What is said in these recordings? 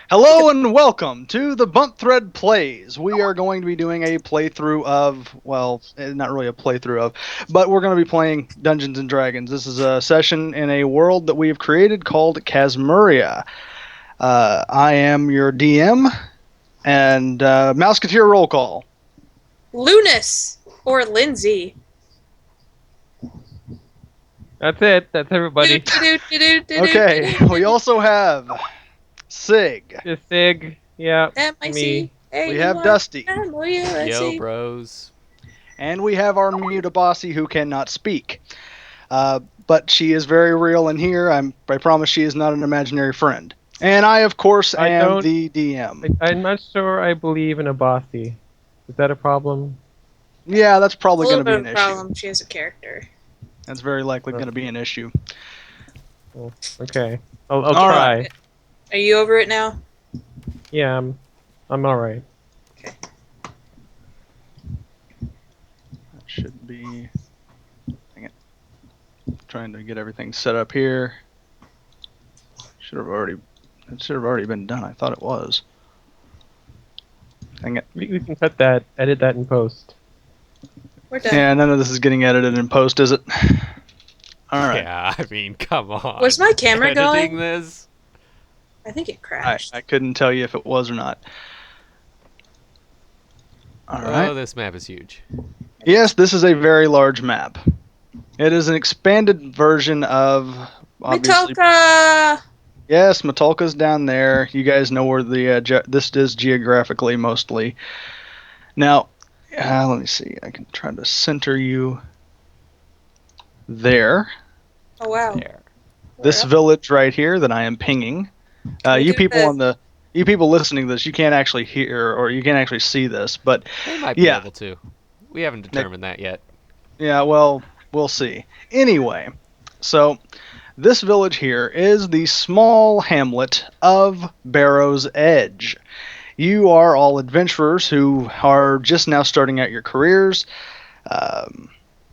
Hello and welcome to the Bump Thread Plays. We are going to be doing a playthrough of, well, not really a playthrough of, but we're going to be playing Dungeons and Dragons. This is a session in a world that we have created called Kasmuria. I am your DM, and Mouseketeer roll call. Lunas or Lindsay. That's it. That's everybody. Okay, we also have Sig. Just Sig. Yeah. M-I-C. We have Dusty. Yo, bros. And we have our Mutabasi who cannot speak. But she is very real in here. I promise she is not an imaginary friend. And I, of course, am the DM. I'm not sure I believe in a bossy. Is that a problem? Yeah, that's probably going to be an issue. Problem. She has a character. That's very likely going to be an issue. Well, okay. I'll try. Right. Are you over it now? Yeah, I'm alright. Okay. That should be... Dang it. Trying to get everything set up here. It should have already been done. I thought it was. Dang it. We can cut that, edit that in post. We're done. Yeah, none of this is getting edited in post, is it? Alright. Yeah, I mean, come on. Was my camera Editing going? this? I think it crashed. I couldn't tell you if it was or not. Alright. Oh, this map is huge. Yes, this is a very large map. It is an expanded version of... obviously. Mitolka! Yes, Matulka's down there. You guys know where the this is geographically, mostly. Now, let me see. I can try to center you there. Oh, wow. There. This village right here that I am pinging. You people listening to this, you can't actually hear or you can't actually see this, but They might be able to. We haven't determined that yet. Yeah, well, we'll see. Anyway, so this village here is the small hamlet of Barrow's Edge. You are all adventurers who are just now starting out your careers.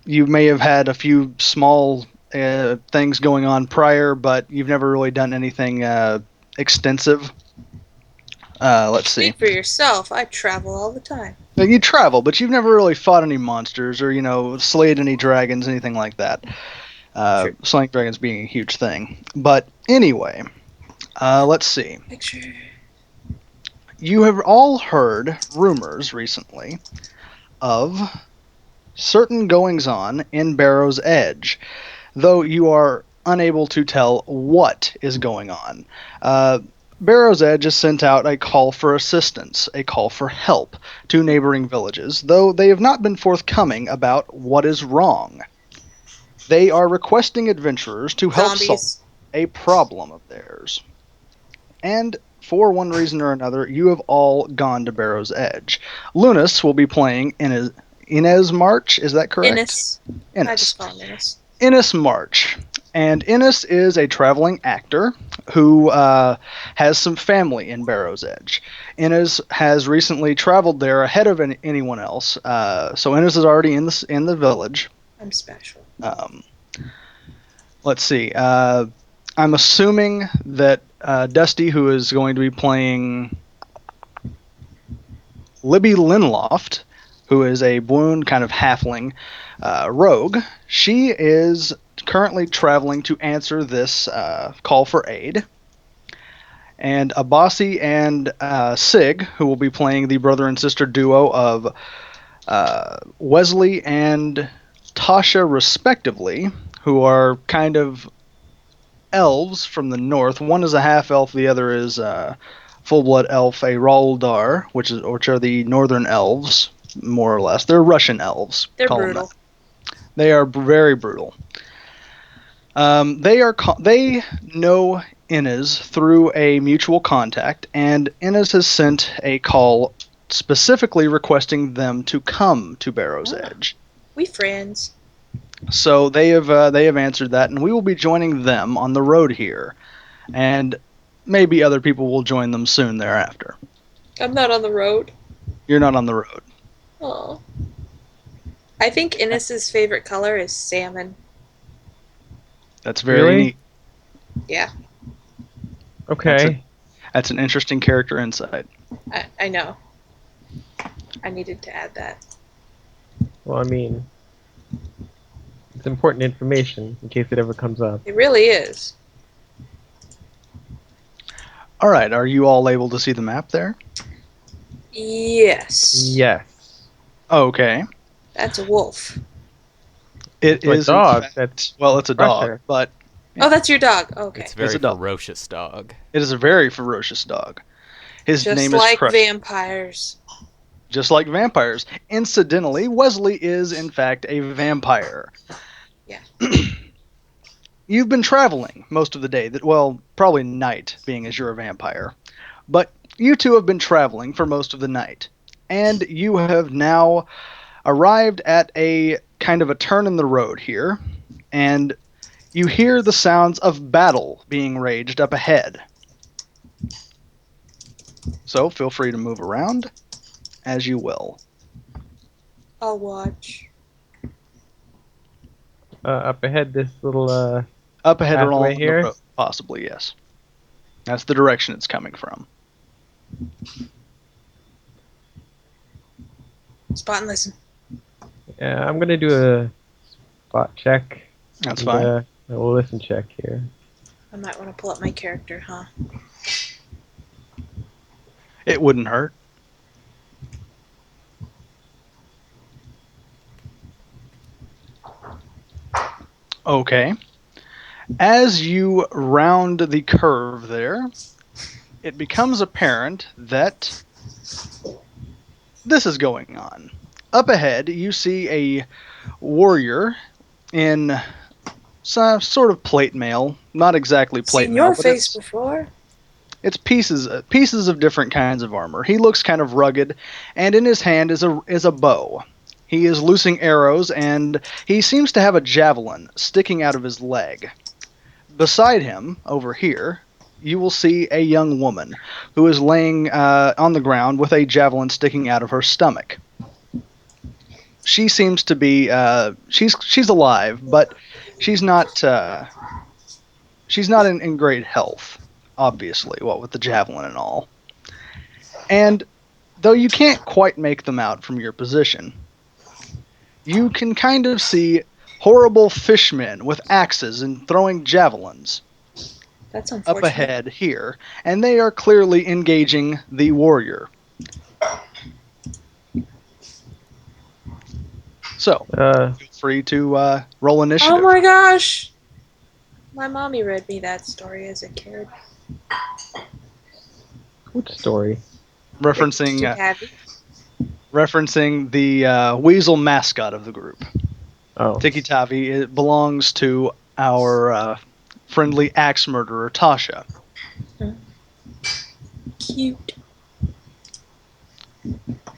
You may have had a few small things going on prior, but you've never really done anything extensive. Let's see. Speak for yourself. I travel all the time. You travel, but you've never really fought any monsters or, slayed any dragons, anything like that. Slaying dragons being a huge thing. But anyway, let's see. Picture. You have all heard rumors recently of certain goings-on in Barrow's Edge, though you are unable to tell what is going on. Barrow's Edge has sent out a call for assistance, a call for help to neighboring villages, though they have not been forthcoming about what is wrong. They are requesting adventurers to help solve a problem of theirs. And for one reason or another, you have all gone to Barrow's Edge. Lunas will be playing Inez March, is that correct? Innes. I just call him Innes. Innes March. And Innes is a traveling actor who has some family in Barrow's Edge. Innes has recently traveled there ahead of anyone else. So Innes is already in the village. I'm special. Let's see. I'm assuming that Dusty, who is going to be playing Libby Linloft, who is a Boone kind of halfling rogue, she is currently traveling to answer this call for aid. And Abasi and Sig, who will be playing the brother and sister duo of Wesley and Tasha, respectively, who are kind of elves from the north. One is a half-elf, the other is a full-blood elf, a Raldar, which are the northern elves, more or less. They're Russian elves. They're brutal. They are very brutal. They know Inez through a mutual contact, and Inez has sent a call specifically requesting them to come to Barrow's Edge. We friends. So they have answered that, and we will be joining them on the road here, and maybe other people will join them soon thereafter. I'm not on the road. You're not on the road. Oh. I think Innes's favorite color is salmon. That's very neat. Yeah. Okay. That's an interesting character insight. I know. I needed to add that. Well, I mean, it's important information in case it ever comes up. It really is. All right, are you all able to see the map there? Yes. Yes. Okay. That's a wolf. It So a is in dog, fact- that's well, it's a dog, Crusher. but Oh, that's your dog. Okay. It's a very a dog. ferocious dog. it is a very ferocious dog. His Just name like is Crusher. vampires. Just like vampires. Incidentally, Wesley is in fact a vampire. Yeah. You've been traveling most of the day. Well, probably night, being as you're a vampire. But you two have been traveling for most of the night. And you have now arrived at a kind of a turn in the road here. And you hear the sounds of battle being raged up ahead. So feel free to move around as you will. I'll watch. Up ahead, this little Up ahead Pathway along here? the road, possibly, yes. That's the direction it's coming from. Spot and listen. Yeah, I'm gonna do a spot check. That's and, fine. A listen check here. I might want to pull up my character, huh? It wouldn't hurt. Okay. As you round the curve there, it becomes apparent that this is going on. Up ahead, you see a warrior in some sort of plate mail. Not exactly plate Seen mail, your but face before? it's pieces of different kinds of armor. He looks kind of rugged, and in his hand is a bow. He is loosing arrows, and he seems to have a javelin sticking out of his leg. Beside him, over here, you will see a young woman who is laying on the ground with a javelin sticking out of her stomach. She seems to be she's alive, but she's not in great health. Obviously, what with the javelin and all. And though you can't quite make them out from your position, you can kind of see horrible fishmen with axes and throwing javelins That's up unfortunate. ahead here, and they are clearly engaging the warrior. So, feel free to roll initiative. Oh my gosh! My mommy read me that story as a kid. Which story? referencing Tabby. referencing the weasel mascot of the group. Oh. Tiki Tavi. It belongs to our friendly axe murderer, Tasha. Cute.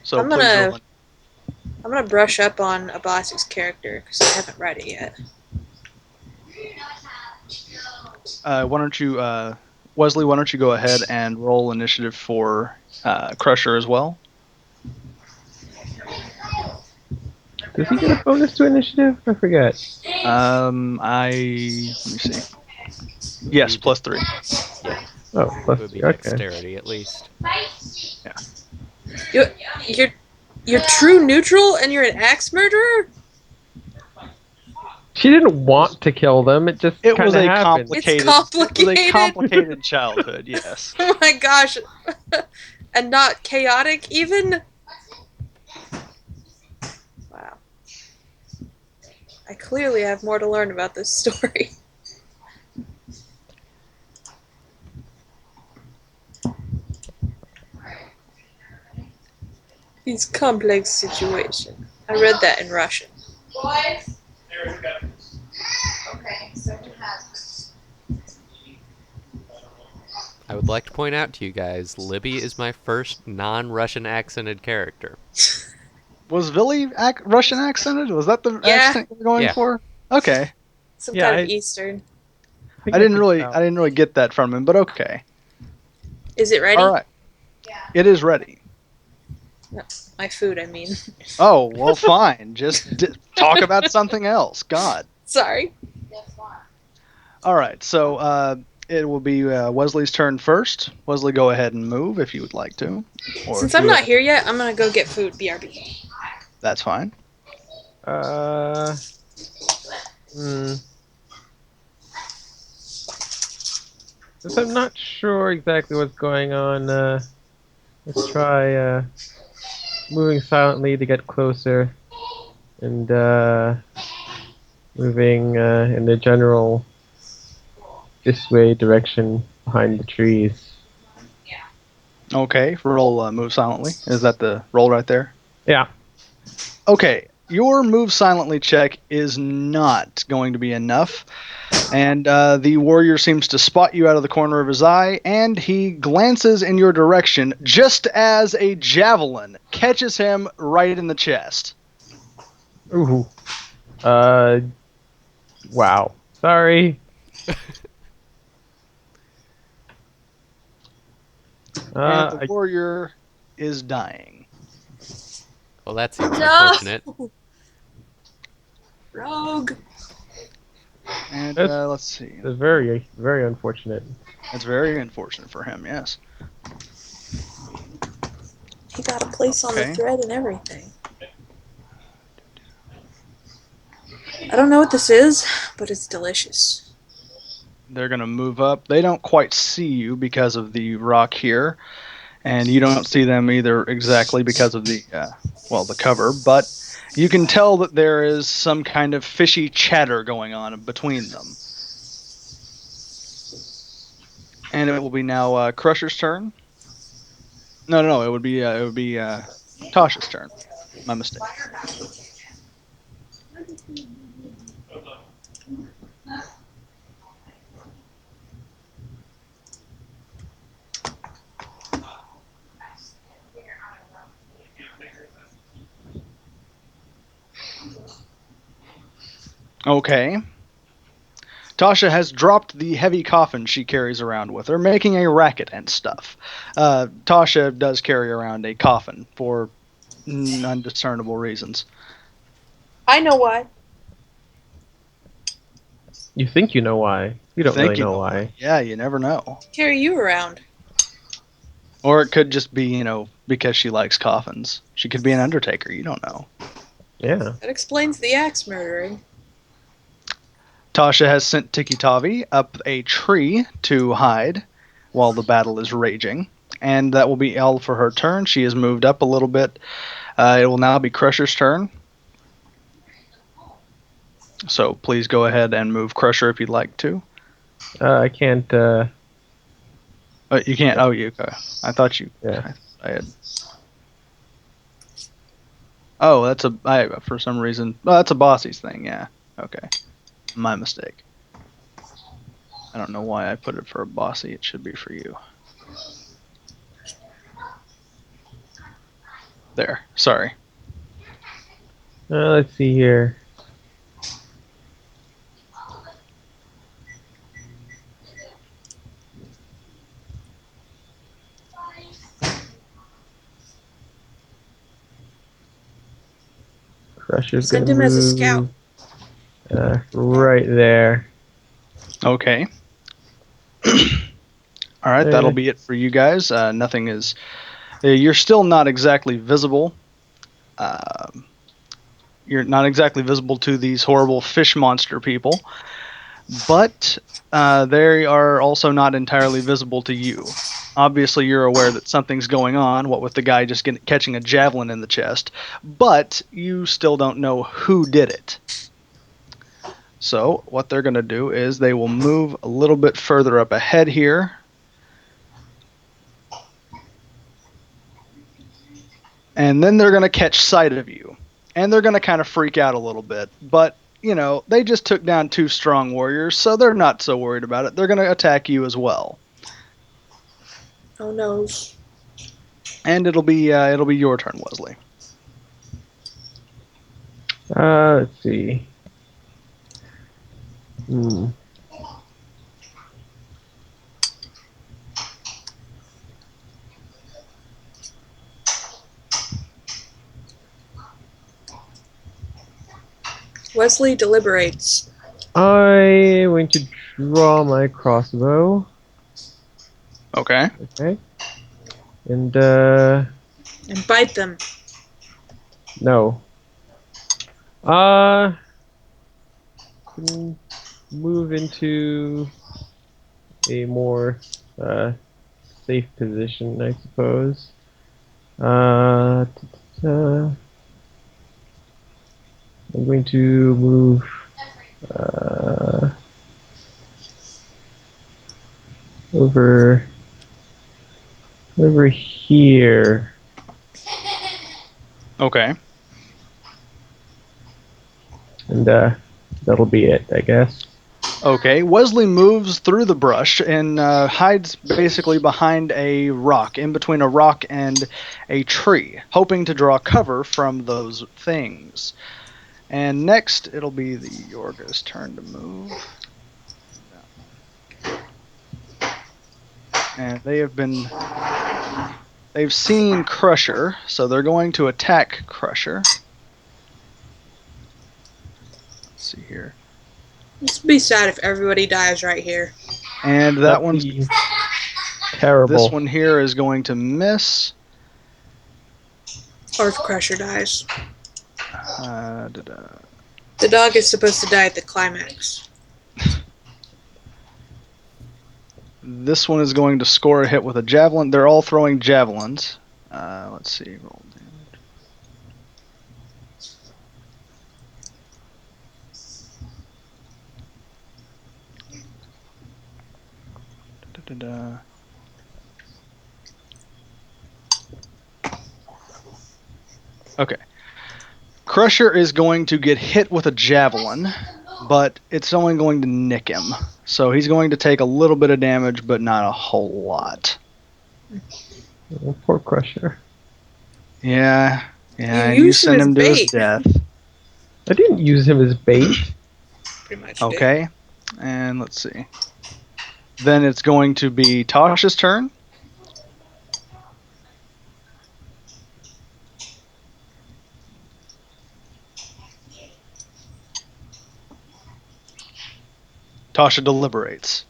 So I'm please gonna- roll. I'm gonna brush up on Abasi's character because I haven't read it yet. Why don't you, Wesley? Why don't you go ahead and roll initiative for Crusher as well? Does he get a bonus to initiative? I forget. Let me see. Yes, +3. Oh, It plus would be okay. dexterity at least. You're true neutral and you're an axe murderer? She didn't want to kill them. It just It was kind a of happened. complicated. It's complicated. It was a complicated childhood. Yes. Oh my gosh. And not chaotic even? Wow. I clearly have more to learn about this story. These complex situation. I read that in Russian. Boys. Okay, so we have. I would like to point out to you guys, Libby is my first non-Russian accented character. Was Villy Russian accented? Was that the Yeah. accent you were going Yeah. for? Okay. Some Yeah, kind of I- Eastern. think I didn't could really tell. get that from him, but okay. Is it ready? All right. Yeah. It is ready. My food, I mean. Oh, well, fine. Just talk about something else. God. Sorry. Guess what? All right. So, it will be Wesley's turn first. Wesley, go ahead and move if you would like to. Or Since if I'm you not have- here yet, I'm gonna go get food. BRB. That's fine. Hmm. Since I'm not sure exactly what's going on, let's try moving silently to get closer, and moving in the general this way direction behind the trees. Okay, roll move silently. Is that the roll right there? Yeah. Okay, your move silently check is not going to be enough. And the warrior seems to spot you out of the corner of his eye, and he glances in your direction just as a javelin catches him right in the chest. Ooh. Wow. Sorry. And the I, warrior is dying. Well, that seems No. unfortunate. Rogue. And That's- let's see. it's very, very unfortunate. It's very unfortunate for him, yes. He got a place on the Okay. thread and everything. I don't know what this is, but it's delicious. They're going to move up. They don't quite see you because of the rock here, and you don't see them either exactly because of the, the cover, but you can tell that there is some kind of fishy chatter going on between them. And it will be now Crusher's turn. No, it would be Tasha's turn. My mistake. Okay. Tasha has dropped the heavy coffin she carries around with her, making a racket and stuff. Tasha does carry around a coffin for undiscernible reasons. I know why. You think you know why. You don't Think really you know why. Yeah, you never know. Carry you around. Or it could just be, because she likes coffins. She could be an undertaker. You don't know. Yeah. That explains the axe murdering. Tasha has sent Tikitavi up a tree to hide while the battle is raging. And that will be all for her turn. She has moved up a little bit. It will now be Crusher's turn. So please go ahead and move Crusher if you'd like to. I can't. You can't. Oh, you. I thought you. Yeah. I had. Oh, that's for some reason. Oh, that's a Bossy's thing. Yeah. Okay. My mistake. I don't know why I put it for a Bossy. It should be for you. There. Sorry. Let's see here. Crusher's Send gonna him move as a scout. right there. Okay. All right. That'll be it for you guys. Nothing is. You're still not exactly visible. You're not exactly visible to these horrible fish monster people, but they are also not entirely visible to you. Obviously, you're aware that something's going on, what with the guy just catching a javelin in the chest, but you still don't know who did it. So, what they're going to do is they will move a little bit further up ahead here. And then they're going to catch sight of you. And they're going to kind of freak out a little bit. But, they just took down 2 strong warriors, so they're not so worried about it. They're going to attack you as well. Oh no. And it'll be your turn, Wesley. Let's see. Wesley deliberates. I'm going to draw my crossbow. Okay. Okay. And, And bite them. no. Can move into a more, safe position, I suppose. I'm going to move, uh, over here. Okay. And, that'll be it, I guess. Okay. Wesley moves through the brush and hides basically behind a rock, in between a rock and a tree, hoping to draw cover from those things. And next, it'll be the Yorga's turn to move. And they've seen Crusher, so they're going to attack Crusher. Let's see here. This would be sad if everybody dies right here. And That'd be terrible. this one here is going to miss. Or if Crusher dies. Da-da. The dog is supposed to die at the climax. This one is going to score a hit with a javelin. They're all throwing javelins. Let's see. Roll damage. Da-da-da. Okay. Crusher is going to get hit with a javelin, but it's only going to nick him. So he's going to take a little bit of damage, but not a whole lot. Oh, poor Crusher. Yeah, and You you used him send as him to his bait. death. I didn't use him as bait. Pretty much. Did. Okay, and let's see. Then it's going to be Tasha's turn. Tasha deliberates.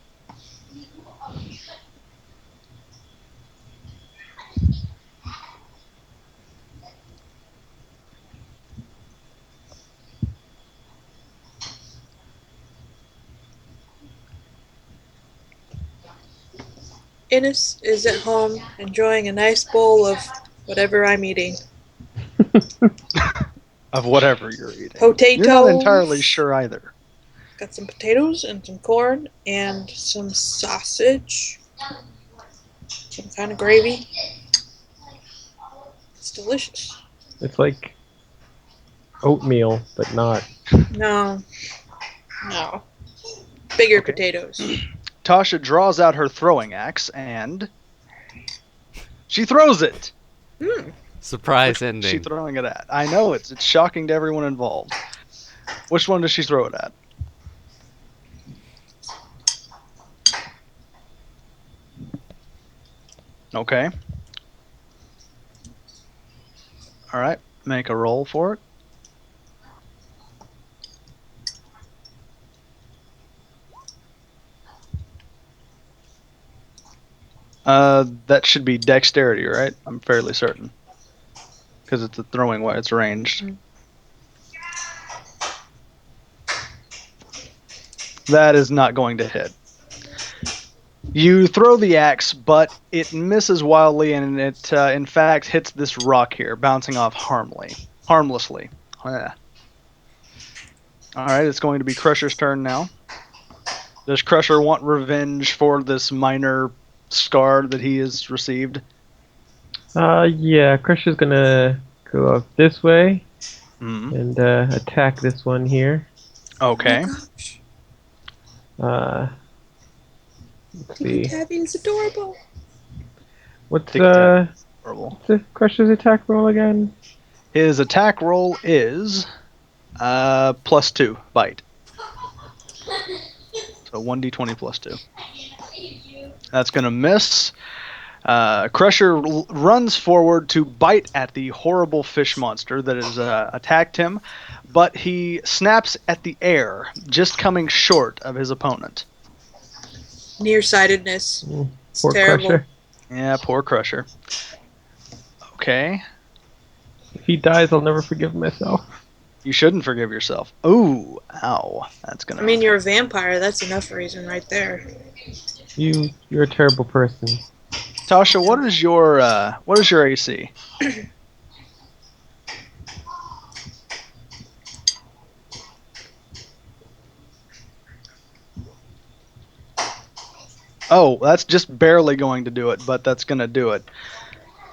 Innes is at home enjoying a nice bowl of whatever I'm eating. Of whatever you're eating. Potatoes. You're not entirely sure either. Got some potatoes and some corn and some sausage. Some kind of gravy. It's delicious. It's like oatmeal, but not. No. No. Bigger Okay. potatoes. Tasha draws out her throwing axe and she throws it. Surprise Which one is she ending. throwing it at? I know it's shocking to everyone involved. Which one does she throw it at? Okay. All right, make a roll for it. That should be dexterity, right? I'm fairly certain. Because it's a throwing way, it's ranged. That is not going to hit. You throw the axe, but it misses wildly, and it, in fact, hits this rock here, bouncing off harmlessly. Yeah. All right, it's going to be Crusher's turn now. Does Crusher want revenge for this minor scar that he has received? Yeah, Crusher's gonna go up this way Mm. and attack this one here. Okay. Oh gosh. Let's see. Tabby is adorable. What's Tic Tac. Horrible. the Crusher's attack roll again? His attack roll is +2 bite. So 1d20 +2. That's going to miss. Crusher runs forward to bite at the horrible fish monster that has attacked him, but he snaps at the air, just coming short of his opponent. Nearsightedness. It's Pork terrible. crusher. Yeah, poor Crusher. Okay. If he dies, I'll never forgive myself. You shouldn't forgive yourself. Ooh, ow. That's I gonna... mean, you're a vampire. That's enough reason right there. You're a terrible person. Tasha, what is your AC? Oh, that's just barely going to do it, but that's gonna do it.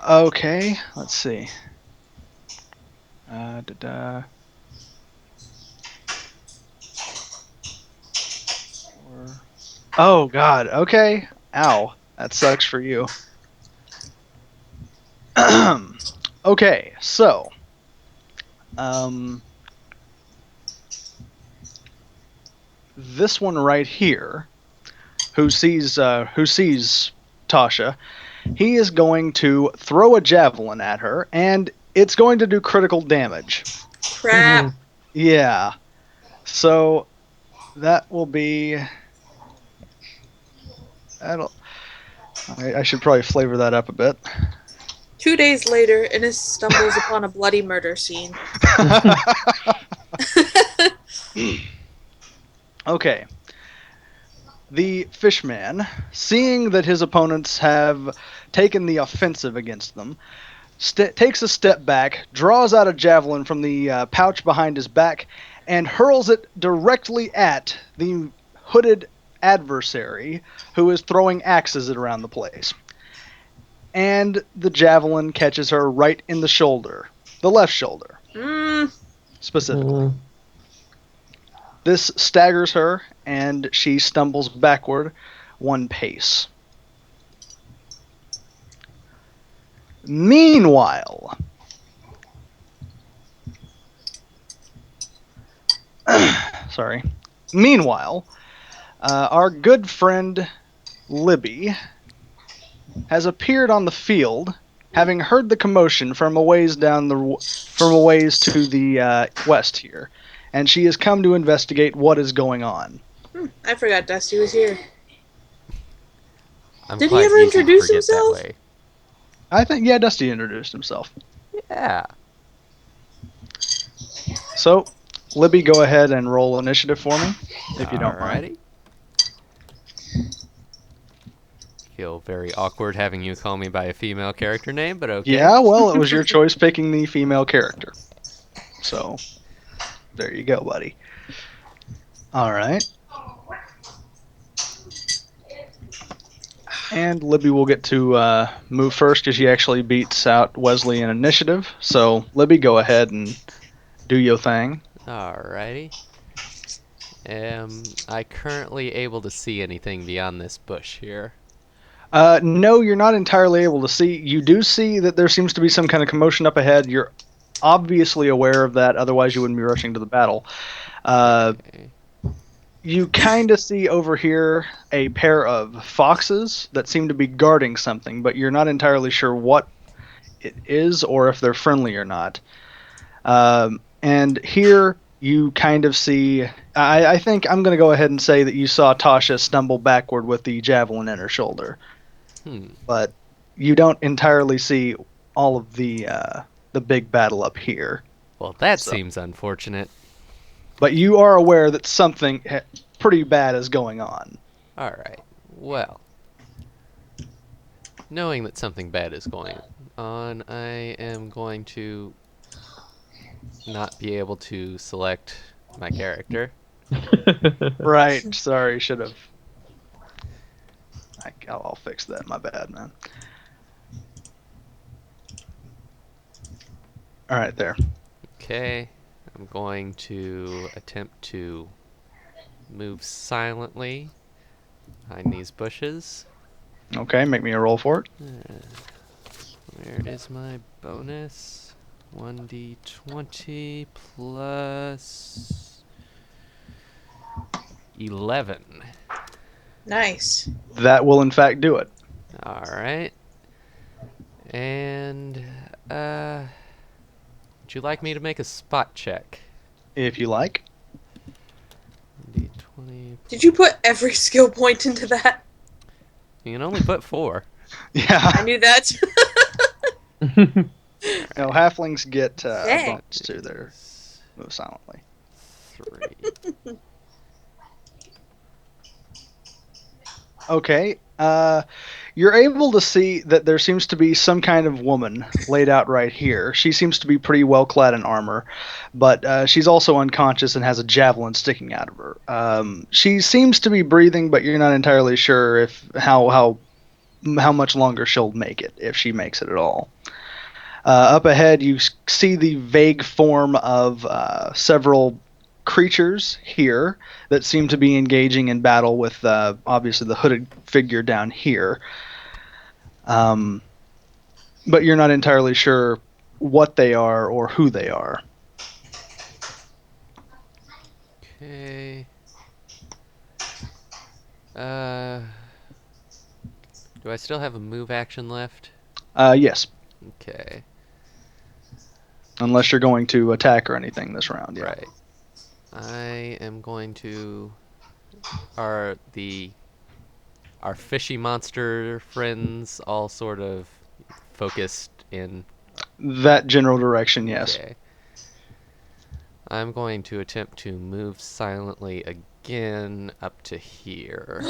Okay, let's see. Da-da. Oh God. Okay. Ow. That sucks for you. Okay, so this one right here, who sees Tasha, he is going to throw a javelin at her, and it's going to do critical damage. Crap. Yeah. So that will be. I should probably flavor that up a bit. 2 days later, Innes stumbles upon a bloody murder scene. Okay. The fishman, seeing that his opponents have taken the offensive against them, takes a step back, draws out a javelin from the pouch behind his back, and hurls it directly at the hooded adversary who is throwing axes around the place. And the javelin catches her right in the shoulder, the left shoulder, specifically. This staggers her, and she stumbles backward 1 pace. Meanwhile, our good friend Libby has appeared on the field, having heard the commotion from a ways to the west here, and she has come to investigate what is going on. I forgot Dusty was here. I'm Did he quite ever easy to introduce forget that himself? way. I think, yeah, Dusty introduced himself. Yeah. So, Libby, go ahead and roll initiative for me, if you don't mind. Alrighty. Feel very awkward having you call me by a female character name, but okay. Yeah, well, it was your choice picking the female character. So, there you go, buddy. All right. And Libby will get to move first because she actually beats out Wesley in initiative. So, Libby, go ahead and do your thing. Alrighty. Am I currently able to see anything beyond this bush here? No, you're not entirely able to see. You do see that there seems to be some kind of commotion up ahead. You're obviously aware of that, otherwise you wouldn't be rushing to the battle. Okay. You kind of see over here a pair of foxes that seem to be guarding something, but you're not entirely sure what it is or if they're friendly or not. And here you kind of see... I think I'm going to go ahead and say that you saw Tasha stumble backward with the javelin in her shoulder. But you don't entirely see all of the big battle up here. Well, that seems unfortunate. But you are aware that something pretty bad is going on. Alright, well. Knowing that something bad is going on, I am going to not be able to select my character. Right, sorry, should have. I'll fix that, my bad, man. Alright, there. Okay, I'm going to attempt to move silently behind these bushes. Okay, make me a roll for it. Where is my bonus? 1d20 plus 11. Nice. That will in fact do it. Alright. And, would you like me to make a spot check? If you like. D20. Did you put every skill point into that? You can only put 4. I Yeah. knew that. No, halflings get a Dang. bonus to their move silently. 3. Okay. You're able to see that there seems to be some kind of woman laid out right here. She seems to be pretty well clad in armor, but she's also unconscious and has a javelin sticking out of her. She seems to be breathing, but you're not entirely sure if how much longer she'll make it, if she makes it at all. Up ahead, you see the vague form of several creatures here that seem to be engaging in battle with obviously the hooded figure down here. But you're not entirely sure what they are or who they are. Okay. Do I still have a move action left? Yes, Okay. unless you're going to attack or anything this round. Yeah. Right. I am going to. Are our fishy monster friends all sort of focused in? That general direction, yes. Okay. I'm going to attempt to move silently again up to here.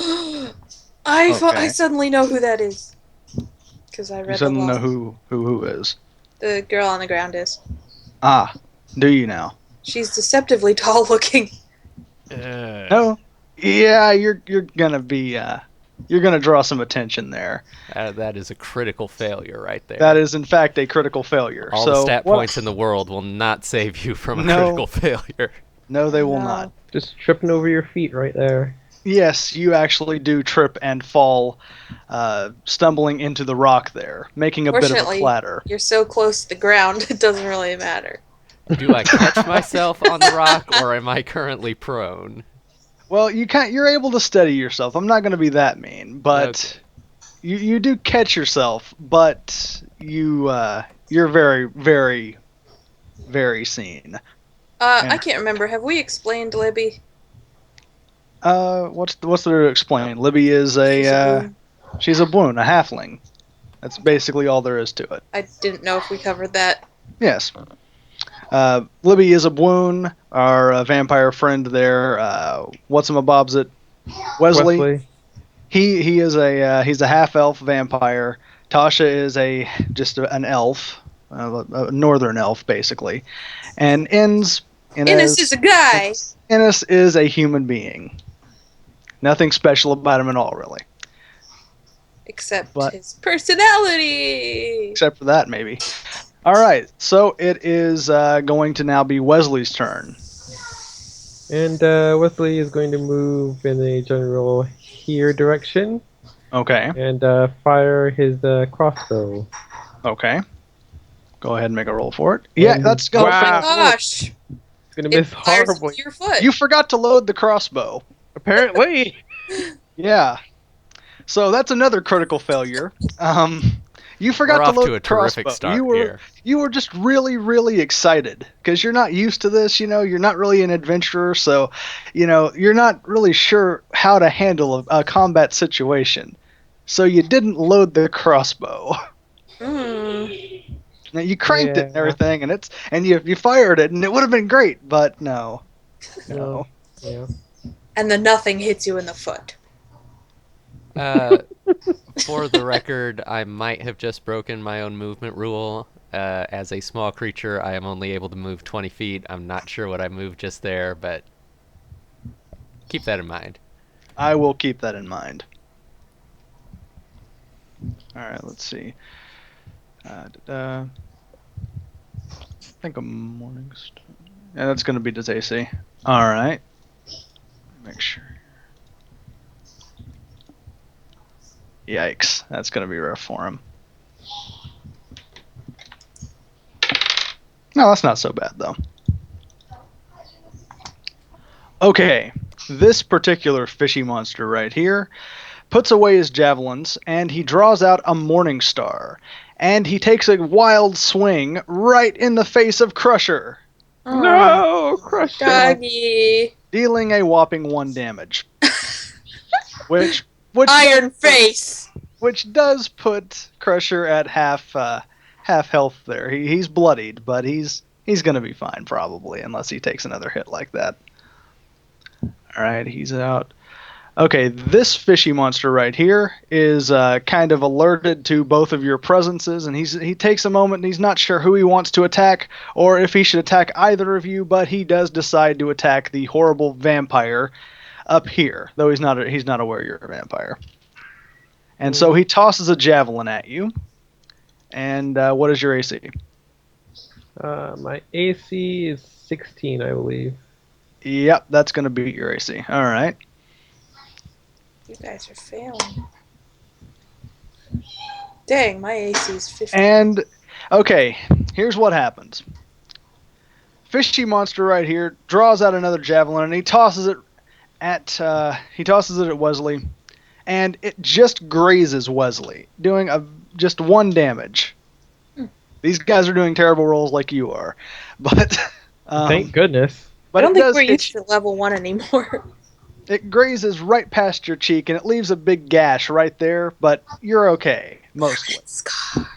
I suddenly know who that is. Because I You read the suddenly know law. who is. The girl on the ground is. Ah, do you now? She's deceptively tall looking. No. Yeah, you're gonna be you're gonna draw some attention there. That is a critical failure right there. That is in fact a critical failure. All the stat points in the world will not save you from a critical failure. No, they will No. not. Just tripping over your feet right there. Yes, you actually do trip and fall, stumbling into the rock there, making a bit of a Fortunately, clatter. you're so close to the ground, it doesn't really matter. Do I catch myself on the rock, or am I currently prone? Well, you're able to steady yourself. I'm not going to be that mean, but you do catch yourself, but you're very, very, very seen. I can't remember. Have we explained Libby? What's there to explain? Libby is she's a boon, a halfling. That's basically all there is to it. I didn't know if we covered that. Yes. Libby is a boon. Our vampire friend there, what's-him-a-bobs-it? Wesley. He is he's a half elf vampire. Tasha is an elf, a northern elf basically, and Innes Innes is a guy. Innes is a human being. Nothing special about him at all, really. Except his personality. Except for that, maybe. All right, so it is going to now be Wesley's turn. And Wesley is going to move in a general here direction. Okay. And fire his crossbow. Okay. Go ahead and make a roll for it. Yeah, that's going. Wow. Oh my gosh. It's going to miss horribly. Your foot. You forgot to load the crossbow. Apparently. Yeah. So that's another critical failure. You forgot We're to off load to a the terrific crossbow. start You were just really, really excited because you're not used to this. You're not really an adventurer, so you're not really sure how to handle a combat situation. So you didn't load the crossbow. Now you cranked it and everything, and you fired it, and it would have been great, but no. Yeah. And the nothing hits you in the foot. For the record, I might have just broken my own movement rule. As a small creature, I am only able to move 20 feet. I'm not sure what I moved just there, but keep that in mind. I will keep that in mind. All right, let's see. I think a morning star. Yeah, that's going to be to AC. All right. Make sure. Yikes, that's going to be rough for him. No, that's not so bad, though. Okay, this particular fishy monster right here puts away his javelins, and he draws out a morning star. And he takes a wild swing right in the face of Crusher. No, Crusher. Doggy. Dealing a whopping 1 damage. Which, Iron face. Which does put Crusher at half health there. He's bloodied, but he's gonna be fine probably, unless he takes another hit like that. All right, he's out. Okay, this fishy monster right here is kind of alerted to both of your presences, and he takes a moment and he's not sure who he wants to attack or if he should attack either of you, but he does decide to attack the horrible vampire up here, though he's not aware you're a vampire. And so he tosses a javelin at you. And what is your AC? My AC is 16, I believe. Yep, that's going to beat your AC. All right. You guys are failing. Dang, my AC is 15. And, okay, here's what happens. Fishy monster right here draws out another javelin, and he tosses it at Wesley. And it just grazes Wesley, doing just 1 damage. These guys are doing terrible rolls like you are. But Thank goodness. I don't think we're hit used to level 1 anymore. It grazes right past your cheek, and it leaves a big gash right there, but you're okay, mostly. Scar.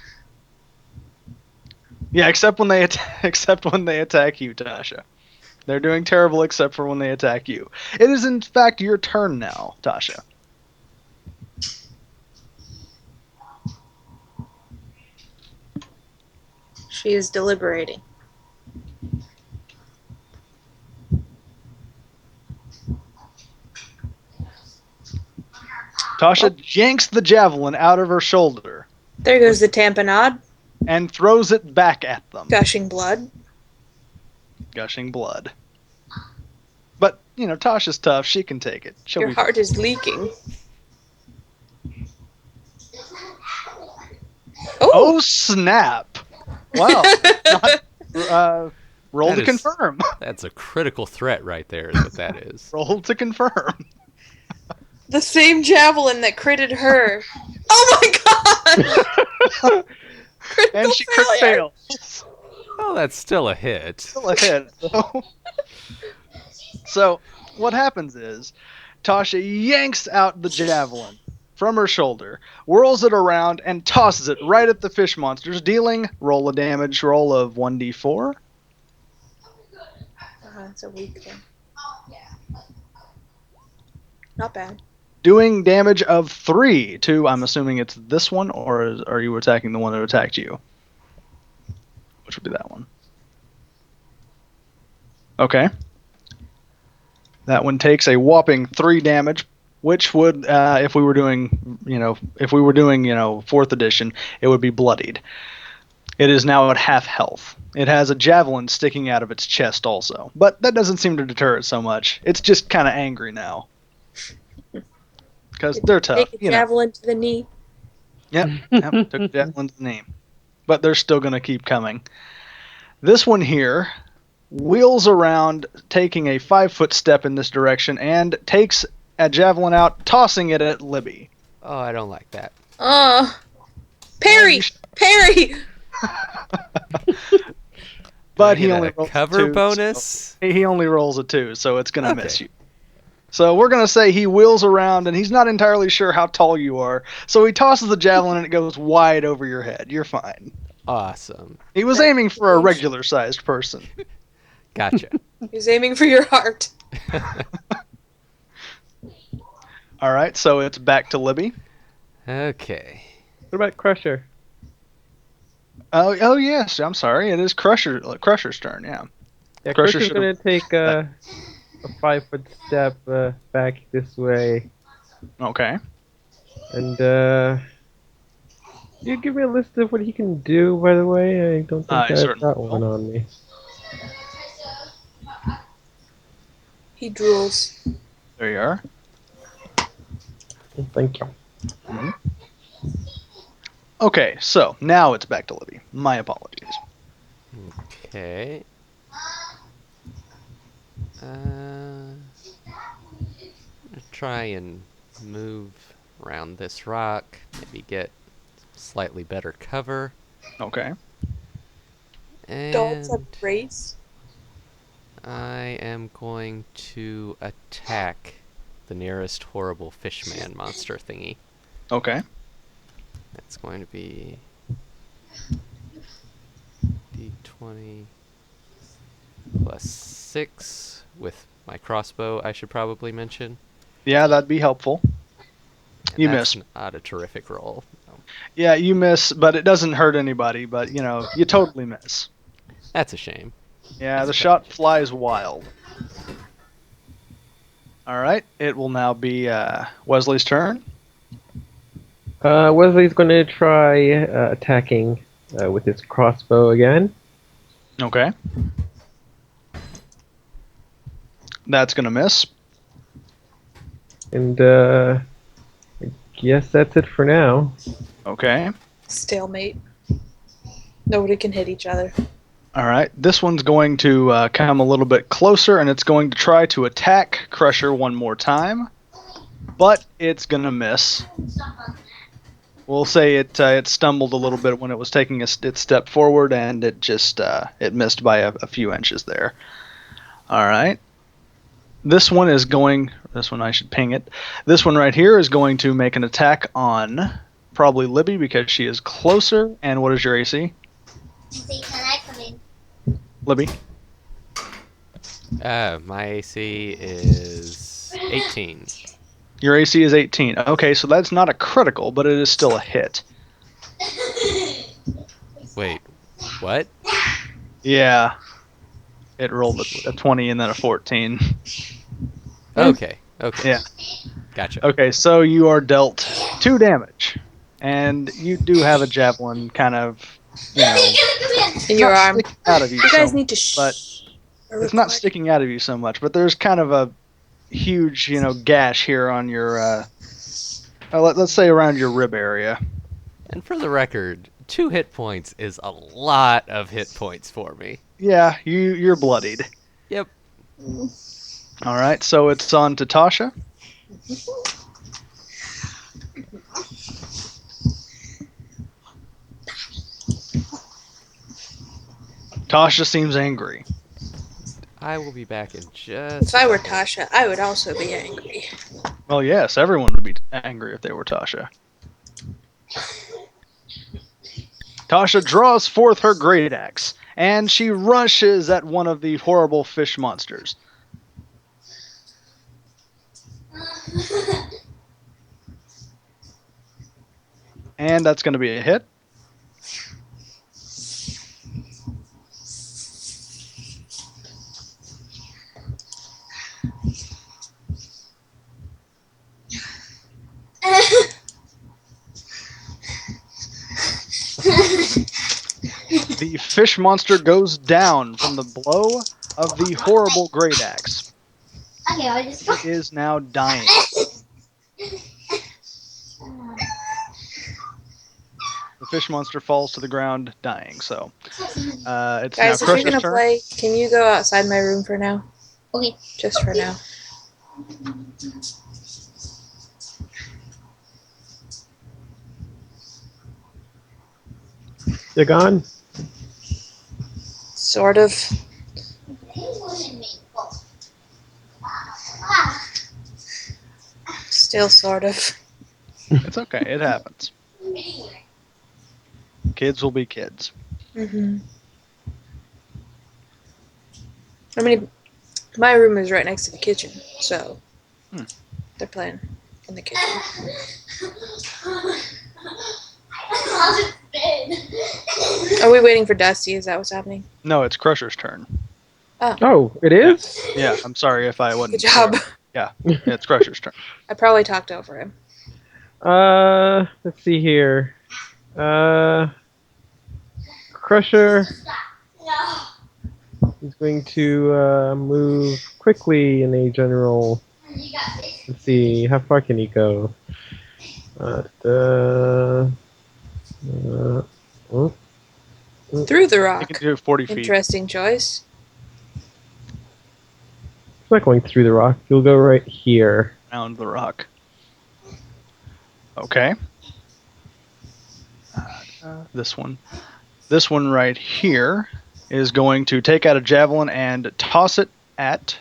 Yeah, except when they attack you, Tasha. They're doing terrible except for when they attack you. It is, in fact, your turn now, Tasha. She is deliberating. Tasha yanks the javelin out of her shoulder There goes the tamponade. and throws it back at them. Gushing blood. Gushing blood. But, Tasha's tough. She can take it. She'll Your be heart is leaking. Oh, snap. Wow. Roll That to is- confirm. That's a critical threat right there, is what that is. Roll to confirm. The same javelin that critted her. Oh my god! Critical And she crit failure. fails. Oh, that's still a hit. Still a hit. So, what happens is, Tasha yanks out the javelin from her shoulder, whirls it around, and tosses it right at the fish monsters, dealing roll a damage roll of 1d4. That's a weak thing. Not bad. Doing damage of 3 to, I'm assuming it's this one, or are you attacking the one that attacked you? Which would be that one. Okay. That one takes a whopping 3 damage, which would, if we were doing 4th edition, it would be bloodied. It is now at half health. It has a javelin sticking out of its chest also, but that doesn't seem to deter it so much. It's just kind of angry now. Because they're tough. Take a javelin to the knee. Yep, took a javelin to the knee. But they're still going to keep coming. This one here wheels around, taking a 5-foot step in this direction, and takes a javelin out, tossing it at Libby. Oh, I don't like that. Parry! Parry! But Do I he get only a rolls cover a 2, bonus. so he only rolls a 2, so it's going to Okay. miss you. So we're going to say he wheels around, and he's not entirely sure how tall you are, so he tosses the javelin, and it goes wide over your head. You're fine. Awesome. He was aiming for a regular-sized person. Gotcha. He's aiming for your heart. All right, so it's back to Libby. Okay. What about Crusher? Oh yes, I'm sorry. It is Crusher's turn. Yeah. Yeah, Crusher Crusher's should've- gonna take a 5-foot step back this way, Okay. and you give me a list of what he can do. By the way, I don't think I I've certainly got will. one on me. He drools. There you are. Thank you. Okay, so now it's back to Libby. My apologies. Okay. Try and move around this rock. Maybe get slightly better cover. Okay. Dogs have And race. I am going to attack the nearest horrible fishman monster thingy. Okay. That's going to be d20 plus 6 with my crossbow, I should probably mention. Yeah, that'd be helpful. And You that's miss. not a terrific roll. No. Yeah, you miss, but it doesn't hurt anybody. But you totally miss. That's a shame. Yeah, the That's shot flies wild. All right, it will now be Wesley's turn. Wesley's going to try attacking with his crossbow again. Okay. That's gonna miss. And I guess that's it for now. Okay. Stalemate. Nobody can hit each other. All right. This one's going to come a little bit closer, and it's going to try to attack Crusher one more time, but it's gonna miss. We'll say it stumbled a little bit when it was taking its step forward, and it just it missed by a few inches there. All right. This one I should ping it. This one right here is going to make an attack on probably Libby because she is closer. And what is your AC? Can I come in? Libby? My AC is 18. Your AC is 18. Okay, so that's not a critical, but it is still a hit. Wait, what? Yeah. It rolled a 20 and then a 14. Okay. Yeah. Gotcha. Okay, so you are dealt 2 damage. And you do have a javelin kind of, In your not arm. sticking out of you. You guys so- need to but it's not sticking out of you so much, but there's kind of a huge, gash here on your, let's say around your rib area. And for the record, 2 hit points is a lot of hit points for me. Yeah, you're bloodied. Yep. All right, so it's on to Tasha. Tasha seems angry. I will be back in just. If I were Tasha, I would also be angry. Well, yes, everyone would be angry if they were Tasha. Tasha draws forth her great axe, and she rushes at one of the horrible fish monsters. And that's going to be a hit. The fish monster goes down from the blow of the horrible great axe. Okay, I'll just It is now dying. The fish monster falls to the ground, dying. So it's now Guys, if you're Crusher's gonna turn. play, can you go outside my room for now? Okay. Just for now. They're gone? Sort of. Still sort of. It's okay. It happens. Kids will be kids. I mean, my room is right next to the kitchen, so they're playing in the kitchen. Are we waiting for Dusty? Is that what's happening? No, it's Crusher's turn. Oh, it is? Yeah, I'm sorry if I wasn't. Good job. Yeah, it's Crusher's turn. I probably talked over him. Let's see here. Crusher is going to move quickly in a general. Let's see, how far can he go? Through the You rock. can do 40 feet. Interesting choice. He's not going through the rock. He'll go right here. Around the rock. Okay. This one. This one right here is going to take out a javelin and toss it at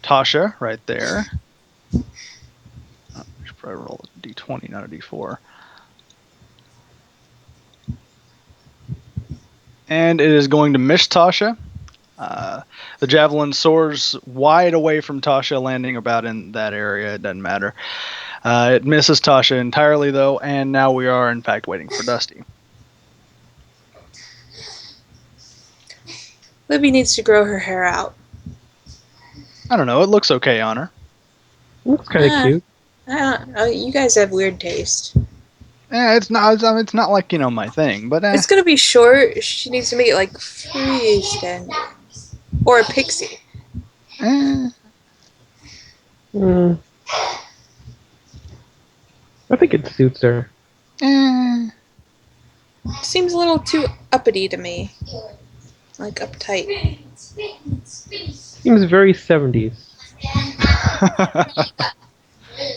Tasha right there. I should probably roll a d20, not a d4. And it is going to miss Tasha. The javelin soars wide away from Tasha, landing about in that area. It doesn't matter. It misses Tasha entirely, though, and now we are, in fact, waiting for Dusty. Libby needs to grow her hair out. I don't know. It looks okay on her. Looks kind of Ah. cute. I don't know. You guys have weird taste. It's not. It's not like my thing. But It's gonna be short. She needs to make it like freestanding. Or a pixie. eh. Mm. I think it suits her. Seems a little too uppity to me. Like uptight. Seems very 70s.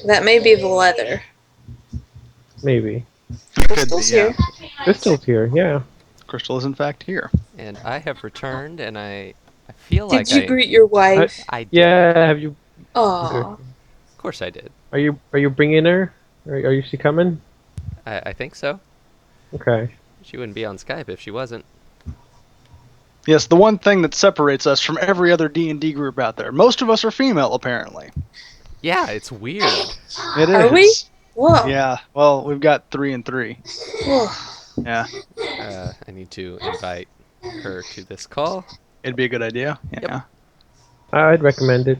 That may be the leather. Maybe. Crystal's here. Crystal's here, yeah. Crystal is in fact here. And I have returned, and I feel like Did you greet your wife? I did. Yeah, have you... Aw. Of course I did. Are you bringing her? Are she coming? I think so. Okay. She wouldn't be on Skype if she wasn't. Yes, the one thing that separates us from every other D&D group out there. Most of us are female, apparently. Yeah, it's weird. It is. Are we? Whoa. Yeah. Well, we've got 3 and 3. Whoa. Yeah. I need to invite her to this call. It'd be a good idea. Yeah. Yep. I'd recommend it.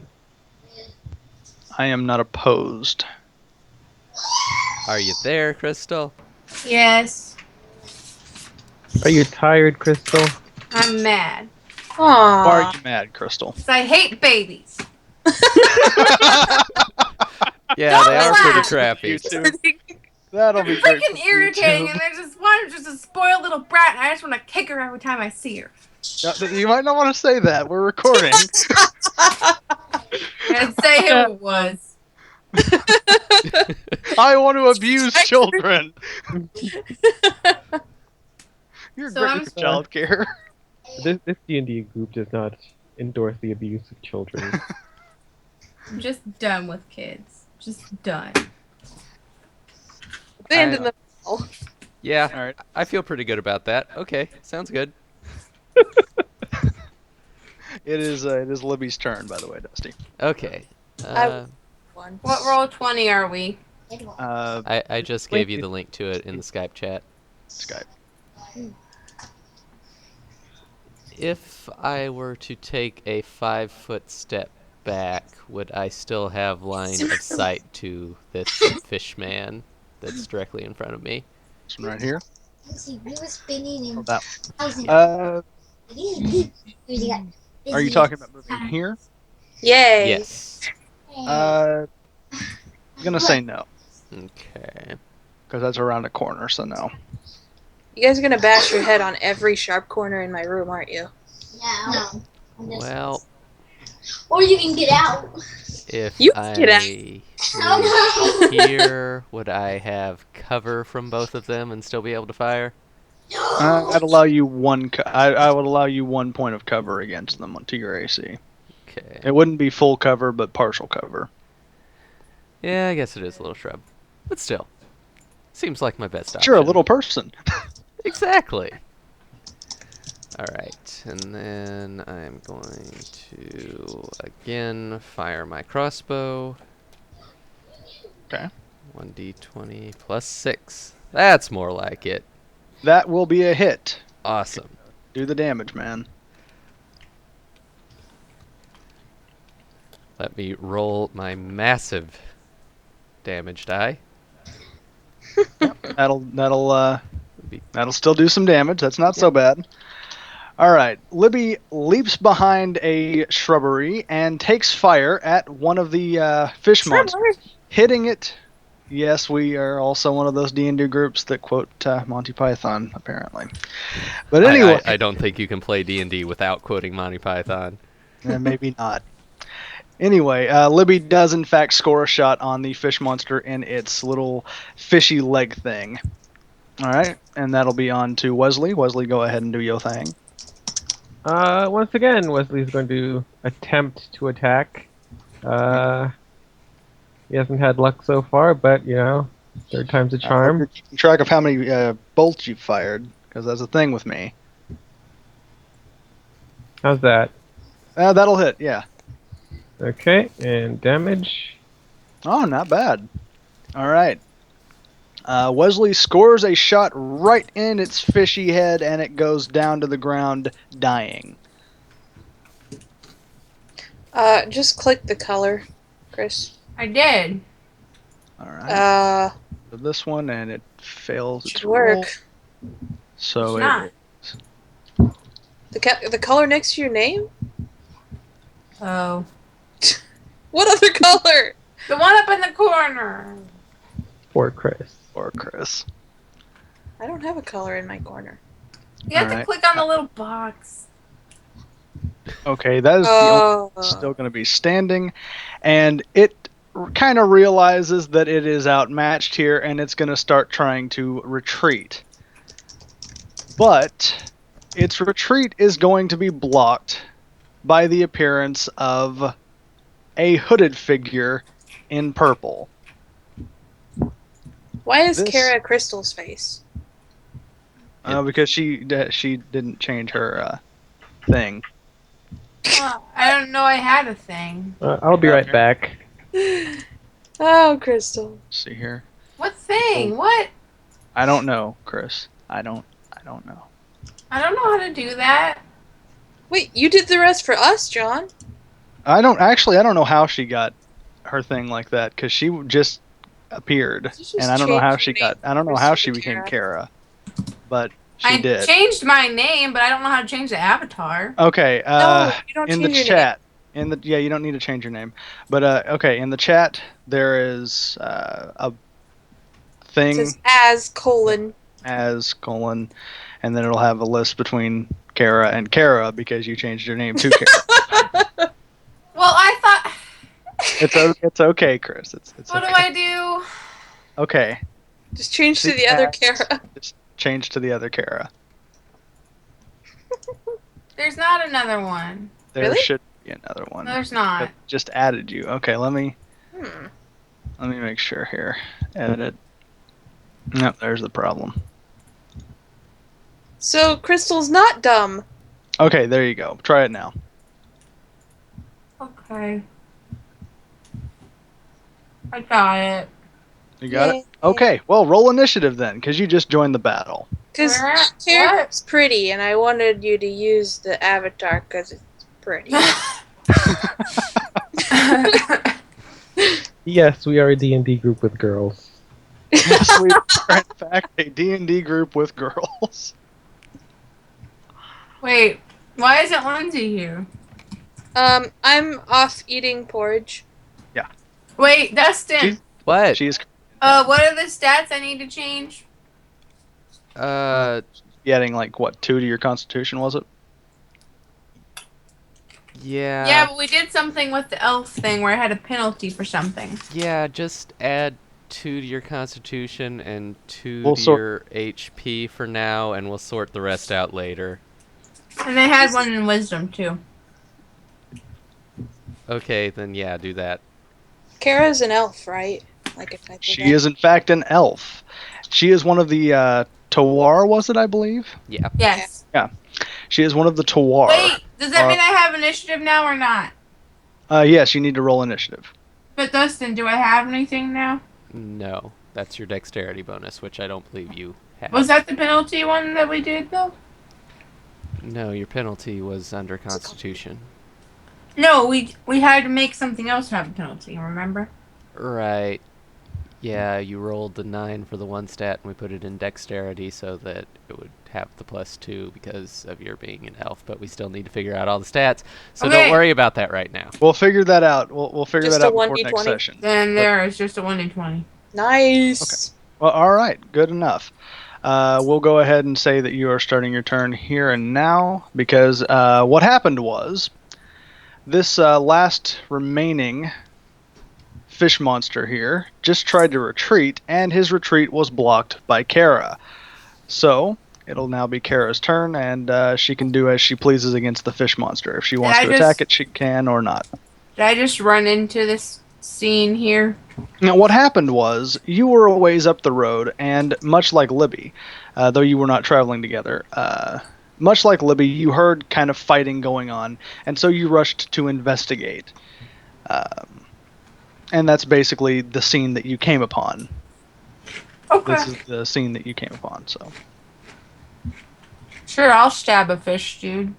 I am not opposed. Are you there, Crystal? Yes, Are you tired, Crystal? I'm mad. Why are Aw. you mad, Crystal? 'Cause I hate babies. Yeah, they are pretty laugh. crappy. YouTube. That'll be great. Freaking for irritating, YouTube. and there's just one just a spoiled little brat, and I just want to kick her every time I see her. You might not want to say that. We're recording. And say who it was. I want to abuse children. You're So great I'm- with child care. This D&D group does not endorse the abuse of children. I'm just done with kids. Just done. Abandon them all. Yeah, All right. I feel pretty good about that. Okay, sounds good. It is Libby's turn, by the way, Dusty. Okay. One. What roll 20 are we? I just gave you the link to it in the Skype chat. Skype. If I were to take a 5-foot step back, would I still have line of sight to this fish man that's directly in front of me? This one right here. We were spinning Oh, and that thousand. one. Are you talking about moving here? Yay. Yes. I'm gonna say no, Okay. because that's around a corner, so no. You guys are gonna bash your head on every sharp corner in my room, aren't you? No. Well, Or you can get out. if You I get out. Oh, move here, would I have cover from both of them and still be able to fire? I'd allow you one. I would allow you 1 point of cover against them to your AC. Okay. It wouldn't be full cover, but partial cover. Yeah, I guess it is a little shrub. But still. Seems like my best option. Sure, a little person. Exactly. Alright, and then I'm going to, again, fire my crossbow. Okay. 1d20 plus 6. That's more like it. That will be a hit. Awesome. Do the damage, man. Let me roll my massive damage die. That'll still do some damage. That's not so bad. All right. Libby leaps behind a shrubbery and takes fire at one of the fish monsters, hitting it. Yes, we are also one of those D&D groups that quote Monty Python, apparently. But anyway, I don't think you can play D&D without quoting Monty Python. maybe not. Anyway, Libby does in fact score a shot on the fish monster in its little fishy leg thing. All right, and that'll be on to Wesley. Wesley, go ahead and do your thing. Once again, Wesley's going to attempt to attack. He hasn't had luck so far, but third time's a I hope charm. you're keeping track of how many bolts you've fired, because that's a thing with me. How's that? That'll hit, yeah. Okay, and damage. Oh, not bad. All right. Wesley scores a shot right in its fishy head, and it goes down to the ground, dying. Just click the color, Chris. I did. All right. Uh, So this one, and it fails should its roll. work. So It's not. The color next to your name? Oh. What other color? The one up in the corner. Poor Chris. Or Chris. I don't have a color in my corner. You have to Alright. click on the little box. Okay, that is the only Oh. one still going to be standing, and it kind of realizes that it is outmatched here, and it's going to start trying to retreat. But its retreat is going to be blocked by the appearance of a hooded figure in purple. Why is This- Kara Crystal's face? Because she didn't change her thing. I don't know I had a thing. I'll be right back. Oh, Crystal. Let's see here. What thing? What? I don't know, Chris. I don't know. I don't know how to do that. Wait, you did the rest for us, John? I don't know how she got her thing like that, because she just appeared, You just and I don't know how changed she your name got. I don't know to how she Kara. became Kara, but she I did. changed my name, but I don't know how to change the avatar. Okay. No, you don't In the change your chat, you don't need to change your name, but okay, in the chat there is a name. It thing says as colon. as colon, and then it'll have a list between Kara and Kara because you changed your name to Kara. Well, I thought. It's okay, Chris. It's What okay. do I do? Okay. Just change to See the other that? Kara. Just change to the other Kara. There's not another one. There Really? should be another one. No, there's not. That just added you. Okay, let me Hmm. make sure here. Edit. Nope, there's the problem. So Crystal's not dumb. Okay, there you go. Try it now. Okay. I got it. You got Yay. it? Okay, well, roll initiative then, because you just joined the battle. Because Where at? Kara's pretty, and I wanted you to use the avatar because it's pretty. Yes, we are a D&D group with girls. Yes, we are, in fact, a D&D group with girls. Wait, why isn't Lindsay here? I'm off eating porridge. Wait, Dustin. She's- What? She's What are the stats I need to change? getting, like, what, 2 to your constitution, was it? Yeah. Yeah, but we did something with the elf thing where I had a penalty for something. Yeah, just add 2 to your constitution and 2 We'll to sort- your HP for now, and we'll sort the rest out later. And I had one in wisdom too. Okay, then yeah, do that. Kara's an elf, right? Like if I did She that. is, in fact, an elf. She is one of the, Tawar, was it, I believe? Yeah. Yes. She is one of the Tawar. Wait, does that mean I have initiative now or not? Yes, you need to roll initiative. But Dustin, do I have anything now? No, that's your dexterity bonus, which I don't believe you have. Was that the penalty one that we did though? No, your penalty was under constitution. No, we had to make something else have a penalty, remember? Right. Yeah, you rolled the 9 for the one stat, and we put it in dexterity so that it would have the +2 because of your being an elf. But we still need to figure out all the stats, so Okay. don't worry about that right now. We'll figure that out. We'll figure Just that a out before next 1d20? session. Then there is just a 1d20. Nice. Well, all right, good enough. We'll go ahead and say that you are starting your turn here and now, because what happened was this last remaining fish monster here just tried to retreat, and his retreat was blocked by Kara. So it'll now be Kara's turn, and she can do as she pleases against the fish monster. If she wants I to just- attack it, she can, or not. Did I just run into this scene here? Now, what happened was you were a ways up the road, and much like Libby, though you were not traveling together, much like Libby, you heard kind of fighting going on, and so you rushed to investigate. And that's basically the scene that you came upon. Okay. This is the scene that you came upon, so. Sure, I'll stab a fish, dude.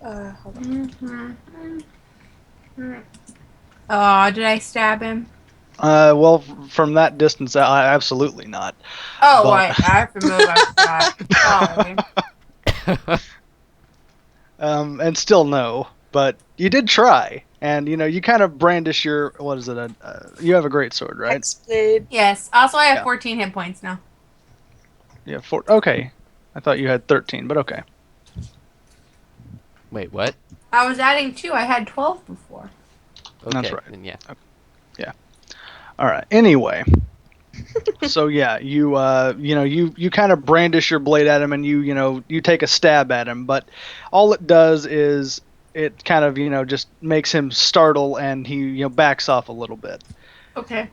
Hold on. Oh, did I stab him? Well, from that distance, absolutely not. Oh, But- wait, I have to move outside. Sorry. And still no, but you did try, and you kind of brandish your, what is it? You have a great sword, right? X-Blade. Yes. Also, I have Yeah. 14 hit points now. Yeah, okay. I thought you had 13, but okay. Wait, what? I was adding 2. I had 12 before. Okay, That's right. then yeah. All right. Anyway, so yeah, you kind of brandish your blade at him, and you take a stab at him, but all it does is it kind of just makes him startle, and he backs off a little bit. Okay.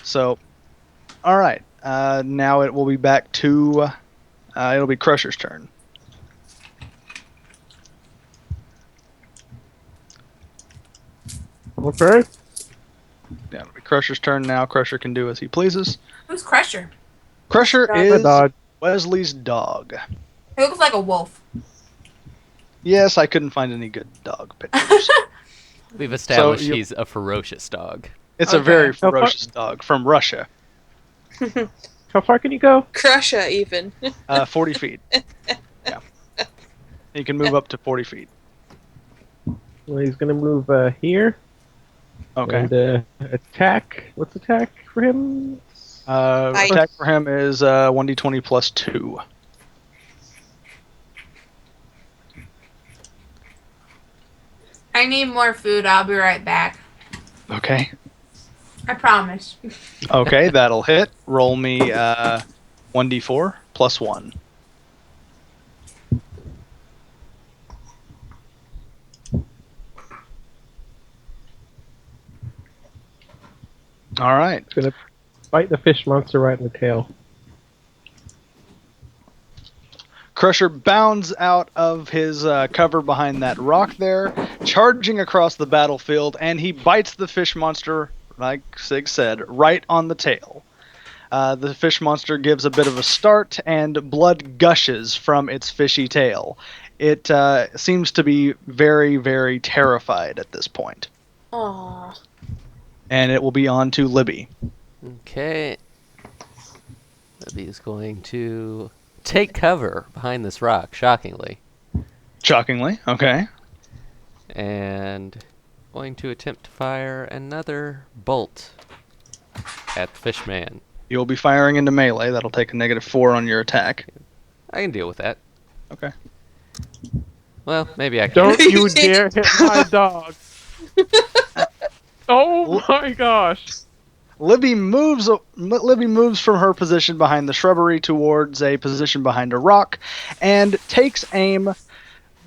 So, all right. Now it will be back to it'll be Crusher's turn. Okay. Yeah, it'll be Crusher's turn now. Crusher can do as he pleases. Who's Crusher? Crusher Dog. is dog. Wesley's dog. He looks like a wolf. Yes, I couldn't find any good dog pictures. We've established you- he's a ferocious dog. It's a Okay. very How far- ferocious dog from Russia. How far can you go? Crusher, even. 40 feet. Yeah. He can move up to 40 feet. Well, he's gonna move here. Okay. And attack. What's attack for him? Attack for him is 1d20 plus 2. I need more food. I'll be right back. Okay. I promise. Okay, that'll hit. Roll me 1d4 plus 1. All right. It's gonna bite the fish monster right in the tail. Crusher bounds out of his cover behind that rock there, charging across the battlefield, and he bites the fish monster, like Sig said, right on the tail. The fish monster gives a bit of a start, and blood gushes from its fishy tail. It seems to be very, very terrified at this point. Aww. And it will be on to Libby. Okay. Libby's going to take cover behind this rock, shockingly. Shockingly, okay. And going to attempt to fire another bolt at the fish man. You'll be firing into melee. That'll take a -4 on your attack. I can deal with that. Okay. Well, maybe I can. Don't you dare hit my dog! Oh my gosh! Libby moves from her position behind the shrubbery towards a position behind a rock and takes aim,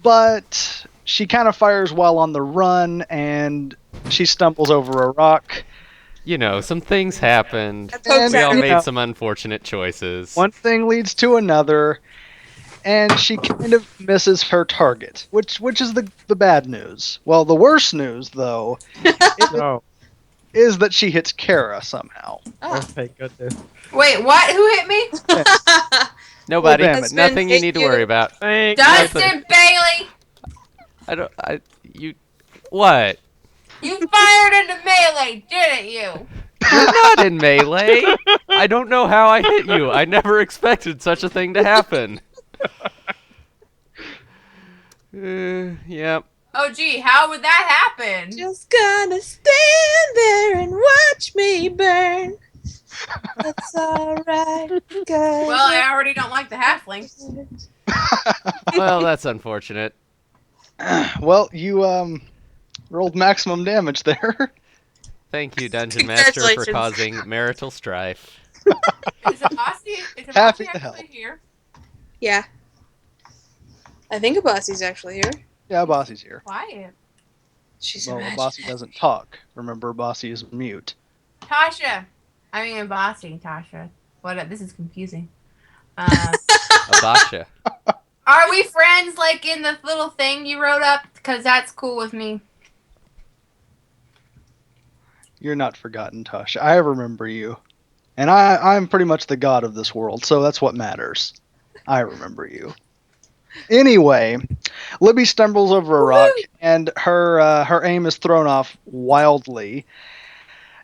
but she kind of fires while on the run and she stumbles over a rock. Some things happened. That's hope We all you made know, some unfortunate choices. one thing leads to another, and she kind of misses her target, which is the bad news. Well, the worst news, though, No. is that she hits Kara somehow. Oh, thank goodness. Wait, what? Who hit me? Nobody. Well, damn it. Nothing you Thank need to you. worry about. Thank Dustin Bailey! What? You fired into melee, didn't you? You're not in melee. I don't know how I hit you. I never expected such a thing to happen. Yep. Oh, gee, how would that happen? Just gonna stand there and watch me burn. That's alright. Well, I already don't like the halflings. Well, that's unfortunate. Well, you rolled maximum damage there. Thank you, Dungeon Master, for Congratulations. causing marital strife. Is Abasi Happy to actually help. here? Yeah. I think Abasi's actually here. Yeah, Bossy's here. Quiet. She's Well, imaginary. Bossy doesn't talk. Remember, Bossy is mute. Tasha. I mean, Bossy, Tasha. What? This is confusing. Abasha. Are we friends like in the little thing you wrote up? Because that's cool with me. You're not forgotten, Tasha. I remember you. And I'm pretty much the god of this world, so that's what matters. I remember you. Anyway, Libby stumbles over a rock, and her aim is thrown off wildly.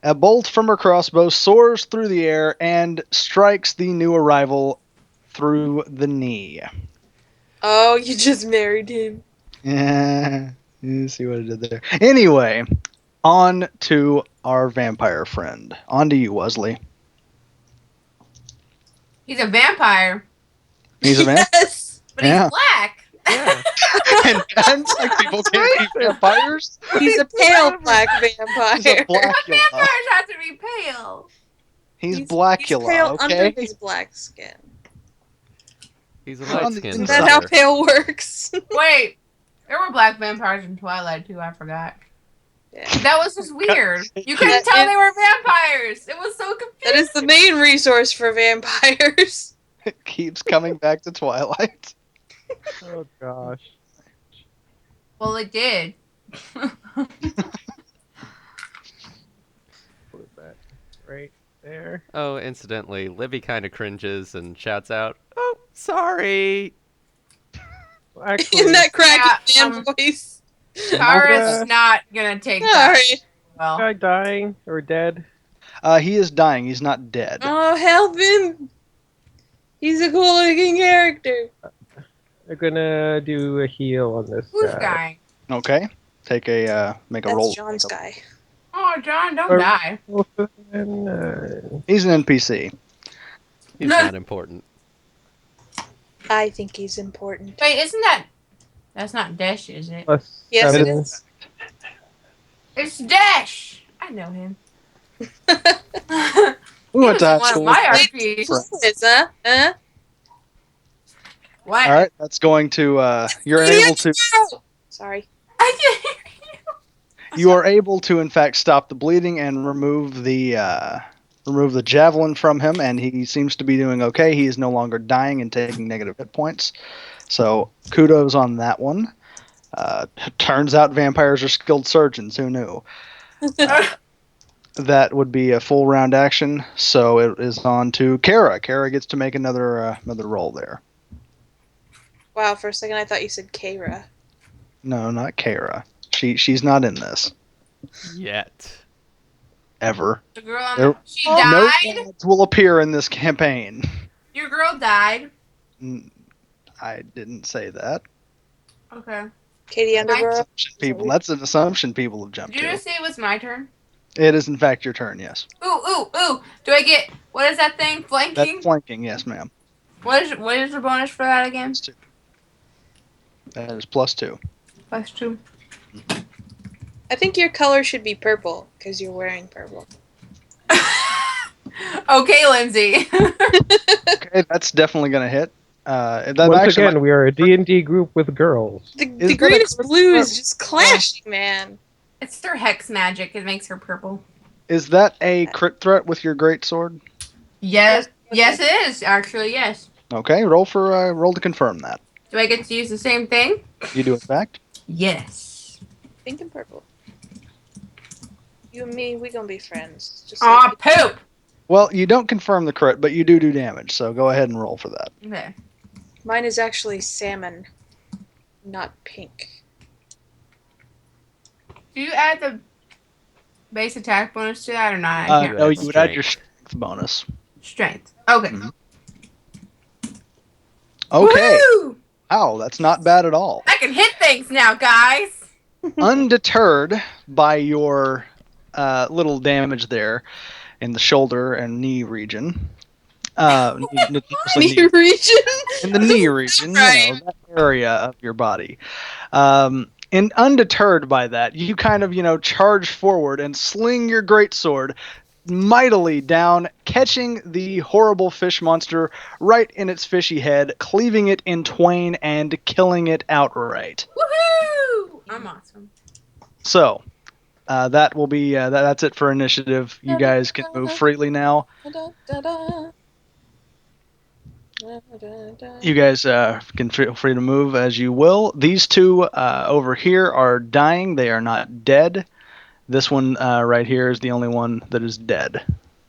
A bolt from her crossbow soars through the air and strikes the new arrival through the knee. Oh, you just married him. Yeah, you see what I did there. Anyway, on to our vampire friend. On to you, Wesley. He's a vampire, He's a vampire. Yes. but Yeah. he's black. Yeah. And black people can't be vampires. He's a pale black He's a vampire. Blackula. Vampires have to be pale. He's He's Blackula, pale under okay? his black skin. He's a On the light skinned Is inside. that how brother. pale works? Wait, there were black vampires in Twilight too. I forgot. Yeah. That was just weird. You couldn't That tell is- they were vampires. It was so confusing. That is the main resource for vampires. It keeps coming back to Twilight. Oh gosh. Well, it did. Put that right there. Oh, incidentally, Libby kind of cringes and shouts out, "Oh, sorry." Well, actually, In that cracky Yeah, man voice. Tara's not gonna take that Sorry. well. guy dying or dead. He is dying. He's not dead. Oh, help him. He's a cool looking character. They're gonna do a heal on this Who's guy. dying? Okay. Take a make a That's roll. John's guy. Oh, John, don't Or- die. He's an NPC. He's not important. I think he's important. Wait, that's not Dash, is it? Plus Yes, it 7. is. It's Dash. I know him. We went to high One of school. my with- RPs. Is that? Huh? What? All right, that's going to. You're able to. Sorry. I can't hear you. You are able to, in fact, stop the bleeding and remove the javelin from him, and he seems to be doing okay. He is no longer dying and taking negative hit points. So kudos on that one. Turns out vampires are skilled surgeons. Who knew? That would be a full round action. So it is on to Kara. Kara gets to make another roll there. Wow, for a second I thought you said Kara. No, not Kara. She's not in this Yet. ever. The girl on There- she No died? gods will appear in this campaign. Your girl died? I didn't say that. Okay. Katie Underborough. Assumption people. That's an assumption people have jumped Did you to. just say it was my turn? It is in fact your turn. Yes. Ooh. Do I get, what is that thing? Flanking? That's flanking. Yes, ma'am. What is the bonus for that again? That is +2. +2. I think your color should be purple because you're wearing purple. Okay, Lindsay. Okay, that's definitely gonna hit. That Once actually again, we are a D&D group with girls. The Is that a greatest crit blue threat? is just clashing, man. It's their hex magic. It makes her purple. is that a crit threat with your great sword? Yes. Yes, it is. Actually, yes. Okay, roll to confirm that. Do I get to use the same thing? You do in fact. Yes. Pink and purple. You and me, we gonna be friends. Just Aw, like poop! Well, you don't confirm the crit, but you do damage. So go ahead and roll for that. Okay. mine is actually salmon, not pink. Do you add the base attack bonus to that or not? I can't No, remember. you would add your strength bonus. Strength. Okay. Mhm. Okay. Woo! Wow, that's not bad at all. I can hit things now, guys. Undeterred by your little damage there in the shoulder and knee region. Knee region. In the knee region, Right. you know, that area of your body. And undeterred by that, you kind of, charge forward and sling your greatsword mightily down, catching the horrible fish monster right in its fishy head, cleaving it in twain and killing it outright. Woohoo! I'm awesome. So that will be that's it for initiative. You guys can move freely now. You guys can feel free to move as you will. These two over here are dying. They are not dead. This one right here is the only one that is dead.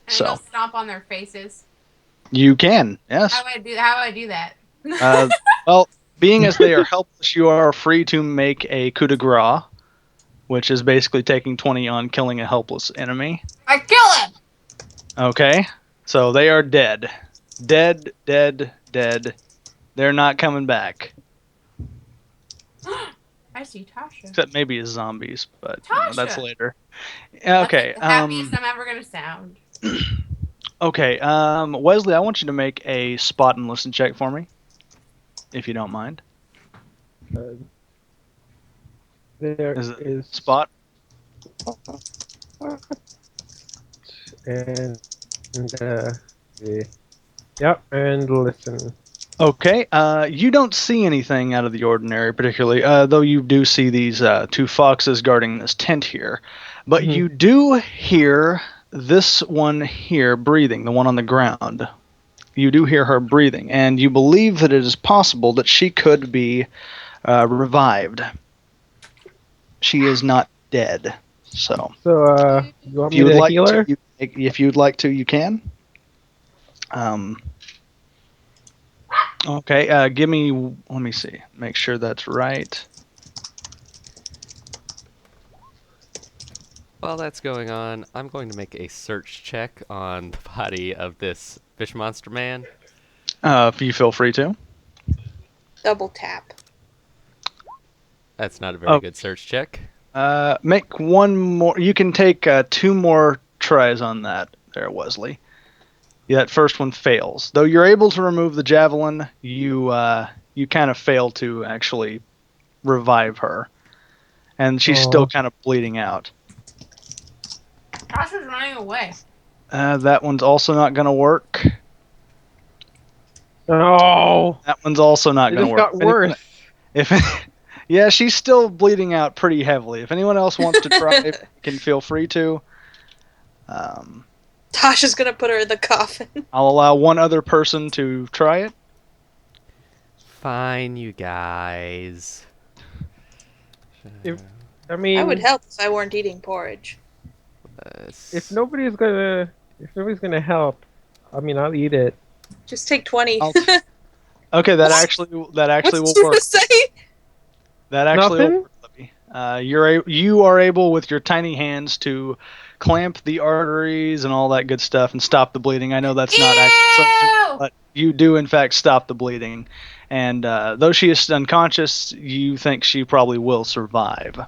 And go stomp on their faces. You can, yes. How do I do that? Well, being as they are helpless, you are free to make a coup de grace, which is basically taking 20 on killing a helpless enemy. I kill him! Okay, so they are dead. Dead. They're not coming back. I see Tasha. Except maybe as zombies, but that's later. Okay. That's the happiest I'm ever gonna sound. Okay, Wesley, I want you to make a spot and listen check for me, if you don't mind. There is is spot. And yep, and listen. Okay, you don't see anything out of the ordinary, particularly, though you do see these two foxes guarding this tent here. But you do hear this one here breathing, the one on the ground. You do hear her breathing, and you believe that it is possible that she could be revived. She is not dead. So you want me to heal her? If you'd like to, you can. Okay, let me see. Make sure that's right. While that's going on, I'm going to make a search check on the body of this fish monster man. If you feel free to. Double tap. That's not a very good search check. Make one more. You can take 2 more tries on that there, Wesley. Yeah, that first one fails. Though you're able to remove the javelin, you kind of fail to actually revive her. And she's still kind of bleeding out. Tasha's running away. That one's also not going to work. Oh! That one's also not going to work. It got worse. Yeah, she's still bleeding out pretty heavily. If anyone else wants to try, you can feel free to. Tasha's gonna put her in the coffin. I'll allow one other person to try it. Fine, you guys. I would help if I weren't eating porridge. If nobody's gonna help, I mean, I'll eat it. Just take 20. Okay, that actually will work. Say? That actually will work, Libby. You are able with your tiny hands to clamp the arteries and all that good stuff and stop the bleeding. I know that's not actually, but you do in fact stop the bleeding. And though she is unconscious, you think she probably will survive.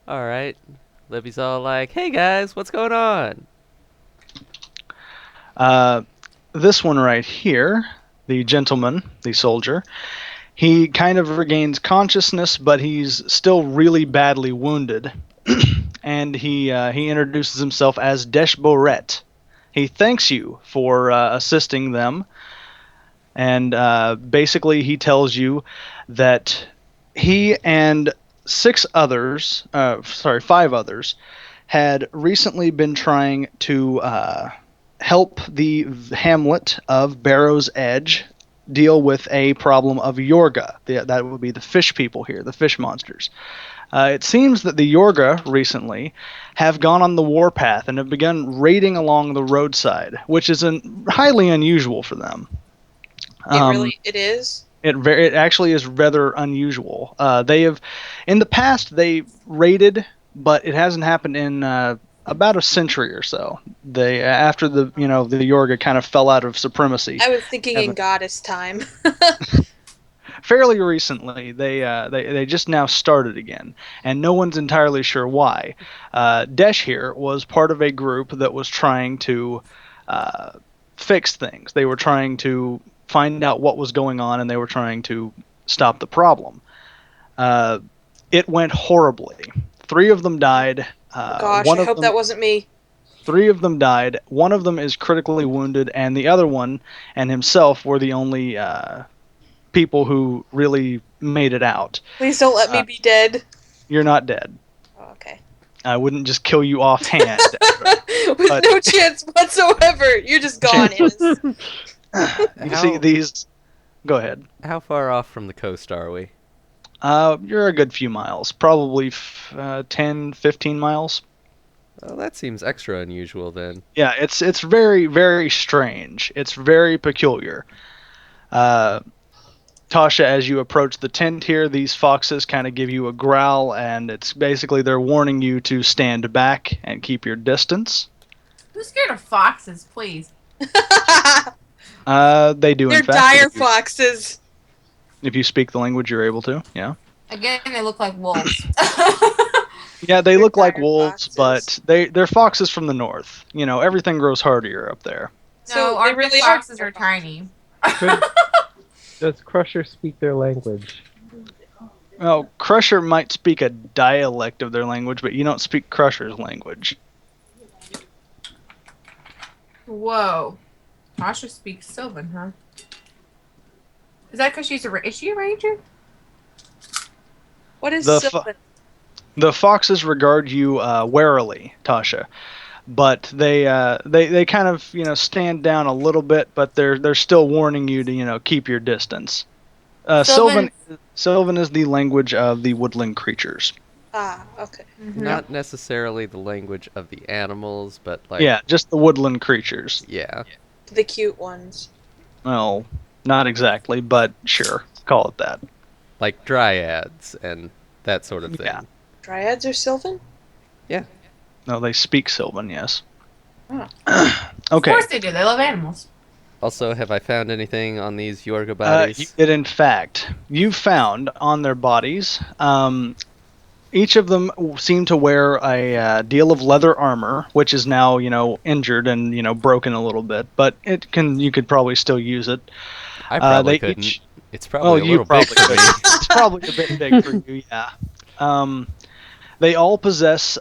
All right. Libby's all like, "Hey guys, what's going on?" This one right here, the gentleman, the soldier, he kind of regains consciousness, but he's still really badly wounded. And he introduces himself as Desh Boret. He thanks you for assisting them, and basically he tells you that he and 5 others, had recently been trying to help the hamlet of Barrow's Edge deal with a problem of Yorga. That would be the fish people here, the fish monsters. It seems that the Yorga recently have gone on the warpath and have begun raiding along the roadside, which is highly unusual for them. It is? It actually is rather unusual. They have, in the past, they raided, but it hasn't happened in about a century or so. After the Yorga kind of fell out of supremacy. I was thinking in goddess time. Fairly recently, they just now started again, and no one's entirely sure why. Desh here was part of a group that was trying to fix things. They were trying to find out what was going on, and they were trying to stop the problem. It went horribly. 3 of them died. Gosh, I hope that wasn't me. 3 of them died. 1 of them is critically wounded, and the other one and himself were the only people who really made it out. Please don't let me be dead. You're not dead. Oh, okay. I wouldn't just kill you offhand. With But- no chance whatsoever. You're just gone, Amos. You see these... Go ahead. How far off from the coast are we? You're a good few miles. Probably 10, 15 miles. Well, that seems extra unusual then. Yeah, it's very, very strange. It's very peculiar. Tasha, as you approach the tent here, these foxes kind of give you a growl, and it's basically they're warning you to stand back and keep your distance. Who's scared of foxes, please? They do, They're in fact. dire foxes. If you speak the language, you're able to, yeah. Again, they look like wolves. Yeah, they look like dire wolves, foxes. but they're foxes from the north. You know, everything grows hardier up there. No, So our they really foxes are are tiny. Does Crusher speak their language? Well, Crusher might speak a dialect of their language, but you don't speak Crusher's language. Whoa. Tasha speaks Sylvan, huh? Is that because is she a ranger? What is The Sylvan? The foxes regard you warily, Tasha, but they kind of stand down a little bit, but they're still warning you to keep your distance. Sylvan is the language of the woodland creatures. Ah, okay. Not necessarily the language of the animals, but like... Yeah, just the woodland creatures. Yeah. The cute ones. Well, not exactly, but sure, call it that. Like dryads and that sort of thing. Yeah. Dryads are Sylvan? No, they speak Sylvan, yes. Oh. Okay. Of course they do. They love animals. Also, have I found anything on these Yorga You bodies? did, in fact. You found on their bodies, each of them seem to wear a deal of leather armor, which is now, injured and, broken a little bit, but you could probably still use it. I probably they couldn't. each- It's probably a you little big probably for me. could. It's probably a bit big for you, yeah. They all possess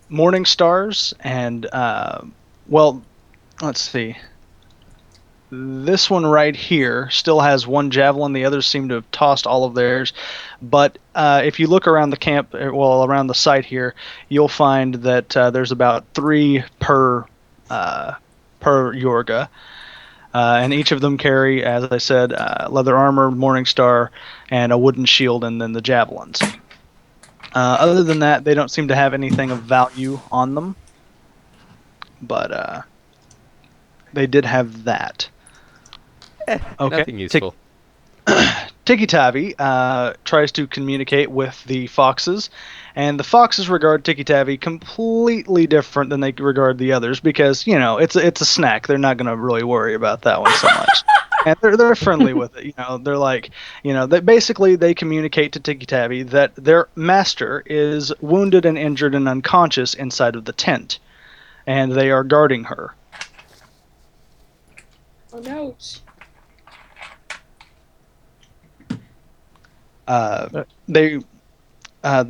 morning stars and, well, let's see. This one right here still has one javelin. The others seem to have tossed all of theirs. But if you look around the camp, around the site here, you'll find that there's about 3 per Yorga. And each of them carry, as I said, leather armor, morning star, and a wooden shield, and then the javelins. Other than that, they don't seem to have anything of value on them. But they did have that. Okay. Nothing useful. Tiki-Tavi tries to communicate with the foxes, and the foxes regard Tiki-Tavi completely different than they regard the others because, it's a snack. They're not going to really worry about that one so much. And they're friendly with it. They're like, they communicate to Tiki-Tavi that their master is wounded and injured and unconscious inside of the tent, and they are guarding her. Oh no. The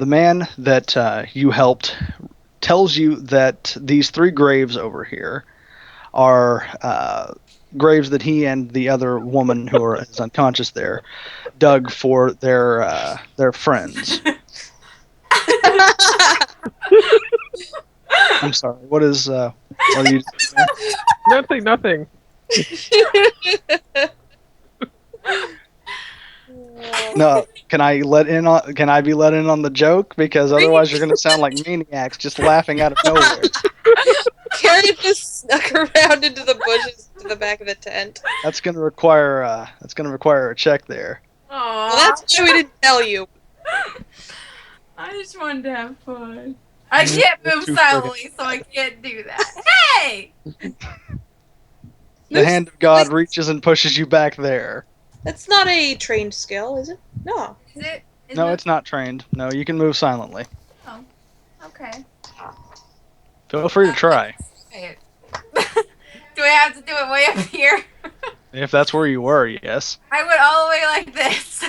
man that you helped tells you that these 3 graves over here are graves that he and the other woman who is unconscious there dug for their friends. I'm sorry. What are you? Nothing. No, can I be let in on the joke? Because otherwise you're going to sound like maniacs just laughing out of nowhere. Karen just snuck around into the bushes to the back of the tent. That's going to require a check there. Aww. Well, that's why we didn't tell you. I just wanted to have fun. I can't move too silently, so I can't do that. Hey! The hand of God reaches and pushes you back there. That's not a trained skill, is it? No. Is it? No, it's not trained. No, you can move silently. Oh, okay. Feel free to try. Okay. Do I have to do it way up here? If that's where you were, yes. I went all the way like this.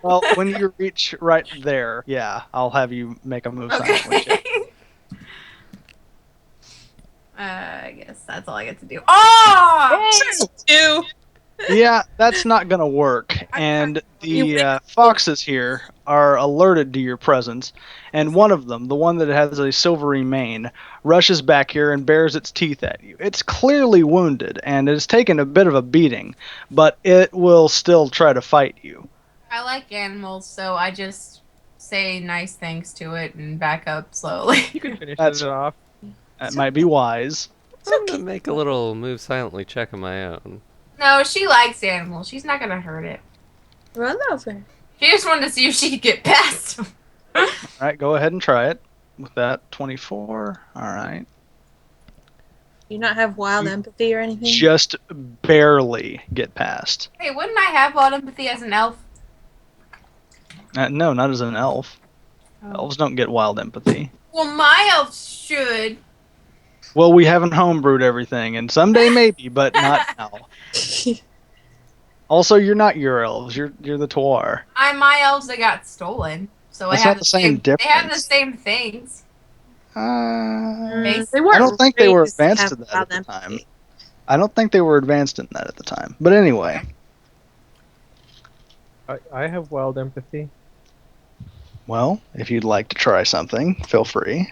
Well, when you reach right there, yeah, I'll have you make a move silently check. Okay. I guess that's all I get to do. Oh! Two. Yeah, that's not gonna work. and the foxes here are alerted to your presence, and one of them, the one that has a silvery mane, rushes back here and bares its teeth at you. It's clearly wounded, and it has taken a bit of a beating, but it will still try to fight you. I like animals, so I just say nice things to it and back up slowly. You can finish That's- it off. That might be wise. I'm gonna make a little move silently check of my own. No, she likes animals. She's not gonna hurt it. Run over. She just wanted to see if she could get past him. All right, go ahead and try it with that 24. All right. You not have wild empathy or anything? Just barely get past. Hey, wouldn't I have wild empathy as an elf? No, not as an elf. Elves don't get wild empathy. Well, my elf should. Well, we haven't homebrewed everything, and someday maybe, but not now. Also, you're not your elves. You're the Tuar. My elves that got stolen, so That's I have not the same They have the difference. same things. They I weren't don't think they were raised to advanced have to that at wild the empathy. time. I don't think they were advanced in that at the time. But anyway, I have wild empathy. well, if you'd like to try something, feel free.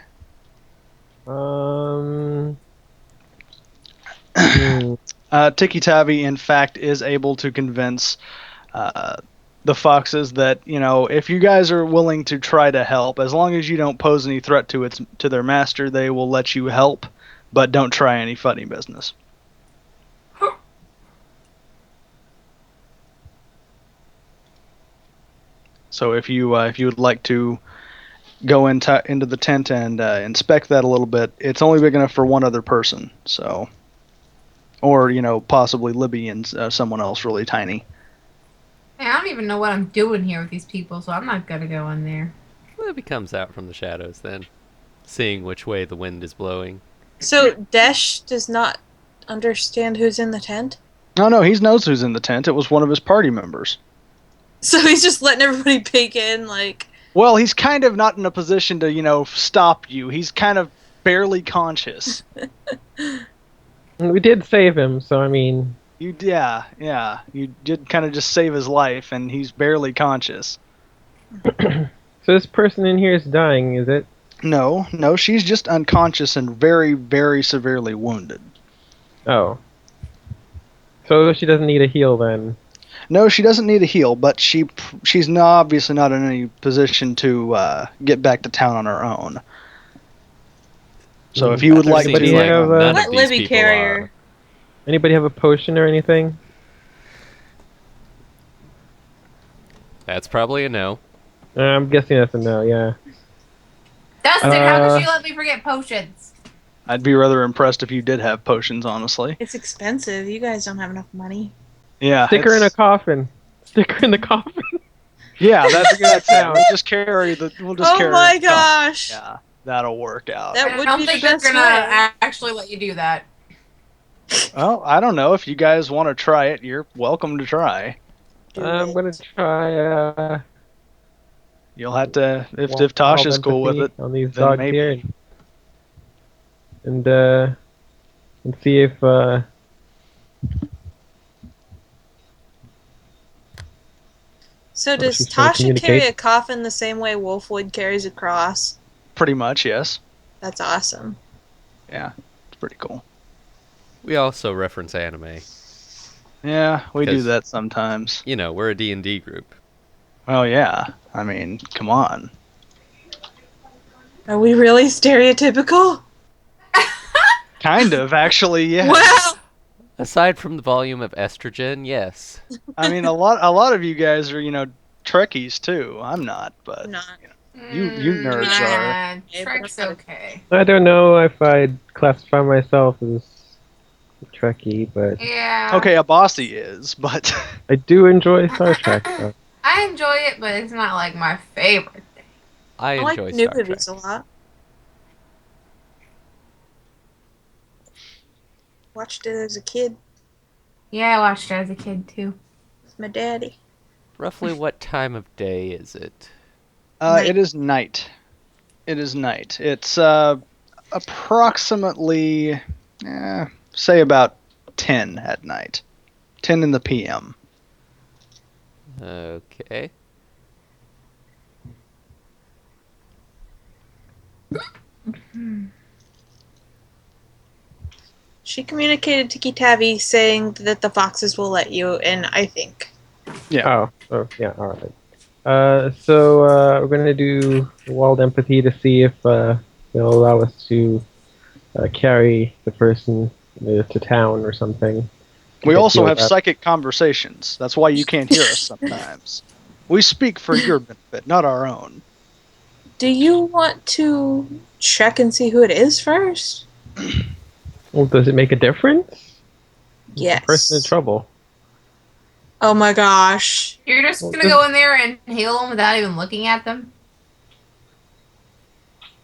Tiki Tabi, in fact, is able to convince the foxes that, if you guys are willing to try to help, as long as you don't pose any threat to their master, they will let you help, but don't try any funny business. So if you would like to go into the tent and inspect that a little bit, it's only big enough for one other person. So, or possibly Libby and someone else really tiny. Hey, I don't even know what I'm doing here with these people, so I'm not gonna go in there. Libby comes out from the shadows then, seeing which way the wind is blowing. So Desh does not understand who's in the tent? No, he knows who's in the tent. It was one of his party members. So he's just letting everybody peek in, like... Well, he's kind of not in a position to, stop you. He's kind of barely conscious. We did save him, so I mean... You did kind of just save his life, and he's barely conscious. So this person in here is dying, is it? No, she's just unconscious and very, very severely wounded. Oh. So she doesn't need a heal then? No, she doesn't need a heal, but she's obviously not in any position to get back to town on her own. So if you would like Seems Anybody to... have, none Let of these Libby people carry are. her. Anybody have a potion or anything? That's probably a no. I'm guessing that's a no, yeah. Dustin, how could you let me forget potions? I'd be rather impressed if you did have potions, honestly. It's expensive. You guys don't have enough money. Yeah. Stick her in a coffin. Stick her in the coffin. Yeah, that's it. We'll just carry the... Oh my gosh! Yeah, that'll work out. That I would don't be the think they're best gonna way. actually let you do that. Well, I don't know. If you guys want to try it, you're welcome to try. I'm gonna try, You'll have to... If wild Tasha's cool with empathy it, on these then dogs maybe. here. And see if, So does she's trying to Tasha carry communicate. a coffin the same way Wolfwood carries a cross? Pretty much, yes. That's awesome. Yeah, it's pretty cool. We also reference anime. Yeah, we do 'Cause- that sometimes. We're a D&D group. Well, yeah. I mean, come on. Are we really stereotypical? Kind of, actually, yeah. Well, Aside from the volume of estrogen, yes. I mean, a lot of you guys are, Trekkies too. I'm not, but not. You nerds are. Yeah, Trek's but- okay. I don't know if I'd classify myself as a Trekkie, but Yeah. okay, a bossy is, but I do enjoy Star Trek. So. I enjoy it, but it's not like my favorite thing. I I like enjoy new Star Trek. movies a lot. Watched it as a kid Yeah, I watched it as a kid too. with my daddy. Roughly what time of day is it? Night. it is night. It is night. It's approximately, say about 10 at night. 10 in the PM. Okay. She communicated to Kitavi saying that the foxes will let you in, I think. Yeah. Oh, yeah, alright. We're gonna do wild empathy to see if they'll allow us to carry the person to town or something. We Get also healed have up. psychic conversations. That's why you can't hear us sometimes. We speak for your benefit, not our own. Do you want to check and see who it is first? Well, does it make a difference? Yes. The person in trouble. Oh my gosh. You're just Well, gonna this- go in there and heal them without even looking at them?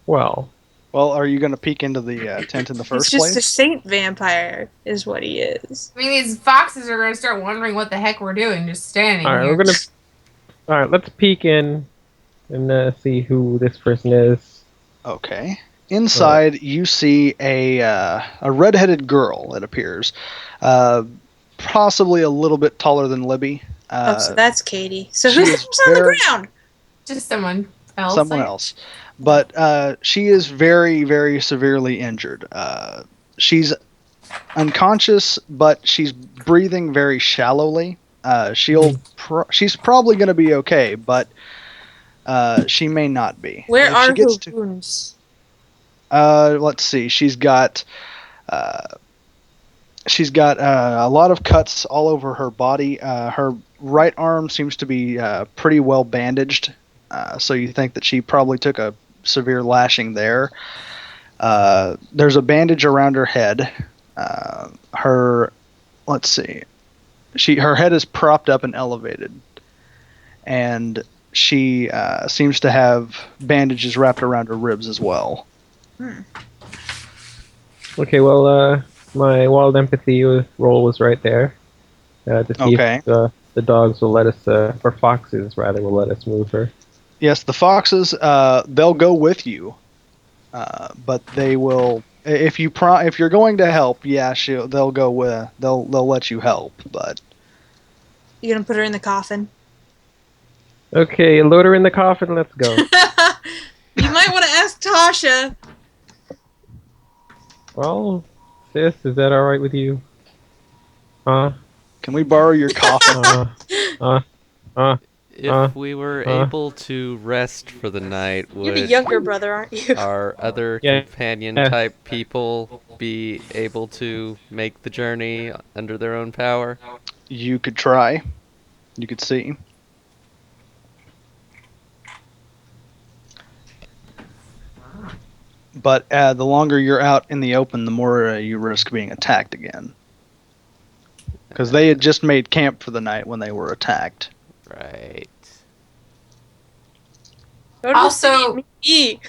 Well, Well, are you going to peek into the tent in the He's first just a place? saint vampire, is what he is. I mean, these foxes are gonna start wondering what the heck we're doing, just standing alright, here. alright, let's peek in and see who this person is. Okay. Inside, you see a redheaded girl. It appears, possibly a little bit taller than Libby. Oh, so that's Katie. So she who's the is person on the very- ground? Just someone else. Someone like- else, but she is very, very severely injured. She's unconscious, but she's breathing very shallowly. She's probably going to be okay, but she may not be. Where If are she gets her wounds? let's see. She's got a lot of cuts all over her body. Her right arm seems to be pretty well bandaged, so you think that she probably took a severe lashing there. There's a bandage around her head. Let's see. Her head is propped up and elevated, and she seems to have bandages wrapped around her ribs as well. Okay, well, my wild empathy roll was right there. To see Okay. if the dogs will let us, or foxes rather, will let us move her. Yes, the foxes. They'll go with you, but they will. If you're going to help, yeah, they'll go with. They'll let you help, but You gonna put her in the coffin? Okay, load her in the coffin, let's go. You might want to ask Tasha. Well, sis, is that alright with you? Huh? can we borrow your coffin? If we were able to rest for the night, You're the would younger brother, aren't you? our other Yeah. companion Yeah. type people be able to make the journey under their own power? You could try. You could see. But the longer you're out in the open, the more you risk being attacked again. Because they had just made camp for the night when they were attacked. Right. Go to Also- the city.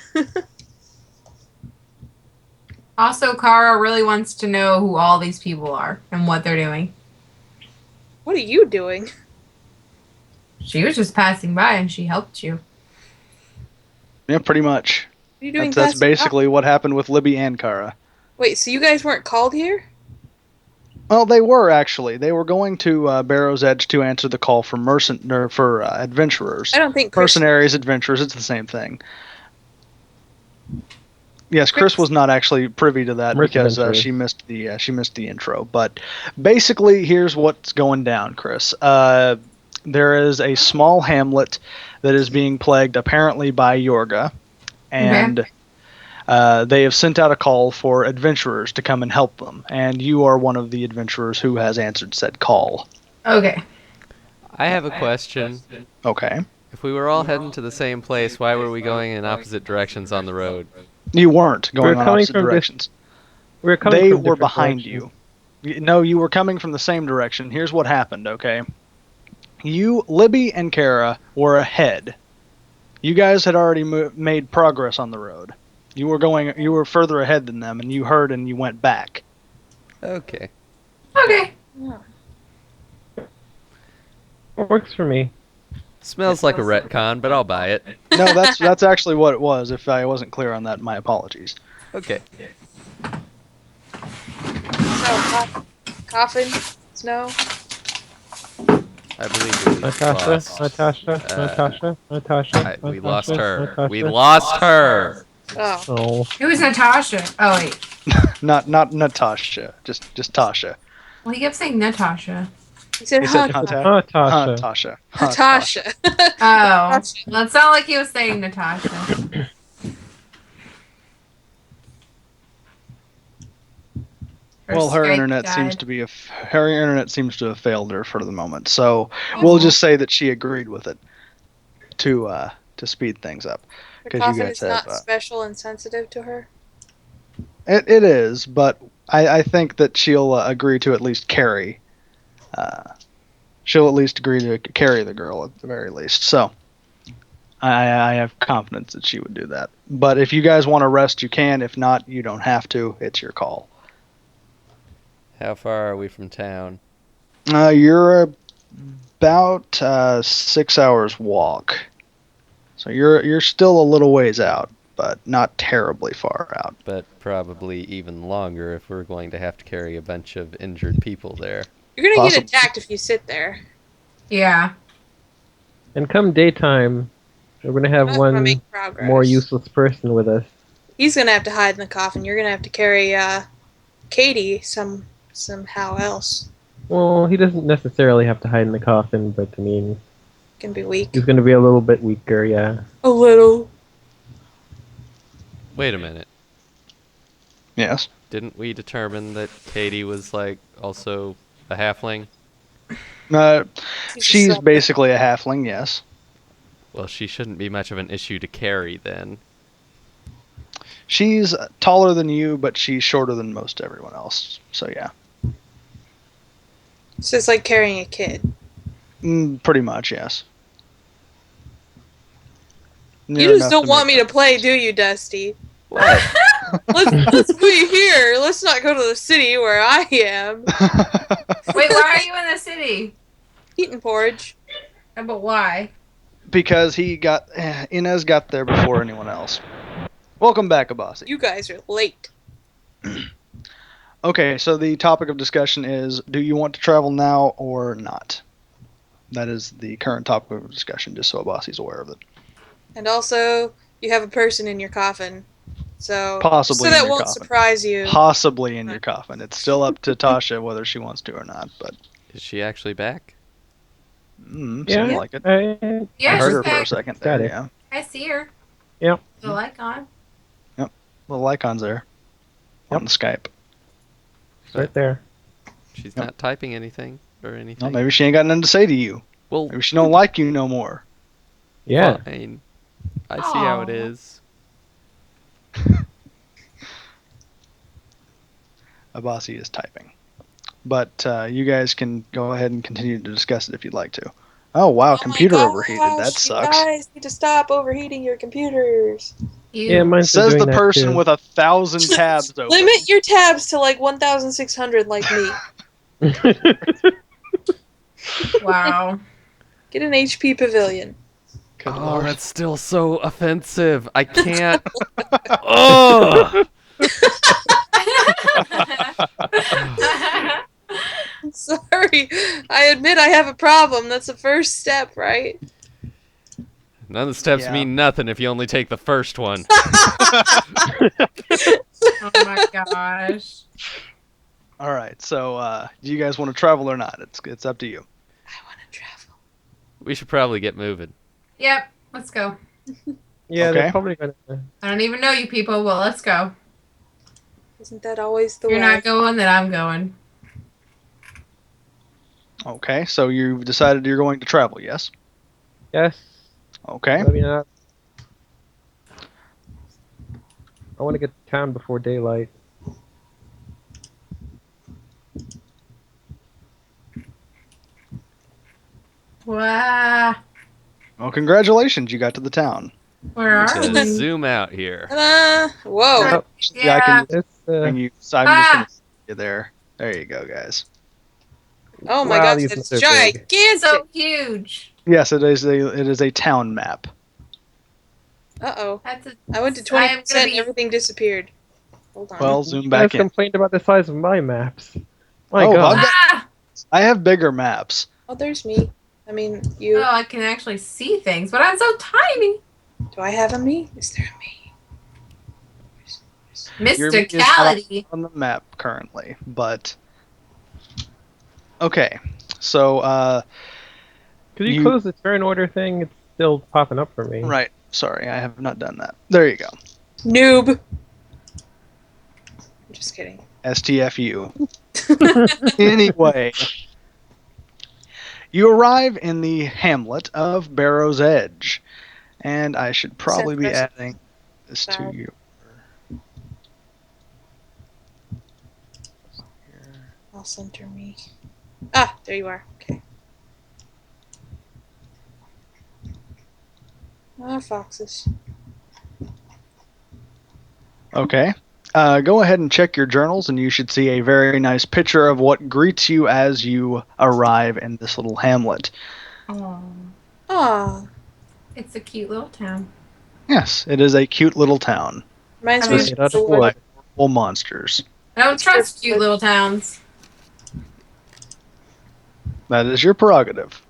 Also, Kara really wants to know who all these people are and what they're doing. What are you doing? She was just passing by and she helped you. Yeah, pretty much. What are you doing? That's passing out? basically what happened with Libby and Kara. Wait, so you guys weren't called here? Well, they were actually. They were going to Barrow's Edge to answer the call for adventurers. I don't think Chris. Mercenaries, adventurers, it's the same thing. Yes, Chris was not actually privy to that because she missed the intro. But basically, here's what's going down, Chris. There is a small hamlet that is being plagued apparently by Yorga, and they have sent out a call for adventurers to come and help them. And you are one of the adventurers who has answered said call. Okay. I have a question. Okay. If we were all heading to the same place, why were we going in opposite directions on the road? You weren't going on coming opposite from directions. We're coming They from were different behind directions. you. No, you were coming from the same direction. Here's what happened, okay? You, Libby, and Kara were ahead. You guys had already made progress on the road. You were further ahead than them, and you heard and you went back. Okay. Okay. Works for me. Smells like a retcon, but I'll buy it. No, that's actually what it was. If I wasn't clear on that, my apologies. Okay. Snow, coffin, snow. I believe we Natasha, lost. Natasha. We lost her. Natasha. We lost her. Oh. Oh, Who's Natasha? Oh wait. Not Natasha, just Tasha. Well, he kept saying Natasha. He said, He said huh, Natasha. Tasha. Natasha. Oh, that sounded like he was saying Natasha. Well, her Skype internet died. seems to be her internet seems to have failed her for the moment. So Oh. we'll just say that she agreed with it to speed things up. Her 'Cause you coffin guys is not have, special and sensitive to her. It is, but I think that she'll agree to at least carry. She'll at least agree to carry the girl at the very least. So I have confidence that she would do that. But if you guys want to rest, you can. If not, you don't have to. It's your call. How far are we from town? You're about 6 hours walk, so you're still a little ways out, but not terribly far out. But probably even longer if we're going to have to carry a bunch of injured people there. You're gonna Possible. get attacked if you sit there. Yeah. And come daytime, we're gonna have You're not gonna one make progress. more useless person with us. He's gonna have to hide in the coffin. You're gonna have to carry Katie somehow else. Well, he doesn't necessarily have to hide in the coffin, but I mean, Can be weak. he's gonna be a little bit weaker, yeah. A little. Wait a minute. Yes. Didn't we determine that Katie was like also a halfling? She's basically a halfling. Yes. Well, she shouldn't be much of an issue to carry then. She's taller than you, but she's shorter than most everyone else. So yeah. So it's like carrying a kid. Pretty much, yes. You just don't want me to play, do you, Dusty? What? Let's be here. Let's not go to the city where I am. Wait, why are you in the city? Eating porridge. Oh, but why? Because Inez got there before anyone else. Welcome back, Abasi. You guys are late. Okay, so the topic of discussion is, do you want to travel now or not? That is the current topic of discussion, just so Abasi's aware of it. And also, you have a person in your coffin. So Possibly so in that your won't coffin. surprise you. Possibly in your coffin. It's still up to Tasha whether she wants to or not, but Is she actually back? seems Yeah. like it. I Yeah, I heard she's her for a back. second Got there, it. yeah. I see her. Yep. The icon. Little icon's there. On the Skype. It's right there. She's Yep. not typing anything or anything. Well, maybe she ain't got nothing to say to you. Well, Maybe she don't like you no more. Yeah. fine. I see how it Aw. is. Abasi is typing. But you guys can go ahead and continue to discuss it if you'd like to. Oh, wow, Oh computer my overheated. gosh, That sucks. You guys need to stop overheating your computers. Yeah, mine's Says doing the that person too. with 1,000 tabs open. Limit your tabs to like 1,600 like me. Wow. Get an HP Pavilion. Good Oh, lord. that's still so offensive. I can't. Ugh! I'm sorry. I admit I have a problem. That's the first step, right? None of the steps Yeah. mean nothing if you only take the first one. Oh my gosh. All right, so do you guys want to travel or not? It's up to you. I want to travel. We should probably get moving. Yep, let's go. Yeah, Okay. they're probably gonna. I don't even know you people. Well, let's go. Isn't that always the If you're way? not going, then I'm going. Okay, so you've decided you're going to travel, yes? Yes. Okay. I mean, I want to get to town before daylight. Wow. Well, congratulations, you got to the town. Where are To we? zoom out here. Ta-da! Whoa. Yeah, I can It's bring you. So I'm just gonna see you there. There you go, guys. Oh my Wow, gosh, these it's ones are big. gigantic. So huge. Yes, it is a town map. Uh-oh. That's a, I went to I'm 20% gonna and be- everything disappeared. Hold on. Well, zoom You guys back in. complained about the size of my maps. My Oh, God. I've got- Ah! I have bigger maps. Oh, there's me. I mean, you. Oh, I can actually see things, but I'm so tiny. Do I have a me? Is there a me? Your me is not Mysticality. on the map currently, but okay. So Could you close the turn order thing? It's still popping up for me. right. Sorry, I have not done that. There you go. Noob. I'm just kidding. STFU. Anyway, you arrive in the hamlet of Barrow's Edge, and I should probably be Impressive. adding this to Sorry. you. I'll center me. Ah, there you are. Okay. Ah, foxes. Okay. Go ahead and check your journals, and you should see a very nice picture of what greets you as you arrive in this little hamlet. Oh, Ah, it's a cute little town. Yes, it is a cute little town. reminds I me mean, of Made out the of one. wood. Full monsters. I don't It's trust perfect. cute little towns. That is your prerogative.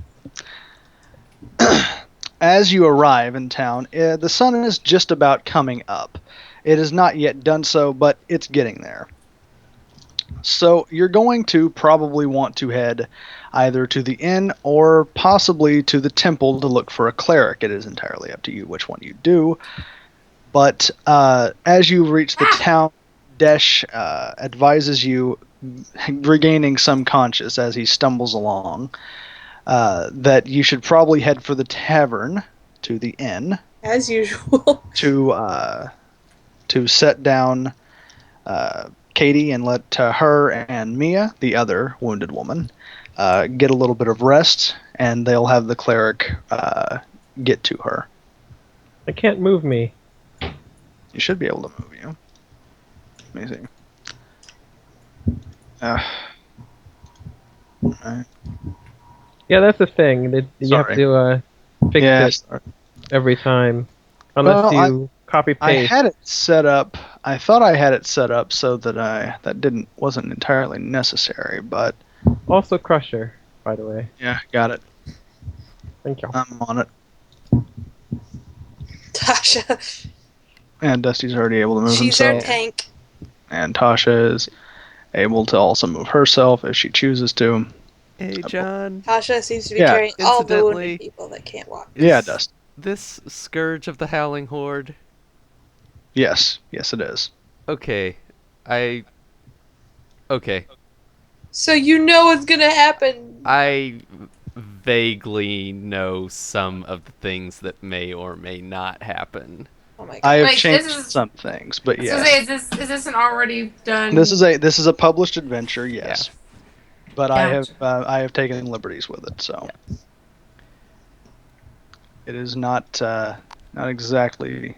As you arrive in town, the sun is just about coming up. It has not yet done so, but it's getting there. So you're going to probably want to head either to the inn or possibly to the temple to look for a cleric. It is entirely up to you which one you do. But as you reach the town, Desh advises you, regaining some conscious as he stumbles along, that you should probably head for the tavern to the inn As usual. to set down Katie and let her and Mia, the other wounded woman, get a little bit of rest, and they'll have the cleric get to her. It can't move me. You should be able to move you. Let me see. Alright. Yeah, that's the thing. That you have Sorry. to fix Yeah, it sorry. every time, unless Well, you copy I paste. had it set up. I thought I had it set up so that that wasn't entirely necessary, but Also, Crusher, by the way. yeah, got it. Thank you. I'm on it. Tasha. And Dusty's already able to move She's our himself. tank. And Tasha is able to also move herself if she chooses to. Hey, John. Tasha seems to be Yeah, carrying all the incidentally- wounded people that can't walk. Yeah, Dusty. This Scourge of the Howling Horde. Yes, yes, it is. Okay. Okay. So you know what's gonna happen. I vaguely know some of the things that may or may not happen. Oh my god. I have Wait, changed this is- some things, but So yes, say, is this an already done? this is a published adventure. Yes, but Gotcha. I have taken liberties with it, so it is not exactly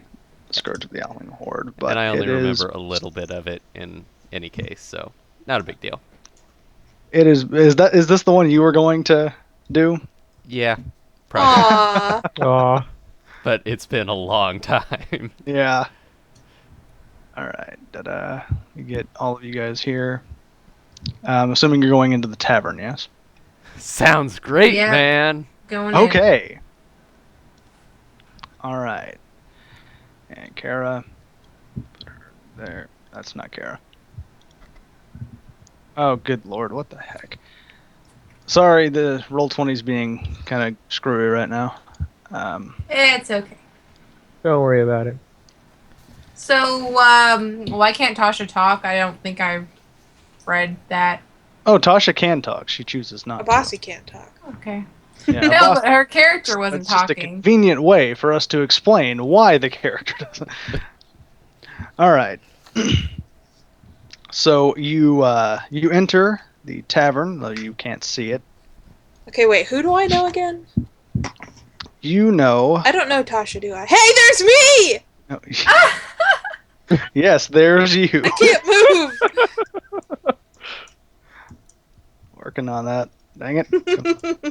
Scourge of the Howling Horde, but and I only it is. remember a little bit of it in any case, so not a big deal. It is. Is this the one you were going to do? Yeah, probably. Aww. Aw. But it's been a long time. Yeah. All right. Let me get all of you guys here. I'm assuming you're going into the tavern, yes? Sounds great, Yeah. man. Going in. Okay. All right. And Kara. Put her there. That's not Kara. Oh, good lord. What the heck? Sorry, the Roll20's being kind of screwy right now. It's okay. Don't worry about it. So, why can't Tasha talk? I don't think I've read that. Oh, Tasha can talk. She chooses not Abasi can't talk. Okay. to. Yeah, No, Abasi- but her character wasn't It's just a talking. convenient way for us to explain why the character doesn't. All right. So you enter the tavern, though you can't see it. Okay, wait, who do I know again? You know. I don't know Tasha, do I? Hey, there's me! Yes, there's you. I can't move! Working on that. Dang it.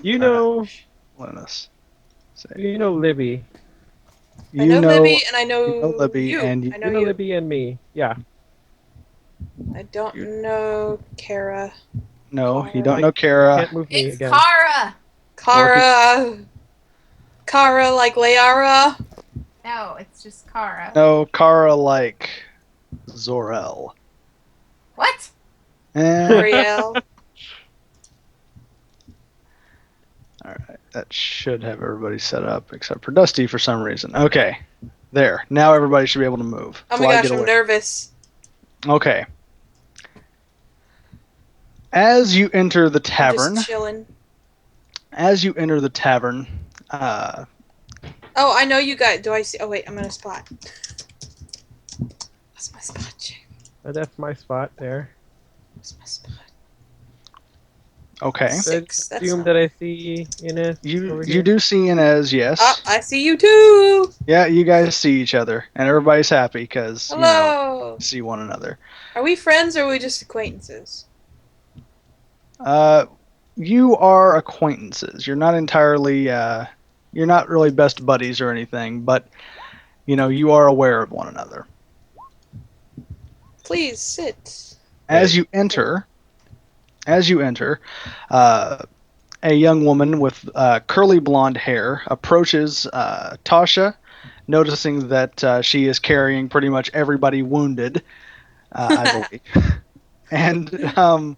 You know, Let us say. you know Libby. I know Libby and I you know know Libby you. and you- I You know know you. Libby and me. Yeah. I don't know Kara. No, you don't know Kara. Can't move me It's again. Kara. Kara like Layara. No, it's just Kara. No, Kara like Zor-El. What? Ariel. Alright, that should have everybody set up except for Dusty for some reason. Okay, there. Now everybody should be able to move. Oh my Fly, gosh, get I'm away. nervous. Okay. As you enter the I'm tavern, just chilling. Oh, I know you guys. Do I see? Oh wait, I'm in a spot. What's my spot, Jay? That's my spot there. What's my spot? okay. Six. That's Assume not... that I see Inez You over you here. do see Inez, yes. Ah, I see you too. Yeah, you guys see each other, and everybody's happy because Hello. see one another. Are we friends or are we just acquaintances? You are acquaintances. You're not entirely. You're not really best buddies or anything, but you are aware of one another. Please sit. As you enter, a young woman with curly blonde hair approaches Tasha, noticing that she is carrying pretty much everybody wounded, I believe. And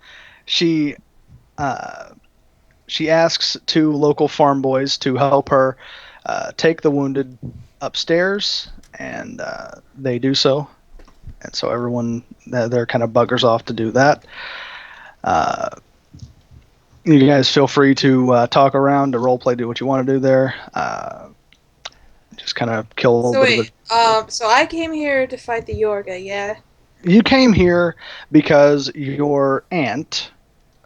she asks two local farm boys to help her take the wounded upstairs, and they do so. And so everyone, they're kind of buggers off to do that. You guys feel free to talk around, to roleplay, do what you want to do there. Just kind of kill a So little bit of wait, so I came here to fight the Yorga, yeah? You came here because your aunt,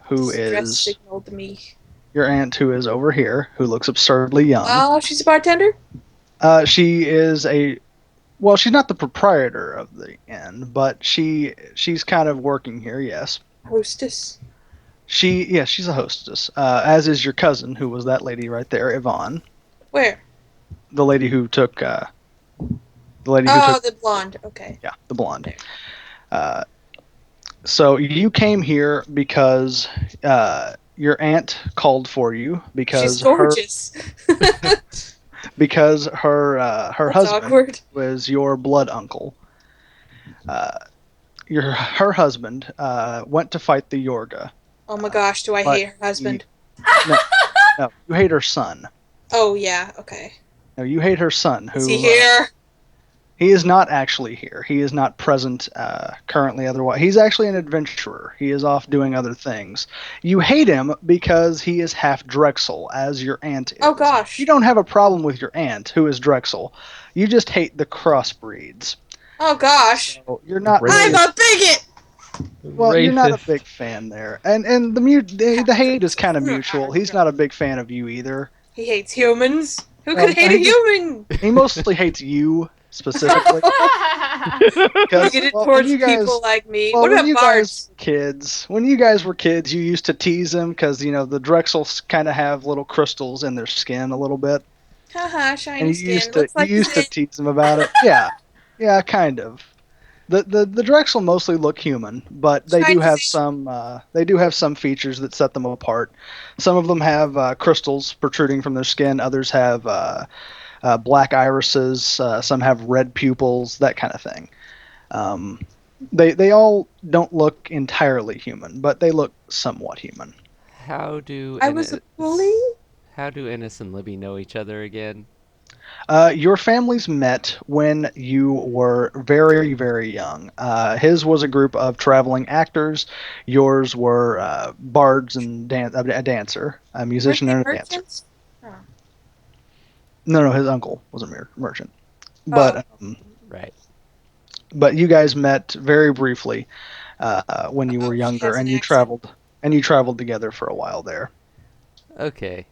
who Stress is signaled me. your aunt who is over here, who looks absurdly young. Oh, she's a bartender? She is well, she's not the proprietor of the inn, but she's kind of working here, yes. Hostess. She's a hostess. As is your cousin, who was that lady right there, Yvonne. Where? The lady who took The blonde. Okay. Yeah, the blonde. So you came here because your aunt called for you because She's gorgeous. her That's husband awkward. was your blood uncle. Her husband went to fight the Yorga. Oh my gosh, do I but hate her husband? No, you hate her son. Oh yeah, okay. No, you hate her son. Who Is he here? He is not actually here. He is not present currently otherwise. He's actually an adventurer. He is off doing other things. You hate him because he is half Drexel, as your aunt is. Oh gosh. You don't have a problem with your aunt, who is Drexel. You just hate the crossbreeds. Oh gosh. So you're not I'm really, a bigot! well, you're not a Racist. big fan there. And the hate is kind of mutual. He's not a big fan of you either. He hates humans. Who could hate a he just- human? He mostly hates you specifically. Because, Bigoted well, towards when you guys- people like me. Well, What when about you bards? guys were kids, when you guys were kids, you used to tease them because the Drexels kind of have little crystals in their skin a little bit, Haha, shiny and you skin. used to Looks like to zit. tease them about it. Yeah, kind of. The Drexel mostly look human, but they do have some features that set them apart. Some of them have crystals protruding from their skin. Others have black irises. Some have red pupils. That kind of thing. They all don't look entirely human, but they look somewhat human. How do I was a bully? How do Ennis and Libby know each other again? Your families met when you were very, very young. His was a group of traveling actors. Yours were bards and a dancer, a musician and a dancer. Merchants? Oh. No, his uncle was a merchant. But Right. but you guys met very briefly when you were He younger, has and an you accent. traveled together for a while there. Okay.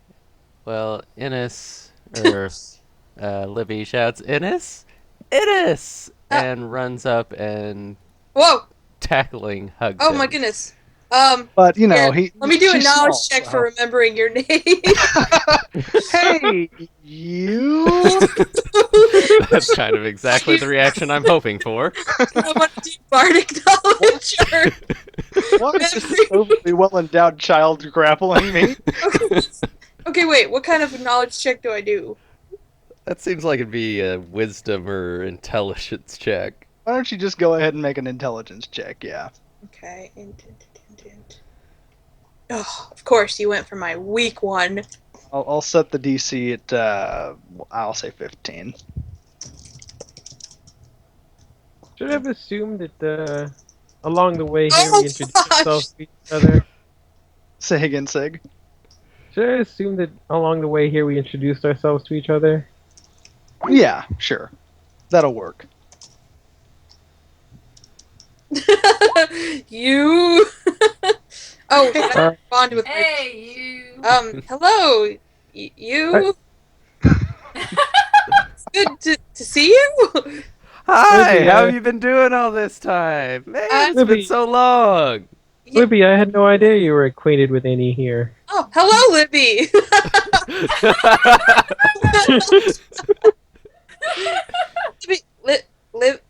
Well, Ennis or Libby shouts, "Ennis, Ennis!" and runs up and Whoa! tackling hugs Oh him. my goodness. But Here, he. let me do a she's knowledge small, check so- for remembering your name. Hey, you. That's kind of exactly the reaction I'm hoping for. I want to do bardic knowledge. Or... What is this overly well endowed child grappling me? Okay, Okay, wait. What kind of knowledge check do I do? That seems like it'd be a wisdom or intelligence check. Why don't you just go ahead and make an intelligence check? Yeah. Okay, int. Oh, of course, you went for my weak one. I'll set the DC at I'll say 15. Should have assumed that along the way here Oh, we introduced gosh. ourselves to each other. Say again, Sig. Should I assume that along the way here we introduced ourselves to each other? Yeah, sure. That'll work. You. Oh, can I respond with Hey, you. hello, you. It's good to see you. Hi, Libby, how have you been doing all this time? Man, it's been Libby. so long. Yeah. Libby, I had no idea you were acquainted with Annie here. Oh, hello, Libby.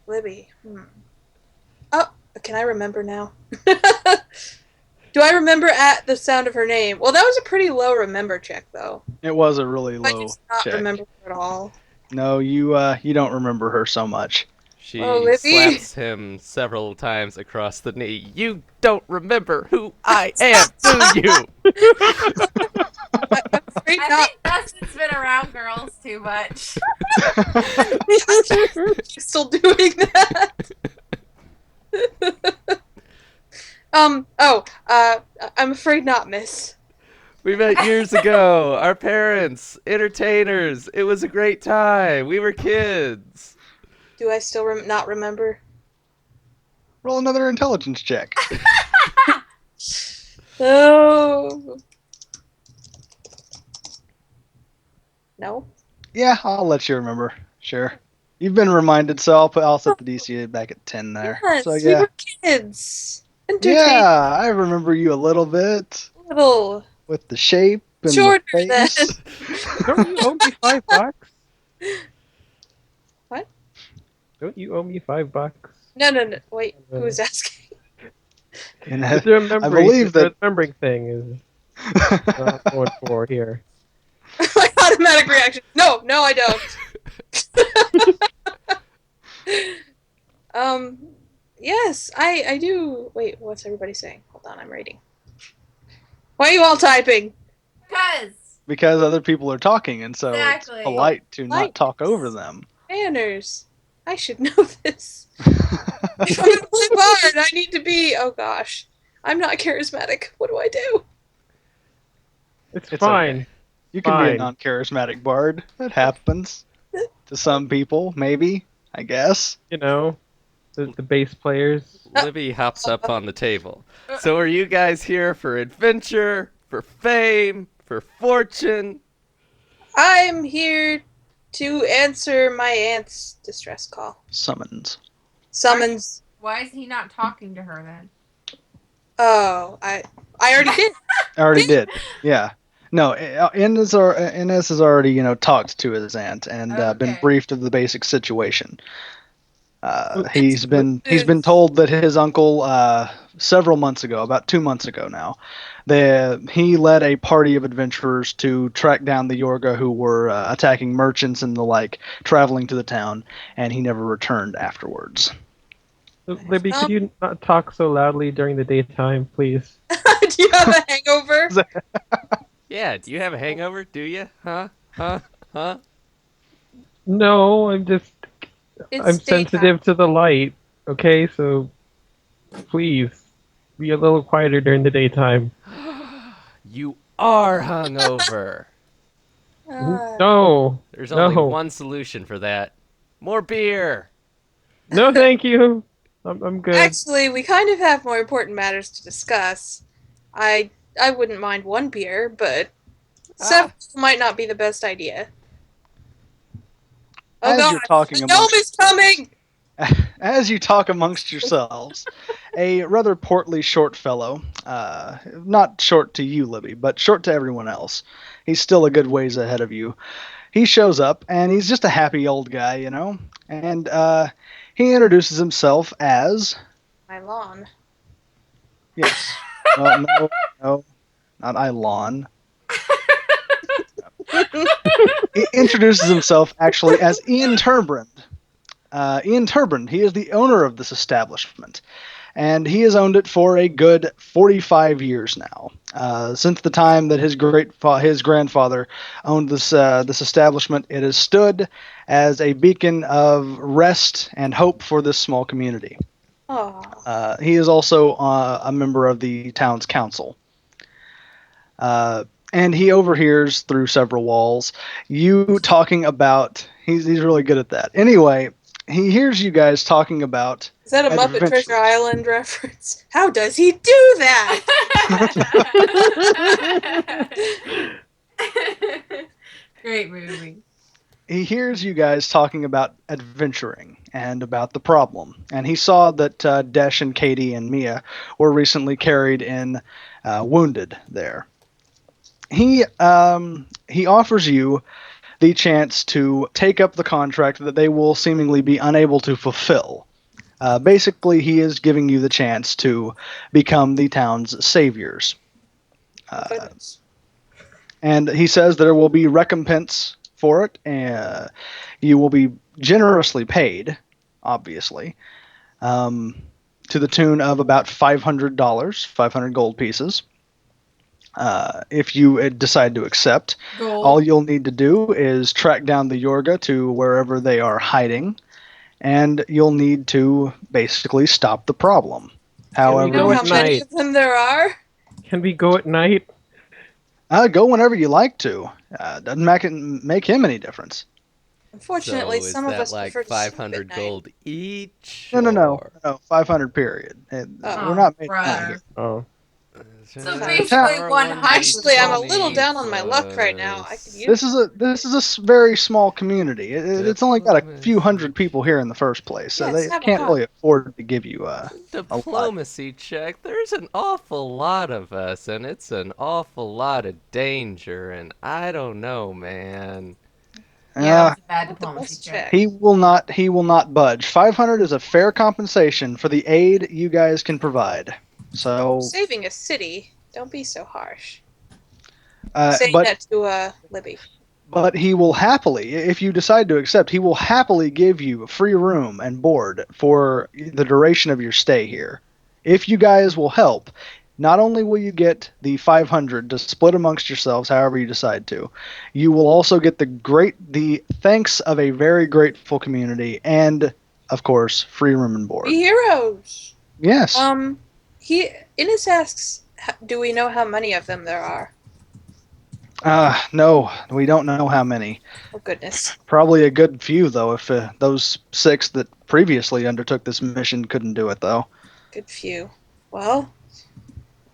Libby. Oh, can I remember now? Do I remember at the sound of her name? Well, that was a pretty low remember check, though. It was a really I low just not check. remember her at all. No, you don't remember her so much. She Oh, Libby. slaps him several times across the knee. You don't remember who I am, do you? I'm afraid I not. think Dustin's been around girls too much. She's still doing that. I'm afraid not, miss. We met years ago. Our parents, entertainers. It was a great time. We were kids. Do I still not remember? Roll another intelligence check. Oh. No? Yeah, I'll let you remember. Sure. You've been reminded, so I'll set the DC back at 10 there. Yes, So we yeah. were kids. Entertaining. Yeah, I remember you a little bit Little. with the shape and Shorter the than. face. Don't you owe me $5? What? Don't you owe me $5? No. Wait, who was asking? And It's the remembering, believe the that- remembering thing is what I'm going for here. My automatic reaction. No, I don't. Yes, I do. Wait, what's everybody saying? Hold on, I'm reading. Why are you all typing? Cause because other people are talking, and so Exactly. it's polite to not Polite. talk over them. Manners. I should know this. If I'm gonna play bard, I need to be. Oh gosh, I'm not charismatic. What do I do? It's It's fine. okay. You can be a Fine. non-charismatic bard. That happens to some people, maybe. I guess. You know, the bass players. Libby hops up on the table. So are you guys here for adventure, for fame, for fortune? I'm here to answer my aunt's distress call. Summons. Summons. why is he not talking to her then? Oh, I already did. I already did. Yeah. No, Inez has already, talked to his aunt and been Okay. briefed of the basic situation. He's been told that his uncle several months ago, about 2 months ago now, he led a party of adventurers to track down the Yorga who were attacking merchants and the like, traveling to the town, and he never returned afterwards. Libby, could you not talk so loudly during the daytime, please? Do you have a hangover? Yeah, do you have a hangover? Do you? Huh? No, I'm It's daytime. sensitive to the light. Okay, so please be a little quieter during the daytime. You are hungover. No, There's only No. one solution for that. More beer. no, thank you. I'm good. Actually, we kind of have more important matters to discuss. I wouldn't mind one beer, but several might not be the best idea. Oh As god, you're talking the gnome is coming! As you talk amongst yourselves, a rather portly short fellow, not short to you, Libby, but short to everyone else. He's still a good ways ahead of you. He shows up, and he's just a happy old guy, and he introduces himself as... My lawn. Yes. No, not Ilon. He introduces himself actually as Ian Turbrand. Ian Turbrand, he is the owner of this establishment, and he has owned it for a good 45 years now. Since the time that his grandfather owned this establishment, it has stood as a beacon of rest and hope for this small community. Oh. He is also a member of the town's council. And he overhears through several walls you talking about. He's really good at that. Anyway, he hears you guys talking about. Is that a Muppet adventures. Treasure Island reference? How does he do that? Great movie. He hears you guys talking about adventuring and about the problem. And he saw that Desh and Katie and Mia were recently carried in wounded there. He offers you the chance to take up the contract that they will seemingly be unable to fulfill. Basically, he is giving you the chance to become the town's saviors. And he says there will be recompense for it. You will be generously paid, obviously, to the tune of about $500, 500 gold pieces. If you decide to accept, Gold. all you'll need to do is track down the Yorga to wherever they are hiding, and you'll need to basically stop the problem. Do you However, know how at many night. of them there are? Can we go at night? go whenever you like to. Doesn't make him any difference. Unfortunately, So some is of that us like prefer to sleep 500 at night. gold each? No, or- 500 period. Oh, We're not making brother. money here. Oh. So Yeah. basically, 100. Actually, I'm a little down on my luck right now. I could use This is a very small community. It's only got a few hundred people here in the first place, so Yes, they have a can't heart. really afford to give you a lot. Diplomacy check. There's an awful lot of us, and it's an awful lot of danger, and I don't know, man. Yeah, that's a bad What the diplomacy best check. He will not budge. 500 is a fair compensation for the aid you guys can provide. So, saving a city. Don't be so harsh. Saying but that to Libby. but he will happily, if you decide to accept, he will happily give you free room and board for the duration of your stay here. If you guys will help, not only will you get the 500 to split amongst yourselves however you decide to, you will also get the thanks of a very grateful community of course, free room and board. Be heroes. Yes. Innes asks, do we know how many of them there are? No, we don't know how many. Oh, goodness. Probably a good few, though, if those 6 that previously undertook this mission couldn't do it, though. Good few. Well,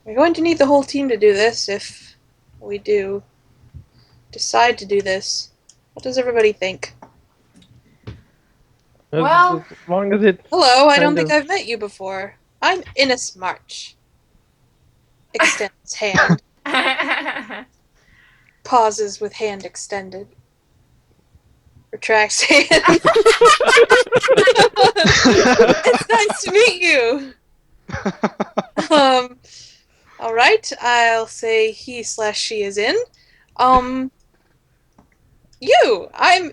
we're going to need the whole team to do this if we do decide to do this. What does everybody think? Well- as long as it's Hello, I don't Kind think of. I've met you before. I'm Innes March. Extends hand. Pauses with hand extended. Retracts hand. It's nice to meet you. All right. I'll say he/she is in. You. I'm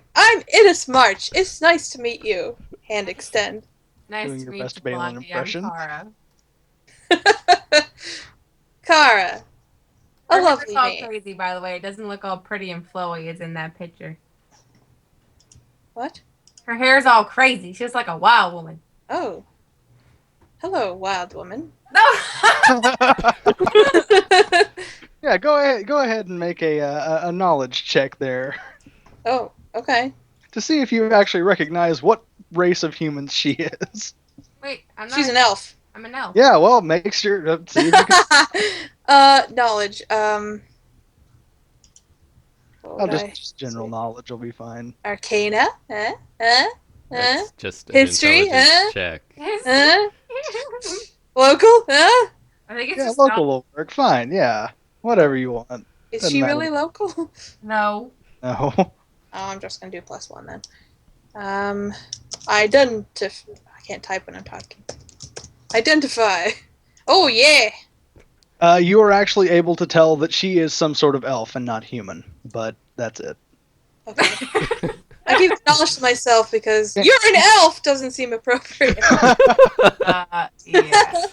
Innes March. It's nice to meet you. Hand extend. Nice Doing to your meet best you, Balin Blondie. impression. I'm Kara. Kara. A Her lovely hair's all name. crazy, by the way. It doesn't look all pretty and flowy as in that picture. What? Her hair's all crazy. She's like a wild woman. Oh. Hello, wild woman. No. Yeah, go ahead and make a knowledge check there Oh, okay. to see if you actually recognize what race of humans she is. Wait, I'm not. She's an elf. I'm an elf. Yeah, well, make sure see if you can. Knowledge. What would Just general knowledge will be fine. Arcana? Huh? That's just an History, intelligence check. Local? I think it's Yeah, just local will work. Fine. Yeah, whatever you want. Is Doesn't she matter. really local? No. No. Oh, I'm just gonna do +1 then. Identify. I can't type when I'm talking. Identify. Oh yeah. You are actually able to tell that she is some sort of elf and not human, but That's it. Okay. I keep knowledge to myself because you're an elf doesn't seem appropriate. Yeah.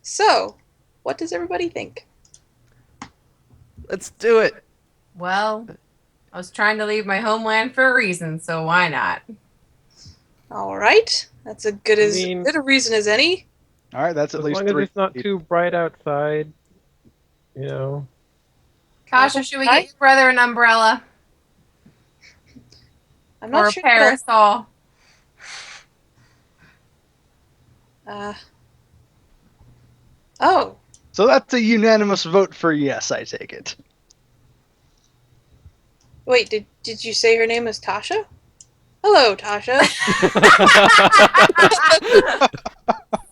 So, what does everybody think? Let's do it. Well, I was trying to leave my homeland for a reason, so why not? All right, that's as good a reason as any. All right, that's at As least long as 3. it's not too bright outside, you know. Kasha, should we get your brother an umbrella? I'm Or not a sure. parasol? Oh, So that's a unanimous vote for yes, I take it. wait, did you say her name was Tasha? Hello, Tasha.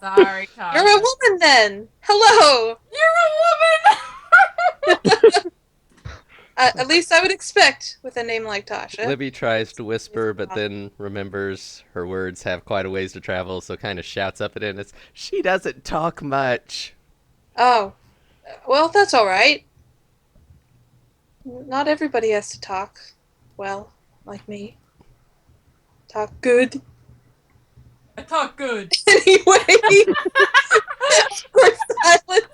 Sorry, Kasha. You're a woman then. Hello. You're a woman! At least I would expect with a name like Tasha. Libby tries to whisper, but then remembers her words have quite a ways to travel, so kind of shouts up at it. It's, she doesn't talk much. Oh, well, that's all right. Not everybody has to talk well, like me. Talk good. I talk good. Anyway, awkward silence.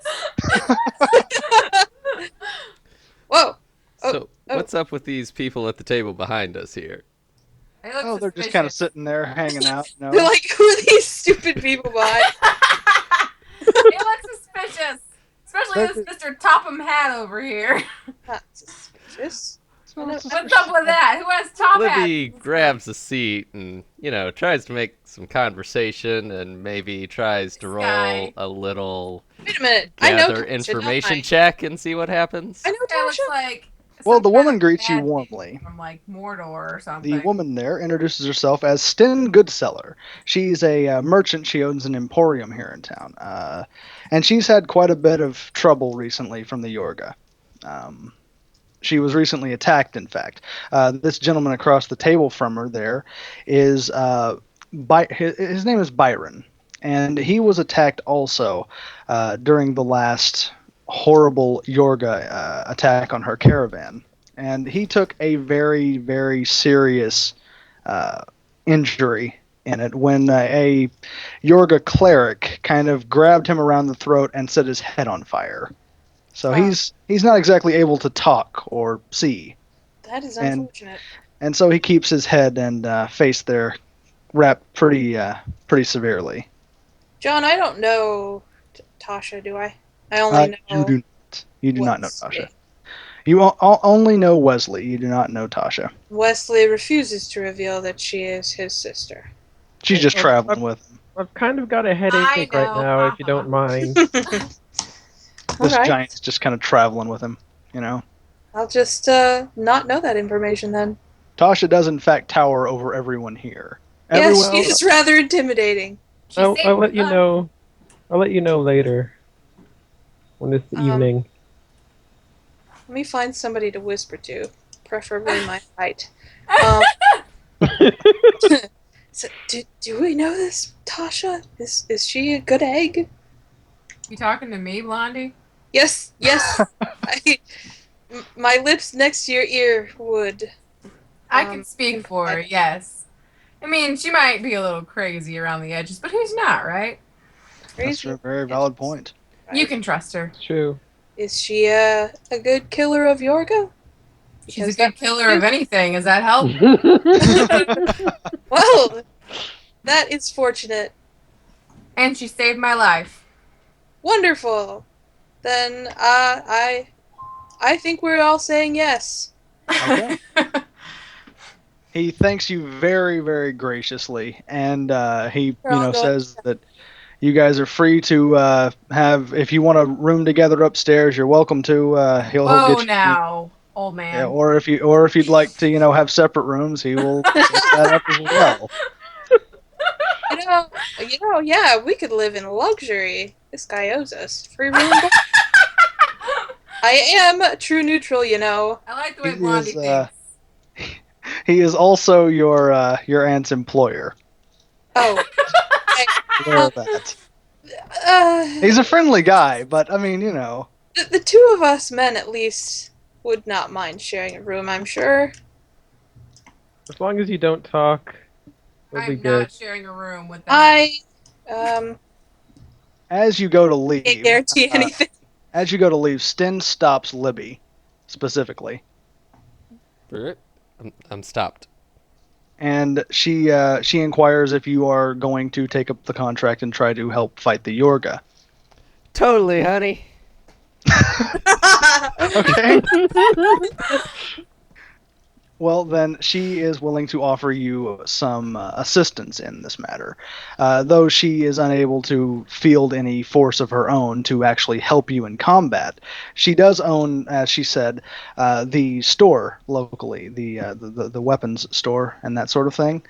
Whoa. So, what's up with these people at the table behind us here? They look Oh, they're just kind of suspicious. sitting there hanging out. You know? They're like, who are these stupid people behind? They look suspicious. Especially this Mr. Topham hat over here. Not suspicious. What's up with that? Who has top hat? Libby grabs a seat and, tries to make some conversation and maybe tries to roll guy. a little Wait a minute. I know gather Tasha, information don't I? check and see what happens. I know That looks Tasha. like Well, some the kind woman of greets you bad warmly. thing from like Mordor or something. The woman there introduces herself as Stin Goodseller. She's a merchant. She owns an emporium here in town. And she's had quite a bit of trouble recently from the Yorga. She was recently attacked, in fact. This gentleman across the table from her there is, his name is Byron. And he was attacked also during the last horrible Yorga attack on her caravan. And he took a very, very serious injury in it when a Yorga cleric kind of grabbed him around the throat and set his head on fire. So he's not exactly able to talk or see. That is unfortunate. And so he keeps his head and face there wrapped pretty severely. John, I don't know Tasha, do I? I only know. You do not know Tasha. You only know Wesley. You do not know Tasha. Wesley refuses to reveal that she is his sister. She's just traveling with him. I've kind of got a headache right now, if you don't mind. This Alright. giant's just kind of traveling with him, you know. I'll just not know that information then. Tasha does in fact tower over everyone here. Yes, she is rather intimidating. I'll let you know. I'll let you know later. When it's evening. Let me find somebody to whisper to, preferably my height. So, do we know this, Tasha? Is she a good egg? You talking to me, Blondie? Yes. My lips next to your ear would. I can speak for her, yes. I mean, she might be a little crazy around the edges, but who's not, right? That's a very valid point. You can trust her. True. Is she a good killer of Yorga? She's a good killer of anything. Does that help? Well, that is fortunate. And she saved my life. Wonderful. Then I think we're all saying yes. Okay. He thanks you very, very graciously, and he says that you guys are free to have, if you want a room together upstairs, you're welcome to. He'll get you now, old man. Yeah, or if you'd like to, have separate rooms, he will set that up as well. Yeah, we could live in luxury. This guy owes us free room. I am a true neutral, I like the way Blondie thinks. He is also your aunt's employer. Oh. Aware of that. He's a friendly guy, but I mean, The two of us men, at least, would not mind sharing a room, I'm sure. As long as you don't talk, we'll be I'm good. not sharing a room with that. As you go to Can't leave, guarantee anything. Sten stops Libby, specifically. I'm stopped. And she inquires if you are going to take up the contract and try to help fight the Yorga. Totally, honey. Okay. Well, then she is willing to offer you some assistance in this matter. Though she is unable to field any force of her own to actually help you in combat, she does own, as she said, the store locally, the weapons store and that sort of thing.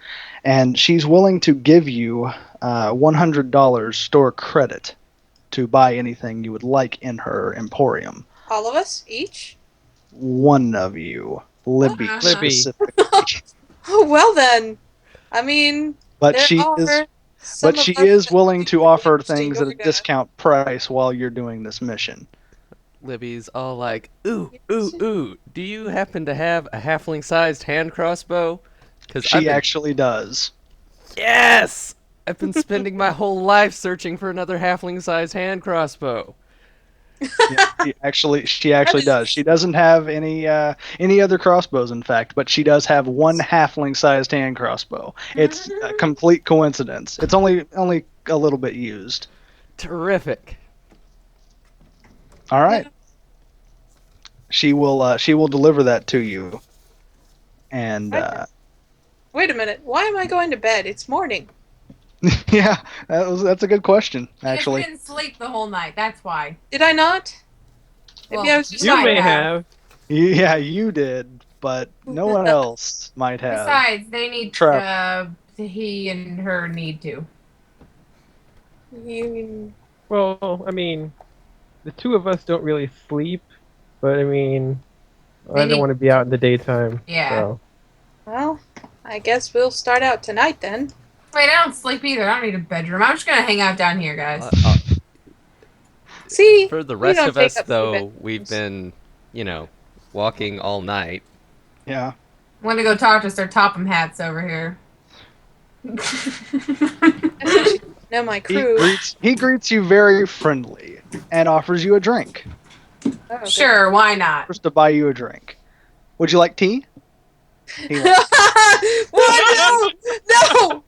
And she's willing to give you $100 store credit to buy anything you would like in her emporium. All of us? Each? One of you. Libby Libby. specifically. Oh, well then. I mean, But there she are is some but of she us is that willing do to offer wish to things at a Yorga. discount price while you're doing this mission. Libby's all like, ooh, Yes. do you happen to have a halfling-sized hand crossbow? Because She actually does. Yes! I've been spending my whole life searching for another halfling-sized hand crossbow. Yeah, she actually does. She doesn't have any other crossbows, in fact, but she does have one halfling-sized hand crossbow. It's a complete coincidence. It's only a little bit used. Terrific. All right. She will deliver that to you. And Wait a minute. Why am I going to bed? It's morning. yeah, that's a good question, Because actually. you didn't sleep the whole night. That's why. Did I not? Maybe Well, I was just You might may have. have. Yeah, you did, but no one else might have. Besides, they need he and her need to. You Well, I mean, the two of us don't really sleep, but I mean, I need- don't want to be out in the daytime. Yeah. So. Well, I guess we'll start out tonight then. Wait, I don't sleep either. I don't need a bedroom. I'm just gonna hang out down here, guys. See, For the we rest don't of take us, up two though, bedrooms. we've been, walking all night. Yeah. I'm gonna go talk to Sir Topham Hats over here. know my He crew. greets you very friendly and offers you a drink. Oh, good. Sure, why not? Offers to buy you a drink. Would you like tea? He What? No!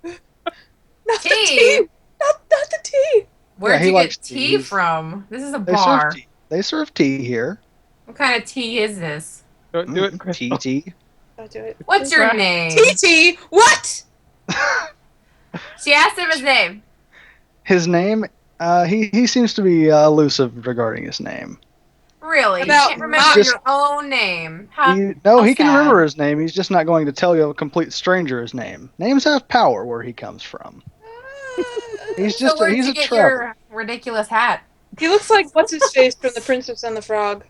Not the Tea? tea! Not the tea! Where'd he you likes get tea. tea from? This is a They bar. serve tea. They serve tea here. What kind of tea is this? Don't do it, Crystal. Tea. I'll do it. What's your name? Tea! What? She asked him his name. His name, he seems to be elusive regarding his name. Really? You About can't remember just- your own name. How He can sad. remember his name. He's just not going to tell you a complete stranger his name. Names have power where he comes from. He's So just where'd he's you a get traveler. your ridiculous hat? He looks like what's his face from The Princess and the Frog.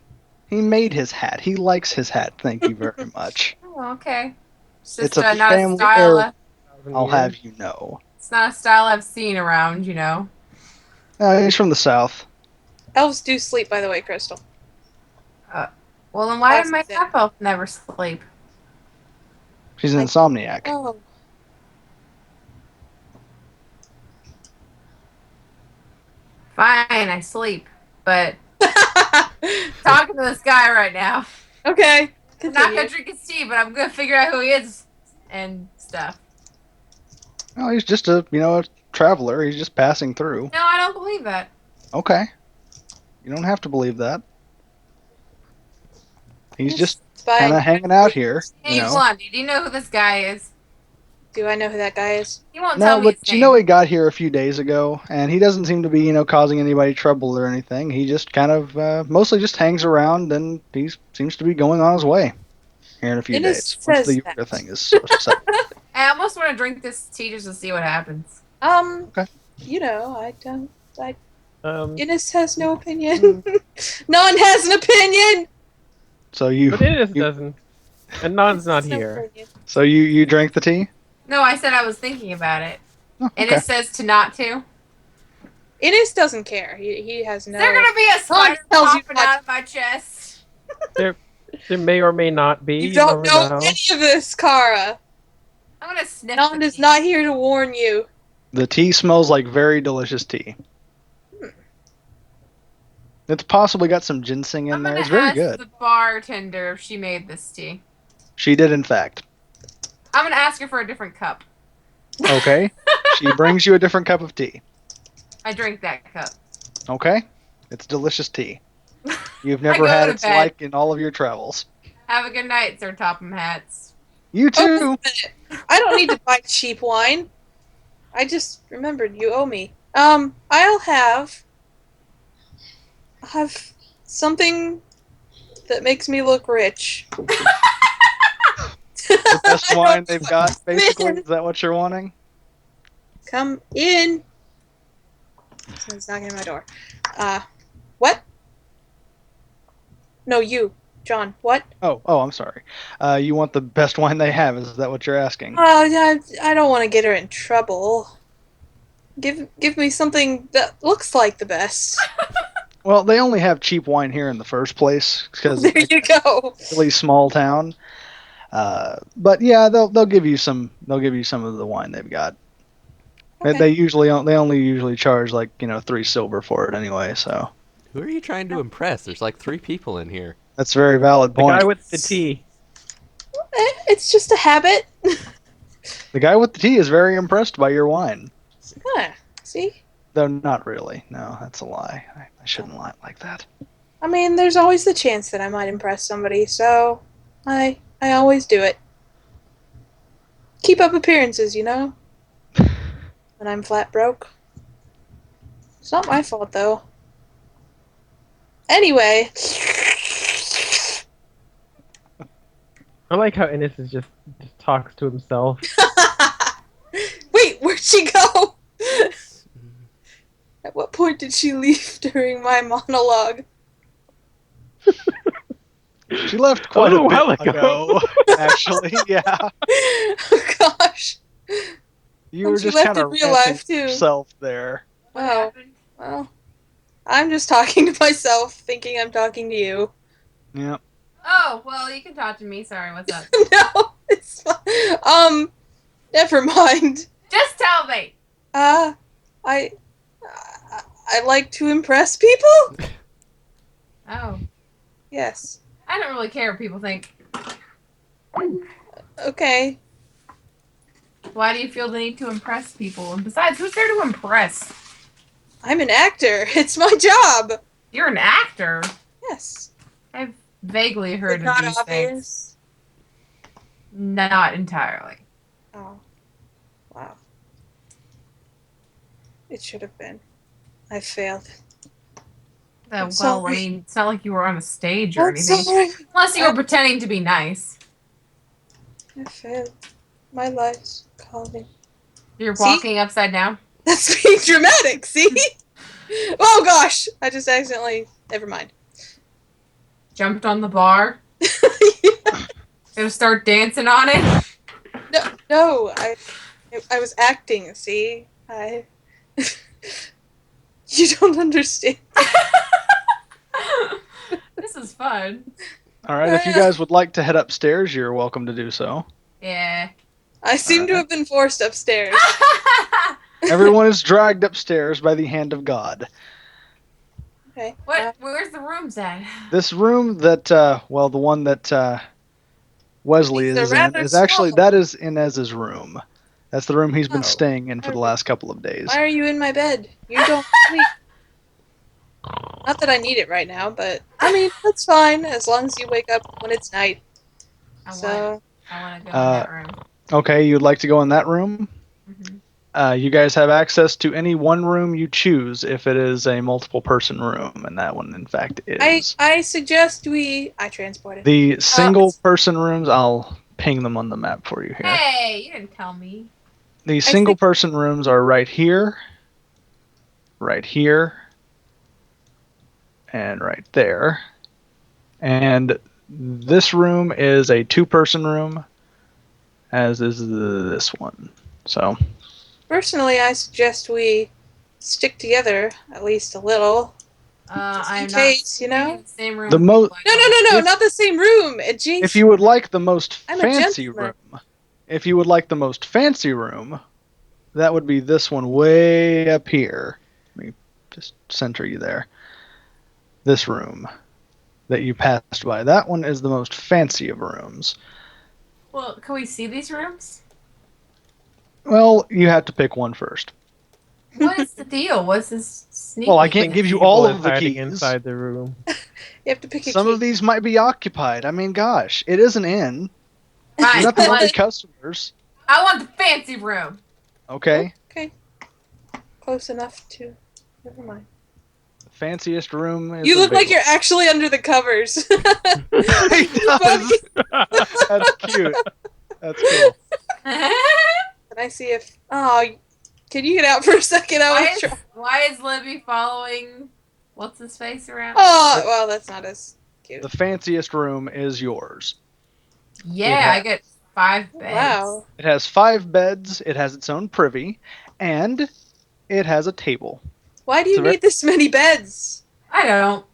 He made his hat. He likes his hat. Thank you very much. Oh, okay. It's It's just a not a family style. heirloom. I'll have you know. It's not a style I've seen around, you know. He's from the south. Elves do sleep, by the way, Crystal. Well, then why That's did my it. half elf never sleep? She's an insomniac. Oh. Fine, I sleep, but talking to this guy right now. Okay. I'm not Continue. gonna drink his tea, but I'm gonna figure out who he is and stuff. Oh, he's just a traveler. He's just passing through. No, I don't believe that. Okay. You don't have to believe that. He's just It's fine. kind of hanging out here. Hey, Blondie, do you know who this guy is? Do I know who that guy is? He won't tell No, me his but name. he got here a few days ago, and he doesn't seem to be, causing anybody trouble or anything. He just kind of mostly just hangs around, and he seems to be going on his way here in a few Innes days. Once says the that. Yorga thing is settled. I almost want to drink this tea just to see what happens. Okay. I don't. Innes But has no opinion. None has an opinion. So you Innes you- doesn't. And Non's not No here. opinion. so you drank the tea? No, I said I was thinking about it. Oh, And okay. it says to not to. Innes doesn't care. He has no. Is there gonna be a spider tells you popping what- out of my chest? There may or may not be. You don't never know any of this, Kara. I'm gonna sniff. John the is tea. not here to warn you. The tea smells like very delicious tea. It's possibly got some ginseng in I'm there. gonna It's very ask good. the bartender if she made this tea. She did, in fact. I'm gonna ask her for a different cup. Okay. She brings you a different cup of tea. I drink that cup. Okay. It's delicious tea. You've I never go had to its bed. like in all of your travels. Have a good night, Sir Topham Hats. You Oh, wait a too. minute. I don't need to buy cheap wine. I just remembered you owe me. I'll have something that makes me look rich. The best I don't wine know they've what got, to basically. win. Is that what you're wanting? Come in. Someone's knocking at my door. What? No, you, John. What? Oh, I'm sorry. You want the best wine they have? Is that what you're asking? Oh, yeah, I don't want to get her in trouble. Give me something that looks like the best. Well, they only have cheap wine here in the first place because There it's you go. a really small town. But yeah, they'll give you some. They'll give you some of the wine they've got. Okay. They only usually charge like 3 silver for it anyway. So Who are you trying to impress? There's like 3 people in here. that's a very valid The point. guy with the tea. It's just a habit. The guy with the tea is very impressed by your wine. See? Though not really. No, that's a lie. I shouldn't lie like that. I mean, there's always the chance that I might impress somebody, so I always do it. Keep up appearances, you know? When I'm flat broke. It's not my fault, though. Anyway. I like how Innes just talks to himself. Wait, where'd she go? At what point did she leave during my monologue? She left quite a while bit ago. Actually, yeah. Oh gosh. You And were she just left kind in of real ranting life, to too. yourself there. What Oh. happened? Well, I'm just talking to myself, thinking I'm talking to you. Yeah. Oh, well, you can talk to me. Sorry, what's up? No, it's fine. Never mind. Just tell me. I like to impress people? Oh, Yes. I don't really care what people think. Okay. Why do you feel the need to impress people? And besides, who's there to impress? I'm an actor. It's my job. You're an actor. Yes. I've vaguely heard of Not these obvious. things. Not entirely. Oh. Wow. It should have been. I failed. I'm Well, sorry. I mean, it's not like you were on a stage or I'm anything. sorry. Unless you were pretending to be nice. I failed. My life's calling. You're See? walking upside down. That's being dramatic, see? Oh gosh! I just accidentally. Never mind. Jumped on the bar. Gonna start dancing on it. No, I was acting, see? You don't understand. This is fun. All right. If you guys would like to head upstairs, you're welcome to do so. Yeah. I seem to have been forced upstairs. Everyone is dragged upstairs by the hand of God. Okay. What? Where's the rooms at? This room that, the one that Wesley These are is in, rather is actually, small. that is Inez's room. That's the room he's been Oh. staying in for the last couple of days. Why are you in my bed? You don't sleep. Not that I need it right now, but I mean, that's fine as long as you wake up when it's night. I So, want to go in that room. Okay, you'd like to go in that room? Mhm. You guys have access to any one room you choose if it is a multiple person room, and that one, in fact, is. I suggest I transport it. The single person rooms, I'll ping them on the map for you here. Hey, you didn't tell me. The single person rooms are right here, and right there. And this room is a 2-person room, as is this one. So, Personally, I suggest we stick together at least a little. I'm in not case, you sleeping know? in the same room The with mo- people I No, don't- no, If- not the same room. Adjacent. If you would like the most I'm a fancy gentleman. room, if you would like the most fancy room, that would be this one way up here. Let me just center you there. This room that you passed by. That one is the most fancy of rooms. Well, can we see these rooms? Well, you have to pick one first. What is the deal? What's this sneaky? Well, I can't Think give you evil all is of the hiding keys. inside the room. You have to pick a Some key. of these might be occupied. I mean, gosh, it is an inn. Fine. You're not the I only want, customers. I want the fancy room. Okay. Okay. Close enough to. Never mind. The fanciest room is You the look big like you're actually under the covers. He does. That's cute. That's cool. And I see if. Oh, can you get out for a second? Why is Libby following what's his face around? Oh, well, that's not as cute. The fanciest room is yours. Yeah, I get 5 beds. Wow. It has 5 beds, it has its own privy, and it has a table. Why do you It's a need this many beds? I don't.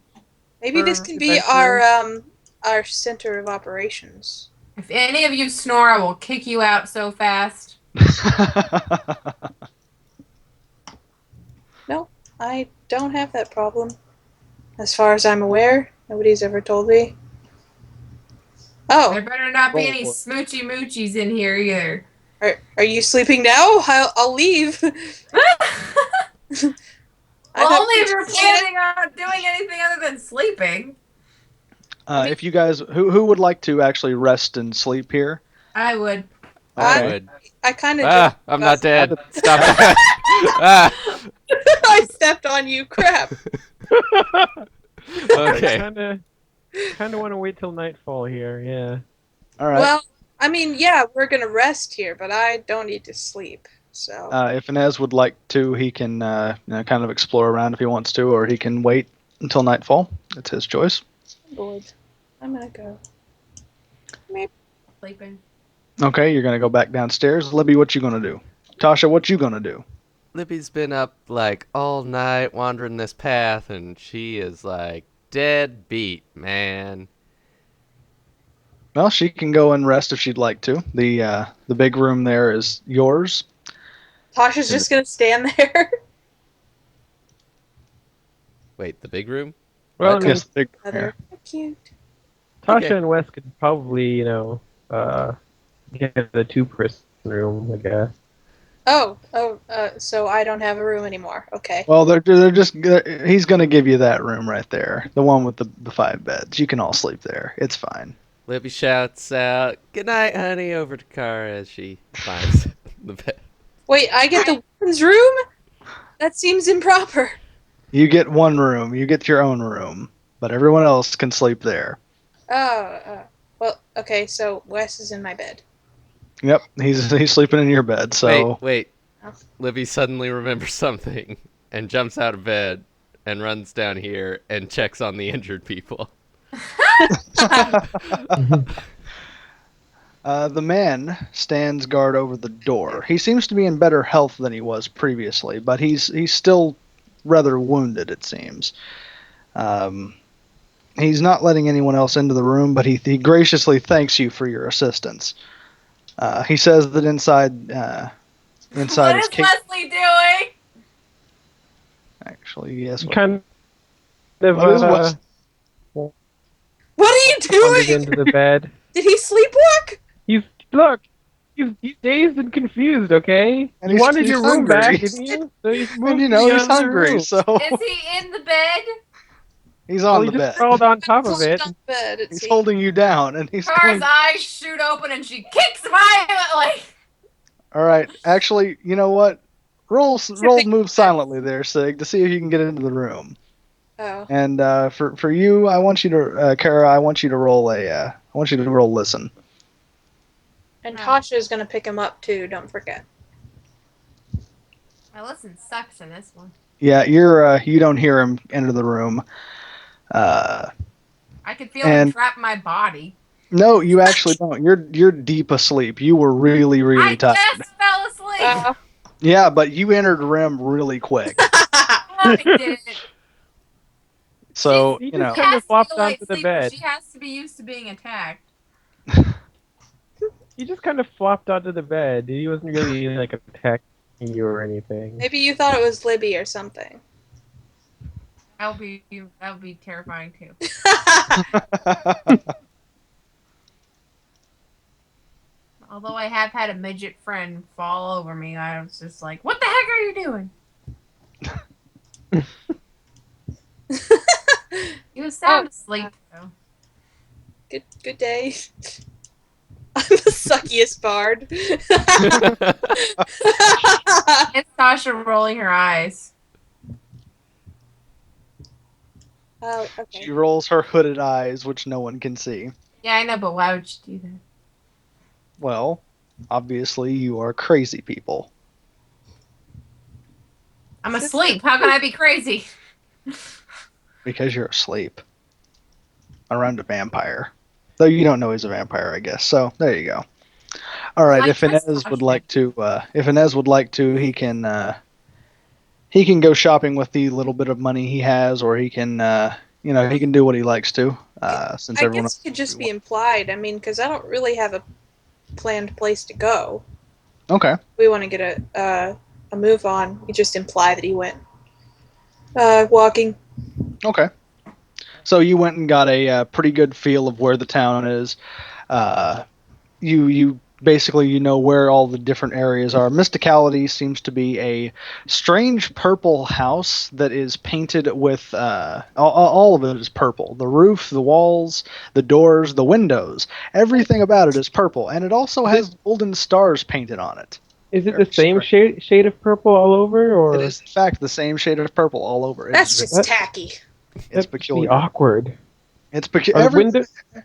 Maybe this For can be adventure. our center of operations. If any of you snore, I will kick you out so fast. No, I don't have that problem. As far as I'm aware, nobody's ever told me. Oh, There better not be Roll any for it. smoochy moochies in here either. are you sleeping now? I'll leave. Well, I thought only you if you're were planning on doing anything other than sleeping. If you guys, who would like to actually rest and sleep here? I would. I Okay. would. I kind of Ah, I'm not dead. Stop that. Ah. I stepped on you. Crap. Okay. Kind of want to wait till nightfall here. Yeah. All right. Well, I mean, yeah, we're gonna rest here, but I don't need to sleep. So If Inez would like to, he can kind of explore around if he wants to, or he can wait until nightfall. It's his choice. bored. I'm gonna go. Sleeping. Okay, you're gonna go back downstairs. Libby, what you gonna do? Tasha, what you gonna do? Libby's been up like all night wandering this path, and she is like dead beat, man. Well, she can go and rest if she'd like to. The big room there is yours. Tasha's just gonna stand there. Wait, the big room? Well, I What? mean, Yes, the big room Another here. cute. Tasha Okay. and Wes could probably, get a 2-person room, I guess. So I don't have a room anymore. Okay. Well, they're just he's gonna give you that room right there, the one with the 5 beds. You can all sleep there. It's fine. Libby shouts out, "Good night, honey," over to Kara as she finds the bed. Wait, I get the women's room? That seems improper. You get one room. You get your own room, but everyone else can sleep there. Well, okay, so Wes is in my bed. Yep, he's sleeping in your bed. So Wait. Oh. Libby suddenly remembers something and jumps out of bed and runs down here and checks on the injured people. the man stands guard over the door. He seems to be in better health than he was previously, but he's still rather wounded, it seems. He's not letting anyone else into the room, but he graciously thanks you for your assistance. He says that inside What his is cage. Leslie doing? Actually, yes. Kind of What is Wes- What are you wandered doing? into the bed. Did he sleepwalk? He's dazed and confused. Okay, And you he's- wanted he's your room hungry. back, didn't you? So he's moved And to he's the other hungry, room. so Is he in the bed? he's Well, on he the just bed. crawled on top of it. On bed, it He's seems. holding you down, and he's Kara's going. eyes shoot open and she kicks violently. All right, actually, you know what? Roll move silently there, Sig, to see if you can get into the room. Oh. And for you, I want you to, Kara, I want you to roll listen. And No. Tasha is gonna pick him up too, don't forget. My listen sucks in this one. Yeah, you don't hear him enter the room. I could feel him And- trap my body. No, you actually don't. You're deep asleep. You were really I tired. just fell asleep. Yeah, but you entered REM really quick. I didn't. So, He you just know, kind of Has to be flopped a light onto the sleeper. bed. She has to be used to being attacked. He just kind of flopped onto the bed. He wasn't really like attacking you or anything. Maybe you thought it was Libby or something. That would be terrifying too. Although I have had a midget friend fall over me, I was just like, "What the heck are you doing?" He was sound asleep though. Good day. I'm the suckiest bard. It's Tasha rolling her eyes. Oh, okay. she rolls her hooded eyes, which no one can see. Yeah, I know, but why would you do that? Well, obviously you are crazy people. I'm asleep. How can I be crazy? Because you're asleep. Around a vampire. Though you don't know he's a vampire, I guess. So, there you go. Alright, Like if Inez mustache would like to, he can go shopping with the little bit of money he has, or he can, he can do what he likes to, since I everyone guess else it could just is be implied. I mean, because I don't really have a planned place to go. Okay. We want to get a move on. You just imply that he went walking. Okay. So you went and got a pretty good feel of where the town is. You basically where all the different areas are. Mysticality seems to be a strange purple house that is painted with all of it is purple. The roof, the walls, the doors, the windows, everything about it is purple, and it also has golden stars painted on it. Is it Very the same strange. shade of purple all over, or It is in fact the same shade of purple all over. That's just That- tacky. It's that'd be peculiar. awkward? It's Are the everyone, window are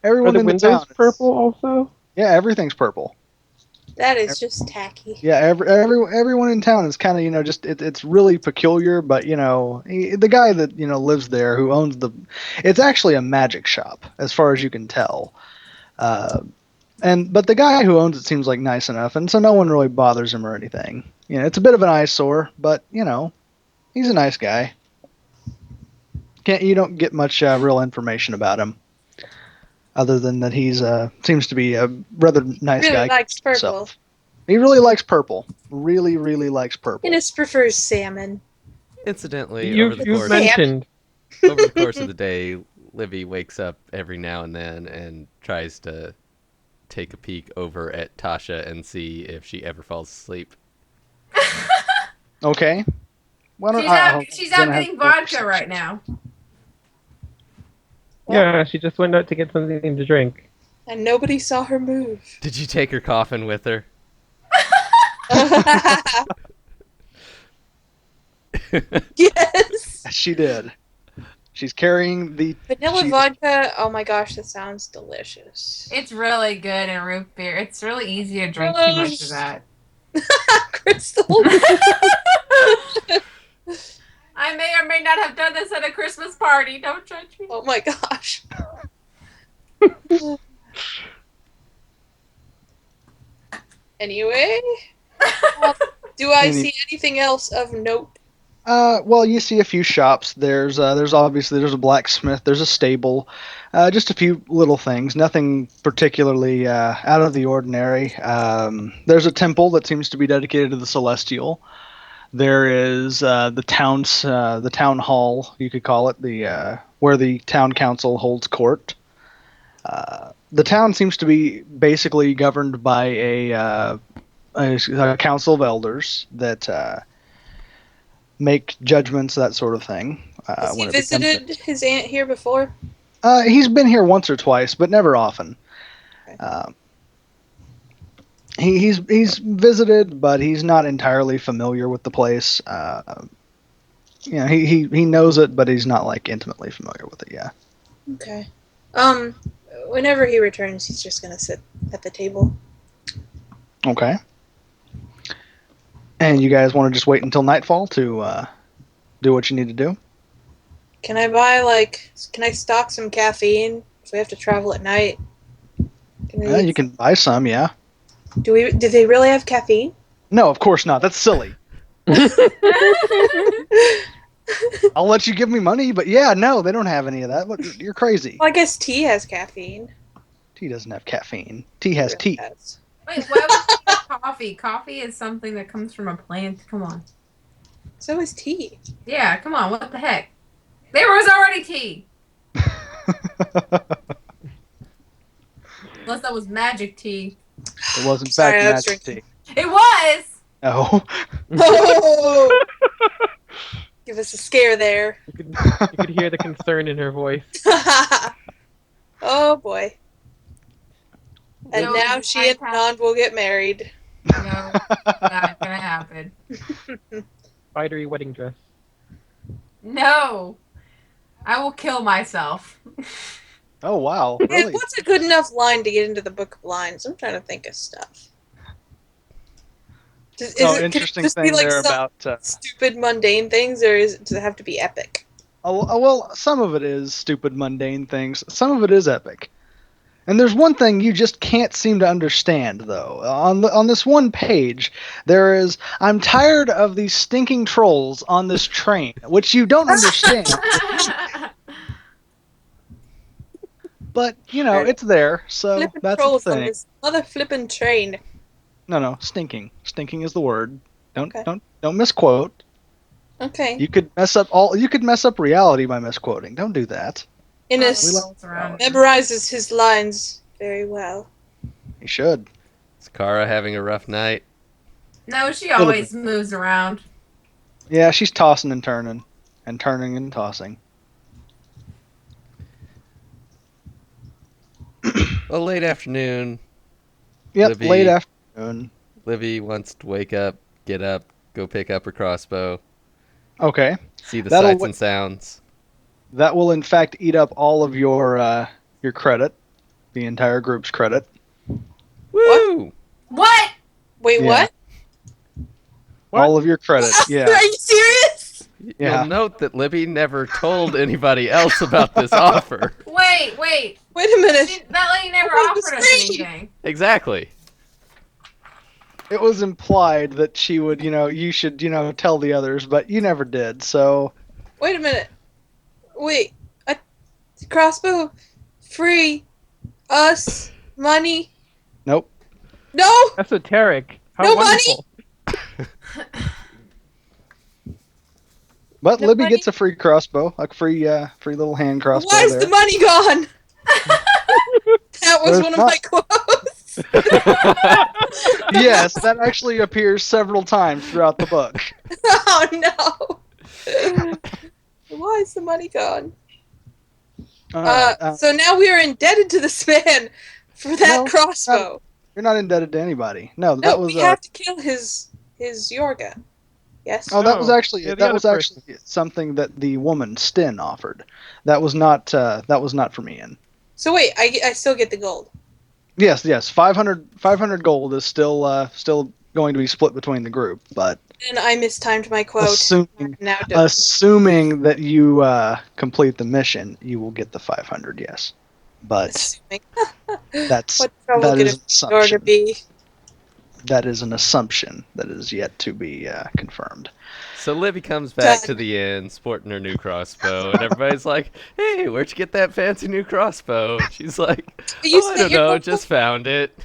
everyone the in the town. windows purple also? Yeah, everything's purple. That is just tacky. Yeah, everyone in town is kind of just it's really peculiar, but the guy that lives there who owns it's actually a magic shop as far as you can tell, but the guy who owns it seems like nice enough, and so no one really bothers him or anything. It's a bit of an eyesore, but he's a nice guy. You don't get much real information about him, other than that he's seems to be a rather nice Really guy. likes purple. himself. He really likes purple. Really, really likes purple. Innes prefers salmon. Incidentally, You've mentioned over the course of the day, Livy wakes up every now and then and tries to take a peek over at Tasha and see if she ever falls asleep. Okay. She's out getting vodka right now. yeah, she just went out to get something to drink. And nobody saw her move. Did you take her coffin with her? Yes. She did. She's carrying the Vanilla vodka. Oh my gosh, that sounds delicious. It's really good in root beer. It's really easy to drink too much of that. Crystal. I may or may not have done this at a Christmas party. Don't judge me. Oh my gosh. Anyway, do I see anything else of note? Well, you see a few shops. There's obviously a blacksmith. There's a stable. Just a few little things. Nothing particularly out of the ordinary. There's a temple that seems to be dedicated to the Celestial. There is the town hall, you could call it, where the town council holds court. The town seems to be basically governed by a council of elders that make judgments, that sort of thing. Has he visited his aunt here before? He's been here once or twice, but never often. Okay. He's visited, but he's not entirely familiar with the place. He knows it, but he's not like intimately familiar with it. Yeah. Okay. Whenever he returns, he's just gonna sit at the table. Okay. And you guys want to just wait until nightfall to do what you need to do? Can I stock some caffeine if we have to travel at night? You can buy some, yeah. Do they really have caffeine? No, of course not. That's silly. I'll let you give me money, but yeah, no, they don't have any of that. What, you're crazy. Well, I guess tea has caffeine. Tea doesn't have caffeine. Tea has tea. Has. Wait, why would you have coffee? Coffee is something that comes from a plant. Come on. So is tea. Yeah, come on. What the heck? There was already tea. Unless that was magic tea. It was in Sorry, fact I was magic drinking. tea. It was. No. Oh! Give us a scare there. You could hear the concern in her voice. Oh boy. And No, now it's she and my Nand will get married. No, not gonna happen. Spidery wedding dress. No. I will kill myself. Oh wow, Hey, really? what's a good enough line to get into the Book of Lines? I'm trying to think of stuff. Could it Interesting just be thing like there some about. stupid, mundane things, or does it have to be epic? Well, some of it is stupid, mundane things. Some of it is epic. And there's one thing you just can't seem to understand, though. On this one page, there is, "I'm tired of these stinking trolls on this train," which you don't understand. But, it's there, so Flippin' that's the trolls on thing. this mother flippin' train. No, stinking. Stinking is the word. Don't Okay. don't misquote. Okay. You could mess up reality by misquoting. Don't do that. Innes Around. memorizes his lines very well. You should. Is Kara having a rough night? No, she always moves around. Yeah, she's tossing and turning and tossing. Well, late afternoon. Yep, Libby- late afternoon. Livy wants to wake up, get up, go pick up her crossbow, Okay. see the That'll sights and sounds. That will in fact eat up all of your credit, the entire group's credit. Woo! What? Wait, Yeah. what? All of your credit. Yeah. Are you serious? Yeah. You'll note that Libby never told anybody else about this offer. Wait. Wait a minute. That lady never I'm on the offered us screen. anything. Exactly. It was implied that she would, you should, tell the others, but you never did. So Wait a minute. Wait. A crossbow? Free? Us? Money? nope. No! Esoteric. How No money! wonderful. But No Libby money? gets a free crossbow, a free little hand crossbow Why is there. the money gone? That was There's one of not- my quotes. Yes, that actually appears several times throughout the book. Oh no. Why is the money gone? All right, So now we are indebted to this man for that No, crossbow. you're not indebted to anybody. No, No, that was we have to kill his Yorga. Yes. Oh, that was Oh, actually yeah, the that other was actually something that the woman Stin offered. That was not from Ian. So wait, I still get the gold. Yes. 500 gold is still going to be split between the group, but And I mistimed my quote. assuming Now that you complete the mission, you will get the 500. Yes, but assuming. that's What trouble that could is a an Yorga assumption. be? That is an assumption that is yet to be confirmed. So Libby comes back Done. to the inn sporting her new crossbow, and everybody's like, "Hey, where'd you get that fancy new crossbow?" And she's like, You "Oh, I spent don't your know, gold? just found it."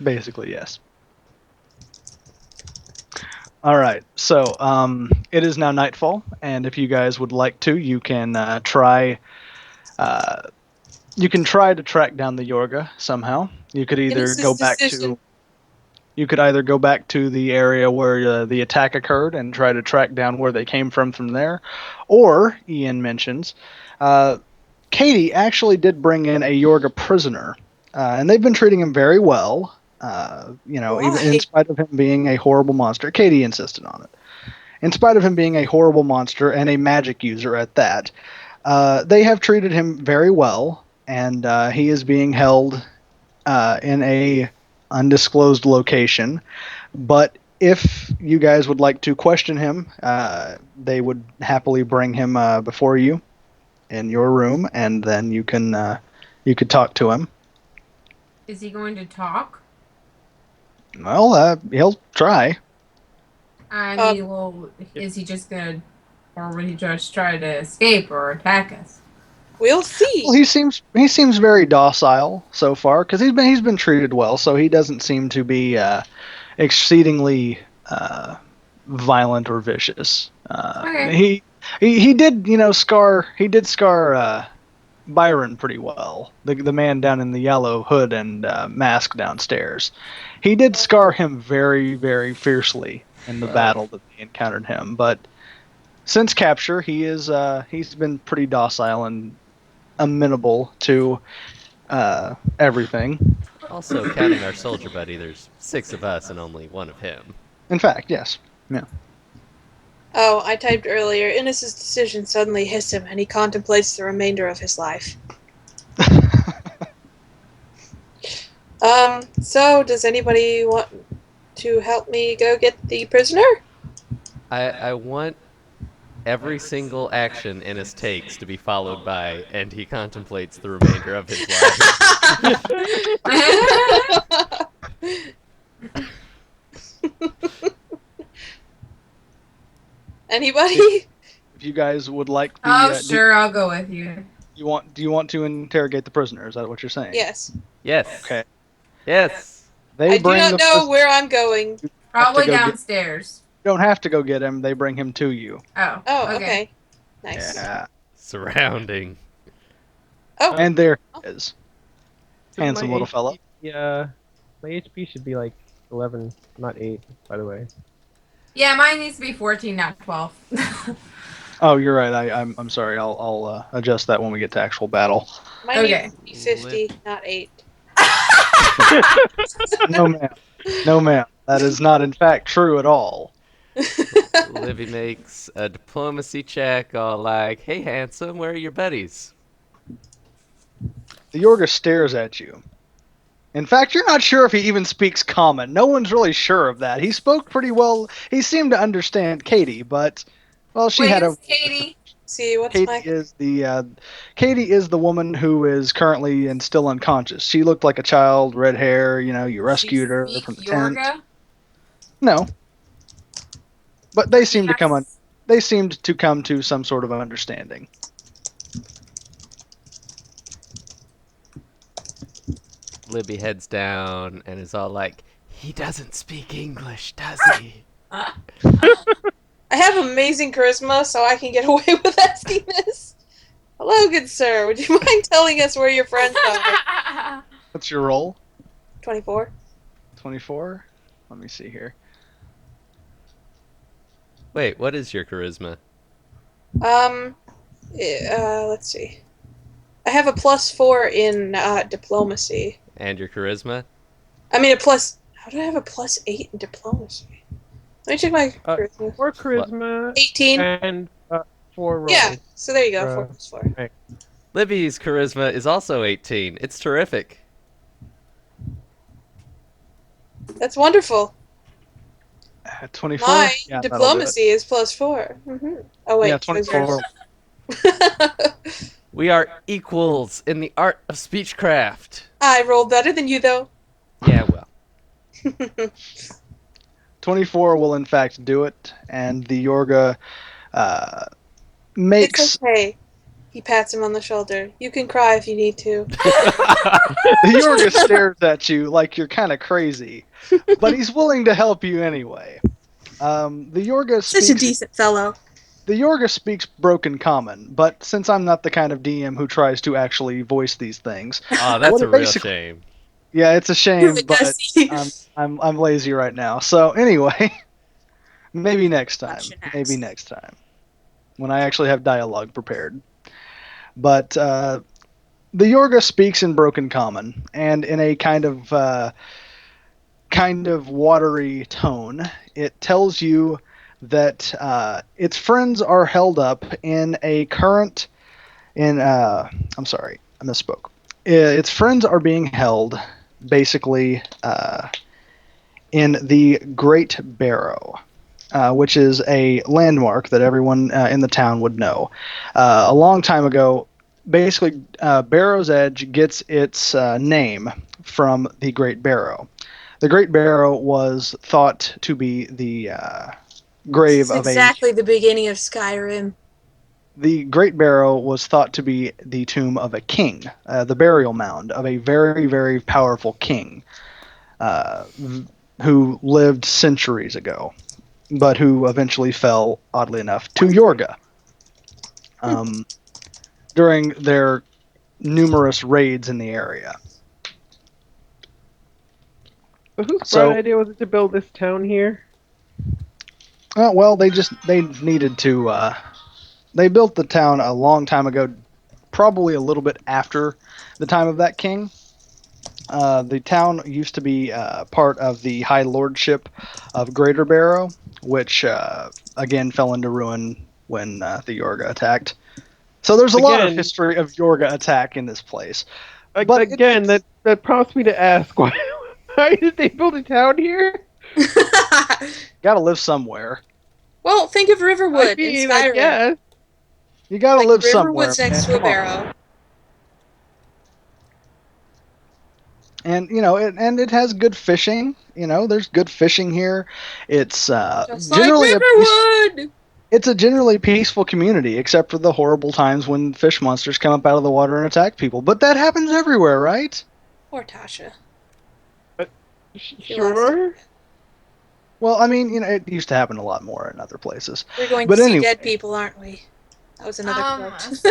Basically, yes. All right, so it is now nightfall, and if you guys would like to, you can try. You can try to track down the Yorga somehow. You could either Innocent go back decision. to. You could either go back to the area where the attack occurred and try to track down where they came from there, or Ian mentions, Katie actually did bring in a Yorga prisoner, and they've been treating him very well. Even Why? in spite of him being a horrible monster. Katie insisted on it. In spite of him being a horrible monster and a magic user at that, they have treated him very well, and he is being held in a undisclosed location. But if you guys would like to question him, they would happily bring him before you in your room, and then you could talk to him. Is he going to talk? Well, he'll try. I mean, well, is he just gonna, or would he just try to escape or attack us? We'll see. Well, he seems very docile so far because he's been treated well, so he doesn't seem to be exceedingly violent or vicious. Okay. He did scar Byron pretty well, the man down in the yellow hood and mask downstairs. He did scar him very, very fiercely in the battle that they encountered him, but since capture, he's been pretty docile and amenable to everything. Also, counting our soldier buddy, there's 6 of us and only 1 of him. In fact, yes. Yeah. Oh, I typed earlier. Innes's decision suddenly hits him, and he contemplates the remainder of his life. So does anybody want to help me go get the prisoner? I want every single action Innes takes to be followed by, and he contemplates the remainder of his life. Anybody? If you guys would like the, Oh, sure, I'll go with you. do you want to interrogate the prisoner? Is that what you're saying? Yes. Yes. Okay. Yes. They I do not know where I'm going. Probably go get- downstairs. You don't have to go get him. They bring him to you. Oh. Oh, okay. Nice. Yeah. Surrounding. Oh, And there he is. So Handsome my little HP fella. Yeah, my HP should be like 11, not 8, by the way. Yeah, mine needs to be 14, not 12. Oh, you're right. I'm sorry. I'll adjust that when we get to actual battle. mine Okay. needs to be 50, not 8. No, ma'am. No, ma'am. That is not, in fact, true at all. Livy makes a diplomacy check, all like, "Hey, handsome, where are your buddies?" The Yorga stares at you. In fact, you're not sure if he even speaks common. No one's really sure of that. He spoke pretty well. He seemed to understand Katie, but, well, she Wait, had a... it's Katie. See, what's Katie my... is the woman who is currently and still unconscious. She looked like a child, red hair. You rescued her Speak from the tent. Yorga? No, but they seemed Yes. to come to some sort of understanding. Libby heads down and is all like, "He doesn't speak English, does he?" I have amazing charisma, so I can get away with asking this. Hello, good sir. Would you mind telling us where your friends are? What's your roll? 24. 24. Let me see here. Wait, what is your charisma? Let's see. I have a +4 in diplomacy. And your charisma? I mean, how do I have a +8 in diplomacy? Let me check my charisma. 4 charisma 18. and 4 rolls. Yeah, so there you go. 4 + 4. Libby's charisma is also 18. It's terrific. That's wonderful. 24. My Yeah, that'll do it. diplomacy is +4. Oh wait, Yeah, so is 24. yours. We are equals in the art of speechcraft. I rolled better than you though. Yeah, well. 24 will in fact do it, and the Yorga makes It's okay. He pats him on the shoulder. You can cry if you need to. the Yorga stares at you like you're kind of crazy, but he's willing to help you anyway. The Yorga Such a speaks. decent fellow. The Yorga speaks broken common, but since I'm not the kind of DM who tries to actually voice these things, Oh, that's What a it real basically- shame. yeah, it's a shame, Really but messy. I'm lazy right now. So anyway, maybe next time. Gotcha, next. Maybe next time when I actually have dialogue prepared. But the Yorga speaks in broken common and in a kind of watery tone. It tells you that its friends are held up in a current. I'm sorry, I misspoke. Its friends are being held basically in the Great Barrow, which is a landmark that everyone in the town would know. A long time ago, basically, Barrow's Edge gets its name from the Great Barrow. The Great Barrow was thought to be grave This is of exactly the beginning of Skyrim. the Great Barrow was thought to be the tomb of a king, the burial mound of a very, very powerful king uh, who lived centuries ago, but who eventually fell, oddly enough, to Yorga um, during their numerous raids in the area. So whose bright So, idea was it to build this town here? well, they needed to. They built the town a long time ago, probably a little bit after the time of that king. The town used to be part of the High Lordship of Greater Barrow, which again fell into ruin when the Yorga attacked. So there's a lot of Again, history of Yorga attack in this place. But again, that prompts me to ask why did they build a town here? got to live somewhere. Well, think of Riverwood I mean, in I Skyrim. guess. You got to Like, live somewhere, Riverwood's next man. to a Come on. barrow. And it has good fishing. There's good fishing here. It's Just like generally Riverwood! it's a generally peaceful community, except for the horrible times when fish monsters come up out of the water and attack people. But that happens everywhere, right? Poor Tasha. Sure. Well, I mean, it used to happen a lot more in other places. We're going But to see anyway. dead people, aren't we? That was another quote. So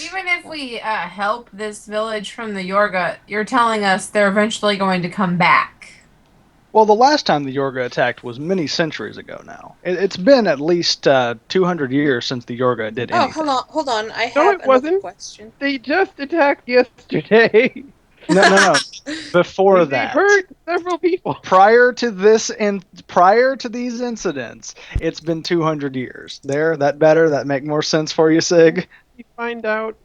even if we help this village from the Yorga, you're telling us they're eventually going to come back. Well, the last time the Yorga attacked was many centuries ago now. It's been at least 200 years since the Yorga did anything. Hold on. I No, have it another wasn't. question. They just attacked yesterday. No. Before And they that. hurt several people. Prior to these incidents, it's been 200 years. That better? That make more sense for you, Sig? You find out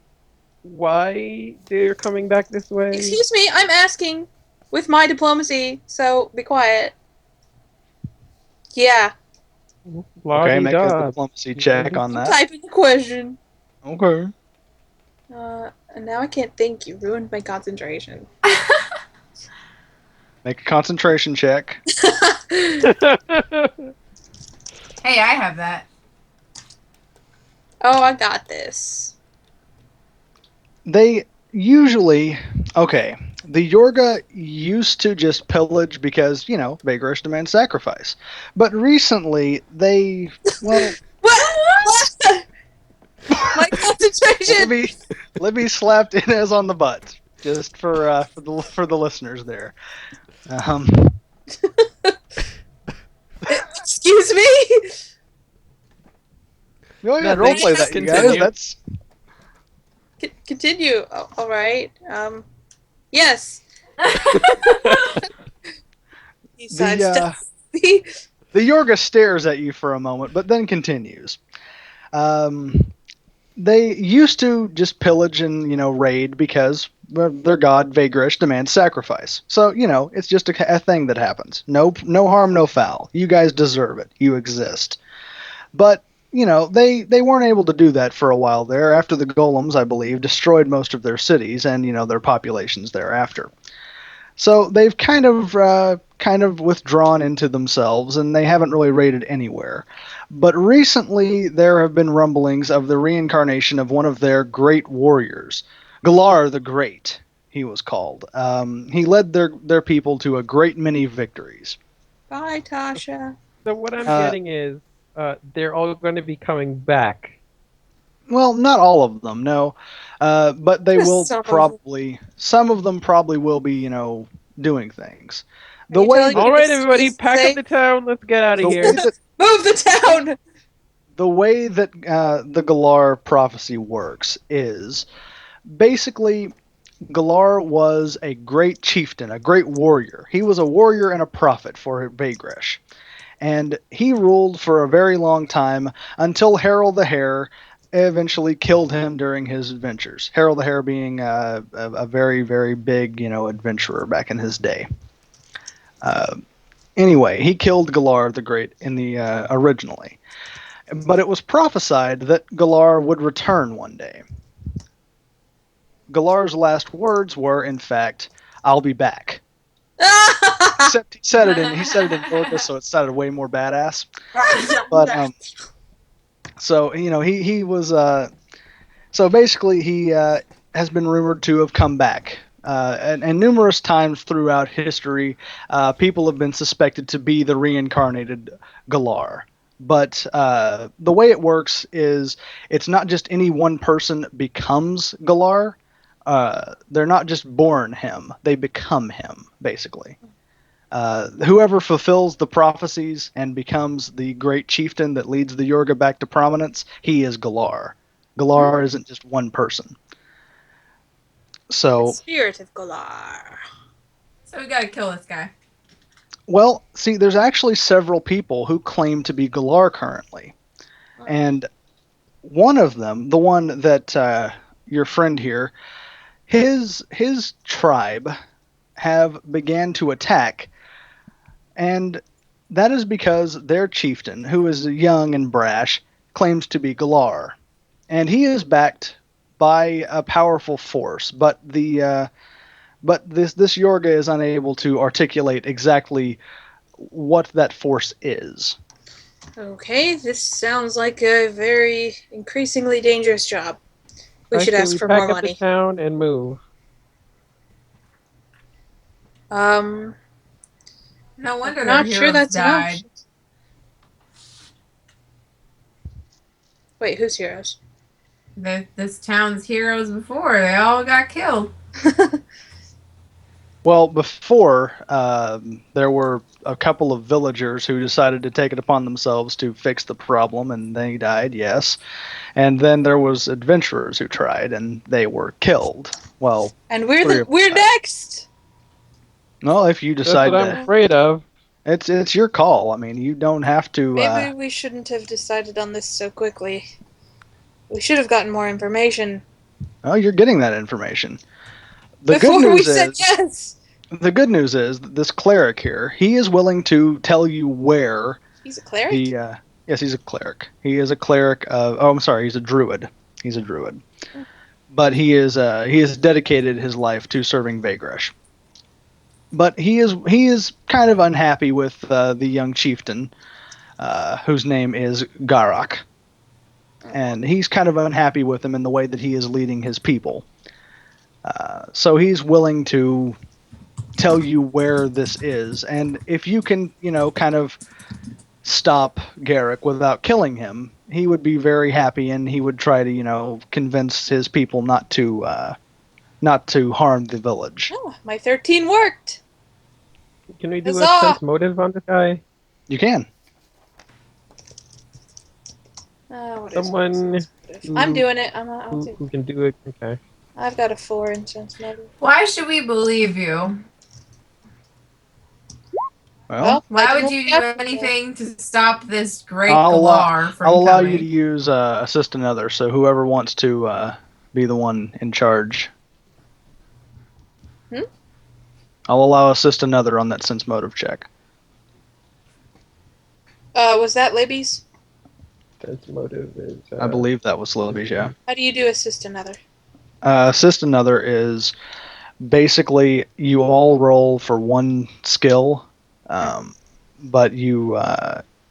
why they're coming back this way. Excuse me, I'm asking with my diplomacy, so be quiet. Yeah, Okay, make a La-di-da. diplomacy check on I'm that. typing the question. Okay. And now I can't think. You ruined my concentration. Make a concentration check. Hey, I have that. Oh, I got this. They usually, okay, the Yorga used to just pillage because, Vigorish demands sacrifice. But recently, well, What? My concentration. Libby slapped Inez on the butt, just for the listeners there. Excuse me. Go ahead, Nothing. roleplay that, you guys. Continue. That's Continue. Oh, all right. Yes. the Yorga stares at you for a moment, but then continues. They used to just pillage and raid because their god Vigorish demands sacrifice. So it's just a thing that happens. No harm, no foul. You guys deserve it. You exist. But they weren't able to do that for a while there after the golems, I believe, destroyed most of their cities and their populations thereafter. So they've kind of withdrawn into themselves, and they haven't really raided anywhere. But recently, there have been rumblings of the reincarnation of one of their great warriors, Galar the Great. He was called. He led their people to a great many victories. Bye, Tasha. So what I'm getting is they're all going to be coming back. Well, not all of them, no. But they Just will some of them. probably. Some of them probably will be, doing things. The Are you way telling that, All me right, this everybody, is pack safe? up the town. Let's get out of the here. way that Move the town. the way that the Galar prophecy works is basically Galar was a great chieftain, a great warrior. He was a warrior and a prophet for Vigorish. And he ruled for a very long time until Harold the Hare eventually killed him during his adventures. Harold the Hare being a very, very big, adventurer back in his day. Anyway, he killed Galar the Great in the originally. But it was prophesied that Galar would return one day. Galar's last words were, in fact, "I'll be back." Except he said it in Yorga, so it sounded way more badass. But so he was so basically he has been rumored to have come back. And numerous times throughout history, people have been suspected to be the reincarnated Galar. But the way it works is it's not just any one person becomes Galar. They're not just born him; they become him, basically. Whoever fulfills the prophecies and becomes the great chieftain that leads the Yorga back to prominence, he is Galar. Galar isn't just one person. The So, spirit of Galar. So we gotta kill this guy. well, see, there's actually several people who claim to be Galar currently. And one of them, the one that your friend here, his tribe have began to attack, and that is because their chieftain, who is young and brash, claims to be Galar, and he is backed by a powerful force. But this Yorga is unable to articulate exactly what that force is. Okay, this sounds like a very increasingly dangerous job. We should say ask we for pack more up the money. town and move. No wonder I'm their not sure heroes that's an died. option. Wait, whose heroes? This town's heroes before, they all got killed. Well, before there were a couple of villagers who decided to take it upon themselves to fix the problem, and they died. Yes, and then there was adventurers who tried, and they were killed. Well, And we're three of them we're died. next. Well, if you That's decide what I'm to, afraid of. it's your call. I mean, you don't have to. Maybe we shouldn't have decided on this so quickly. We should have gotten more information Well, you're getting that information. The good before we news said is, yes. the good news is that this cleric here, he is willing to tell you where He's a cleric. the. Yes, he's a cleric. He is a cleric of. Oh, I'm sorry, he's a druid. He's a druid. But he has dedicated his life to serving Vagresh. But he is kind of unhappy with the young chieftain, whose name is Garak, and he's kind of unhappy with him in the way that he is leading his people. So he's willing to tell you where this is, and if you can, kind of stop Garak without killing him, he would be very happy, and he would try to, convince his people not to harm the village. Oh, my 13 worked. Can we do Huzzah! a sense motive on this guy? You can. What Someone is I'm doing it. I'll do. who can do it. Okay. I've got a 4 in sense motive. Why should we believe you? Well, Why would you do anything to stop this great Galar from I'll allow coming? you to use assist another. So whoever wants to be the one in charge. I'll allow assist another on that sense motive check. Was that Libby's? Sense motive is. I believe that was Libby's, yeah. How do you do assist another? Assist another is basically you all roll for one skill, but you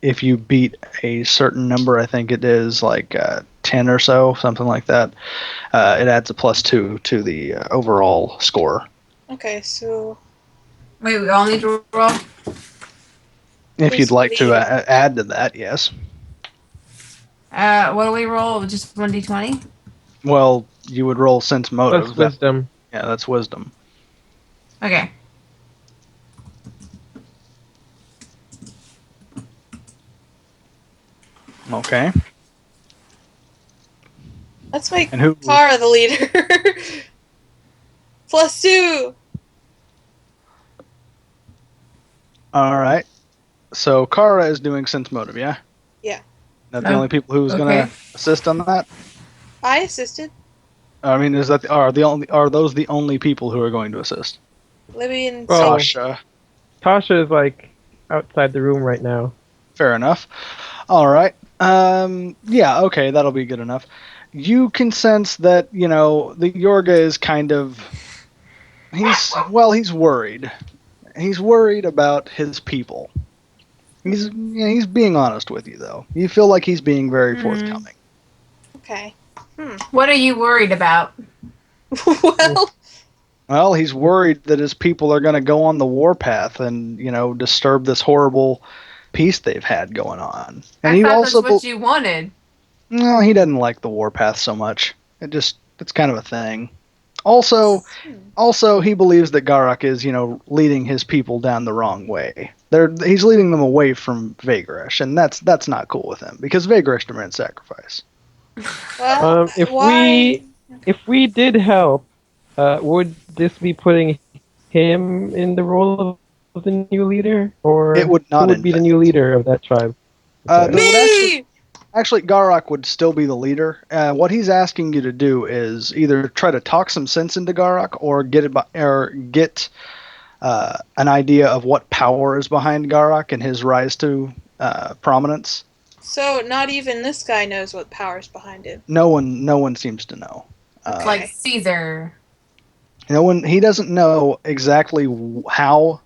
if you beat a certain number, I think it is like 10 or so, something like that, it adds a +2 to the overall score. Okay, so Wait, we all need to roll? If you'd like to add to that, yes. What do we roll? Just 1d20? Well, you would roll sense motive. Plus wisdom. Yeah, that's wisdom. Okay. Okay. let's make And who? Kara the leader. +2. All right. So Kara is doing sense motive, yeah. Yeah. That the only people who's gonna assist on that? I assisted. I mean, is that are those the only people who are going to assist? Libby and Well, Tasha. Tasha is like outside the room right now. Fair enough. All right. Yeah. Okay, that'll be good enough. You can sense that the Yorga is kind of he's worried, he's worried about his people. He's being honest with you, though. You feel like he's being very forthcoming. Okay. What are you worried about? Well, Well, he's worried that his people are going to go on the warpath and, disturb this horrible peace they've had going on. And I he thought also that's what you wanted. no, he doesn't like the warpath so much. It's kind of a thing. Also, he believes that Garak is, leading his people down the wrong way. He's leading them away from Vagresh, and that's not cool with him because Vagresh demands sacrifice. well, why? If we did help, would this be putting him in the role of the new leader, or It would not, who would in be the fact. new leader of that tribe? There would Me! actually, Garak would still be the leader. What he's asking you to do is either try to talk some sense into Garak, or get an idea of what power is behind Garak and his rise to prominence. So not even this guy knows what power's behind it. No one seems to know. Okay. Like Caesar. He doesn't know exactly how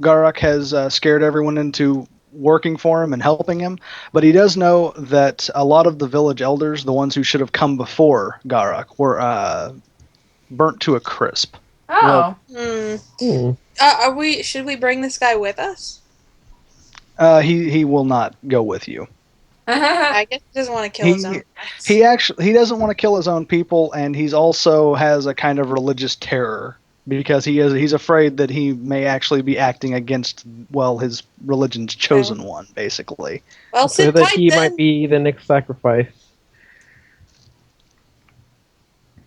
Garak has scared everyone into working for him and helping him, but he does know that a lot of the village elders, the ones who should have come before Garak, were burnt to a crisp. Oh. Should we bring this guy with us? He will not go with you. I guess he doesn't want to kill his own. He doesn't want to kill his own people, and he's also has a kind of religious terror because he's afraid that he may actually be acting against his religion's chosen one, basically. Well, So sit that tight he then. might be the next sacrifice.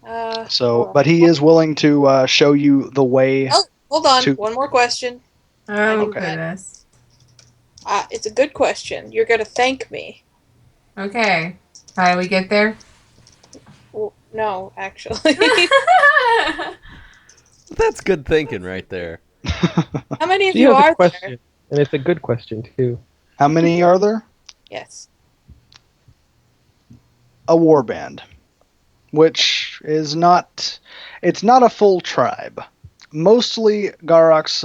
But he is willing to show you the way. Oh, hold on. One more question. Oh, Okay. goodness. It's a good question. You're gonna thank me. Okay. How do we get there? Well, no, actually. That's good thinking right there. How many of She you has a are question, there? and it's a good question too. How many are there? Yes. A warband, which is not a full tribe. Mostly Garak's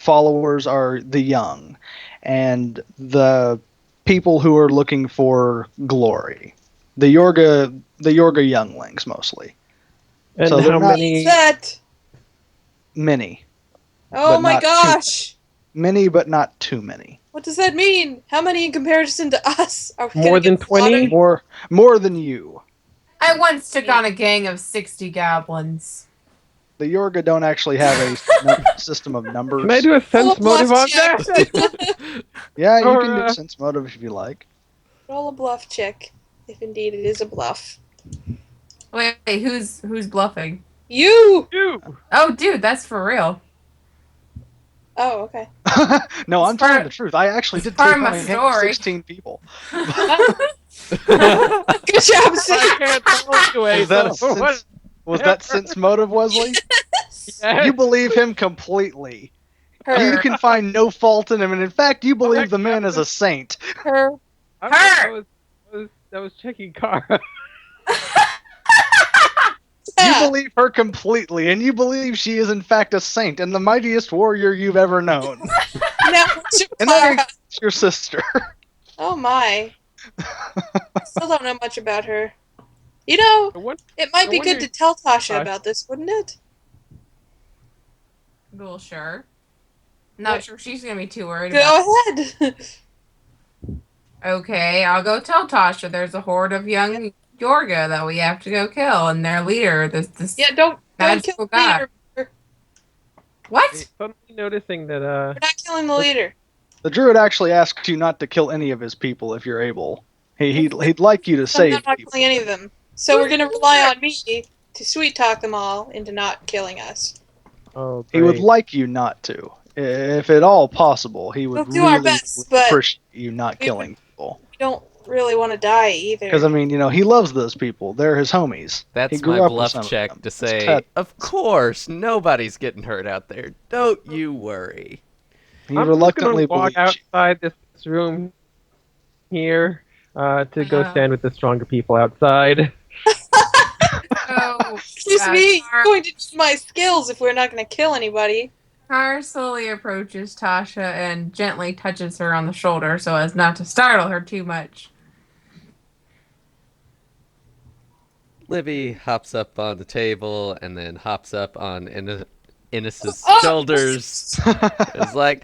followers are the young and the people who are looking for glory. The Yorga younglings mostly. And So they're how not- many? That. Many. Oh But my not too gosh. Many, but not too many. What does that mean? How many in comparison to us? Are we More gonna get than 20? slaughtered? More than you. I once took on a gang of 60 goblins. The Yorga don't actually have a system of numbers. Can I do a sense motive on that? Yeah, you Or, can do sense motive if you like. Roll a bluff check, if indeed it is a bluff. Wait, who's bluffing? You! You. Oh, dude, that's for real. Oh, okay. No, I'm It's part- telling the truth. I actually did part take of on my a gang of story. 16 people. Good job, Sam. I can't tell you Was that, so was that sense motive, Wesley? Yes. You believe him completely. You Her. can find no fault in him, and in fact, you believe the man is a saint. Her. I was checking Kara. You believe her completely, and you believe she is in fact a saint and the mightiest warrior you've ever known. Now, what's your And that Clara? includes your sister. Oh my. I still don't know much about her. You know, it might be good to tell Tasha about this, wouldn't it? Well, sure. Not sure she's gonna be too worried Go about it. ahead. Okay, I'll go tell Tasha there's a horde of young Yorga that we have to go kill, and their leader, this Yeah, don't magical kill the guy. leader. We're What? Suddenly noticing that not killing the leader. The druid actually asks you not to kill any of his people if you're able. He'd like you to I'm save not people. killing any of them. So we're gonna rely on me to sweet talk them all into not killing us. oh He would great. like you not to. If at all possible, he would We'll do our really best, but appreciate you not we killing people. We don't really want to die either. Because, I mean, he loves those people. They're his homies. He That's grew my up with bluff some of check them. to His say, pet. of course, nobody's getting hurt out there. Don't you worry. He I'm reluctantly just gonna walk believes you. outside this room here to go Uh-huh. stand with the stronger people outside. Oh, Excuse yeah, me, Kara- you're going to need my skills if we're not going to kill anybody. Car slowly approaches Tasha and gently touches her on the shoulder so as not to startle her too much. Libby hops up on the table and then hops up on Innes's Oh! shoulders. It's like,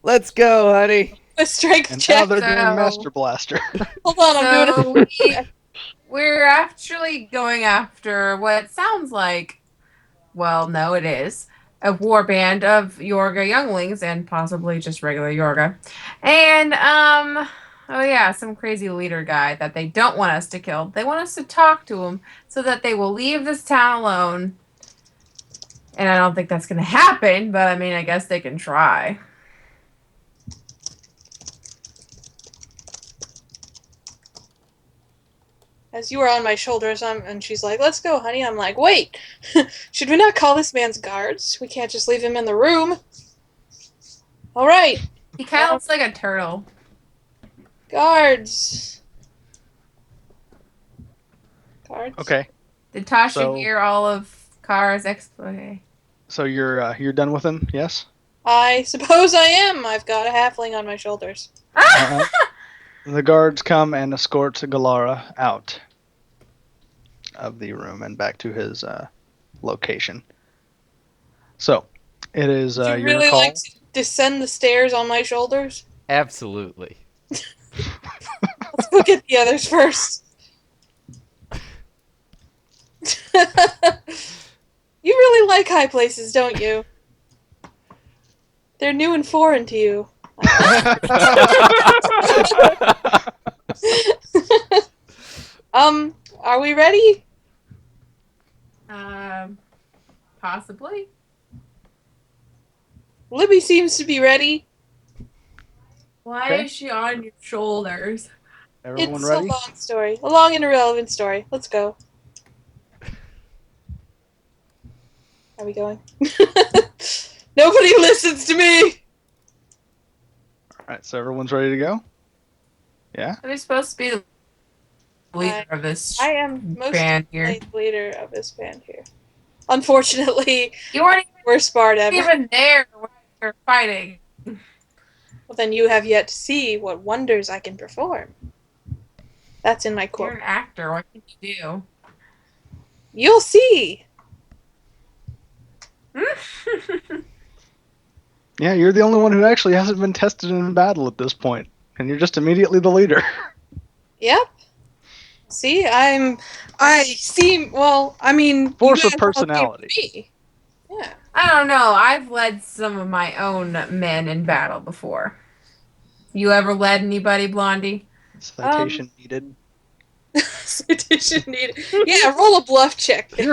let's go, honey. A strength And now check. they're doing So- Master Blaster. Hold on, I'm doing it. We're actually going after what sounds like, well, no, it is, a war band of Yorga younglings and possibly just regular Yorga. And, oh yeah, some crazy leader guy that they don't want us to kill. They want us to talk to him so that they will leave this town alone. And I don't think that's going to happen, but I mean, I guess they can try. As you are on my shoulders, and she's like, "Let's go, honey." I'm like, "Wait, should we not call this man's guards? We can't just leave him in the room." All right, He kind of looks like a turtle. guards. Guards. Okay, Did Tasha So- hear all of Kara's exploit? so you're done with him? Yes. I suppose I am. I've got a halfling on my shoulders. Uh-huh. The guards come and escort Galara out of the room and back to his location. So, it is Would you your really call. like to descend the stairs on my shoulders? Absolutely. Let's go get the others first. You really like high places, don't you? They're new and foreign to you. Are we ready? Possibly. Libby seems to be ready. Why Okay. is she on your shoulders? Everyone It's ready? a long story. A long and irrelevant story. Let's go. Are we going? Nobody listens to me! All right, so everyone's ready to go? Yeah? Are we supposed to be the leader of this I am most band here? definitely the leader of this band here. Unfortunately, You weren't worst part ever. even there when we were fighting. Well, then you have yet to see what wonders I can perform. That's in my You're quote. an actor. What can you do? You'll see. Yeah, you're the only one who actually hasn't been tested in battle at this point, and you're just immediately the leader. Yep. See, I seem, well, I mean, Force you of guys all came to personality. me. Yeah. I don't know. I've led some of my own men in battle before. You ever led anybody, Blondie? Citation needed. Citation needed. Yeah, roll a bluff check there.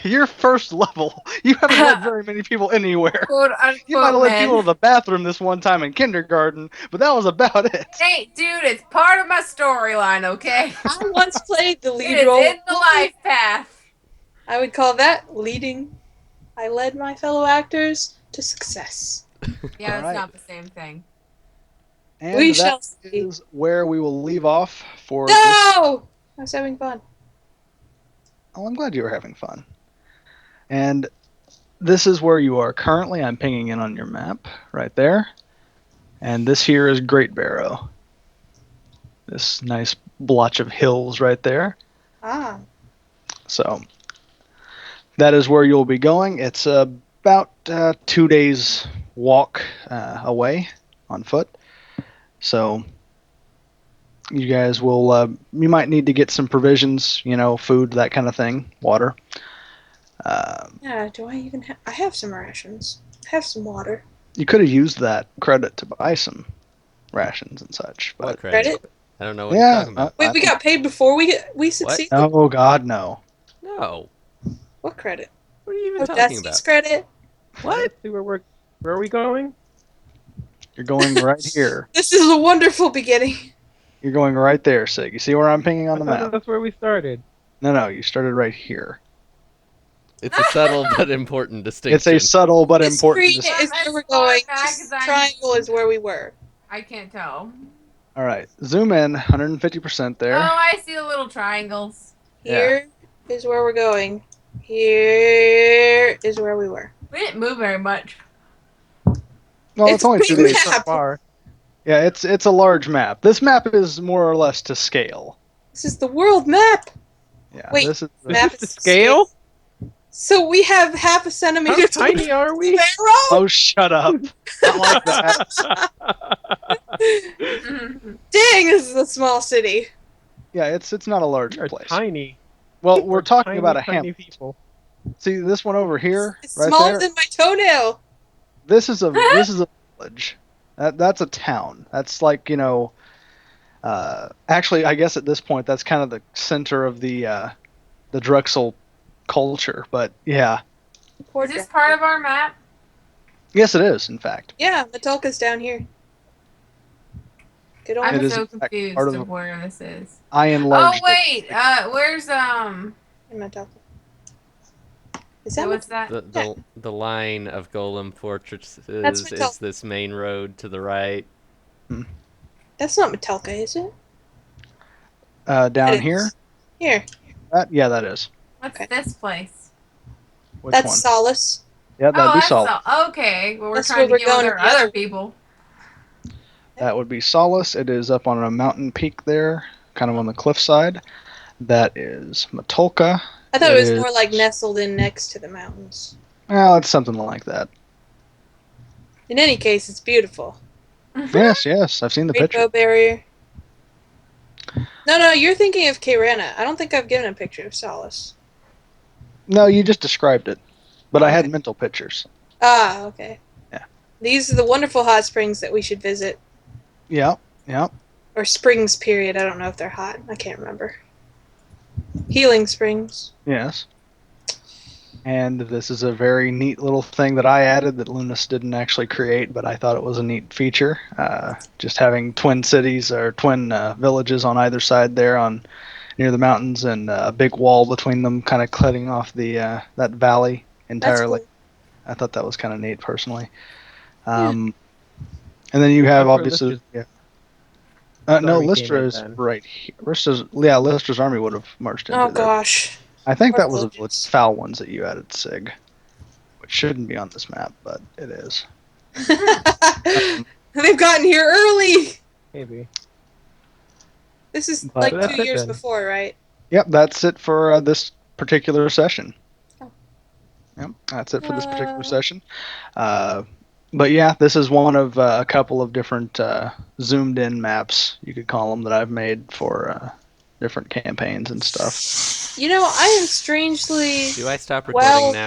Your first level. You haven't led very many people anywhere. Quote You might have unquote, led men. people to the bathroom this one time in kindergarten, but that was about it. Hey, dude, it's part of my storyline, okay? I once played the It lead is role. in the life path. I would call that leading. I led my fellow actors to success. Yeah, it's Alright. not the same thing. And We that shall see. is where we will leave off for this. No! I was having fun. Oh, I'm glad you were having fun. And this is where you are currently. I'm pinging in on your map right there. And this here is Great Barrow. This nice blotch of hills right there. Ah. So that is where you'll be going. It's about 2 days walk away on foot. So you guys will, you might need to get some provisions, food, that kind of thing, water. Yeah, do I even have... I have some rations. I have some water. You could have used that credit to buy some rations and such. What But Credit? I don't know what you're yeah. talking about. Wait, we got paid before we succeeded? Oh, God, no. No. What credit? What are you even Oh, talking Dusty's about? credit? What? See where are we going? You're going right here. This is a wonderful beginning. You're going right there, Sig. You see where I'm pinging on the I thought map? that's where we started. No, you started right here. It's a subtle but important distinction. It's a subtle but This important green distinction. is where we're going. Back, This 'cause I'm- triangle is where we were. I can't tell. All right, zoom in, 150% there. Oh, I see the little triangles. Here is where we're going. Here is where we were. We didn't move very much. Well, It's it's only big 2 days. map. Far. Yeah, it's a large map. This map is more or less to scale. This is the world map. Yeah, Wait, this is map Is this is to scale? So we have half a How centimeter. tiny are we? Arrow. Oh, shut up! Not like that. Mhm. Dang, this is a small city. Yeah, it's not a large You're place. tiny. Well, we're talking tiny, about a tiny hamlet. people. See this one over here, It's right smaller there. than my toenail. This is a village. That's a town. That's like actually, I guess at this point, that's kind of the center of the Drexel culture. But yeah, Poor Is this guy. part of our map? yes, it is. In fact, Yeah, Metalka's down here. Good old. I'm It is so in fact confused part of of. where this is. I Oh enlarged wait, it. where's Metalka. Is that what's Metalka? that? The line of golem fortresses That's is Metalka. this main road to the right. That's not Metalka, is it? Down It here. is. Here. Yeah, that is. What's Okay. this place? Which That's one? Solace. Yeah, that'd Oh, be that's Sol. okay. Well, we're That's trying where to we're get with going our to the other other- people. That would be Solace. It is up on a mountain peak there, kind of on the cliffside. That is Matulka. I thought it was is- more like nestled in next to the mountains. Well, it's something like that. In any case, it's beautiful. Yes, I've seen the picture. Rainbow barrier. No, you're thinking of Kayrana. I don't think I've given a picture of Solace. No, you just described it, but I had Okay. mental pictures. Ah, okay. Yeah. These are the wonderful hot springs that we should visit. Yeah. Or springs, period. I don't know if they're hot. I can't remember. Healing springs. Yes. And this is a very neat little thing that I added that Lunas didn't actually create, but I thought it was a neat feature. Just having twin cities or twin villages on either side there near the mountains, and a big wall between them, kind of cutting off that valley That's entirely. cool. I thought that was kind of neat personally. And then you have That's where obviously. Lister's- Yeah. Lister's No, army came Lystra in is then. right here. Lystra's army would have marched into Oh there. gosh. I think Poor that was the villages. foul ones that you added, Sig, which shouldn't be on this map, but it is. They've gotten here early. Maybe. This is But like that's 2 it years then. before, right? Yep, that's it for this particular session. Oh. Yep, that's it for this particular session. But yeah, this is one of a couple of different zoomed-in maps, you could call them, that I've made for different campaigns and stuff. You know, I am strangely Do I stop Well- recording now?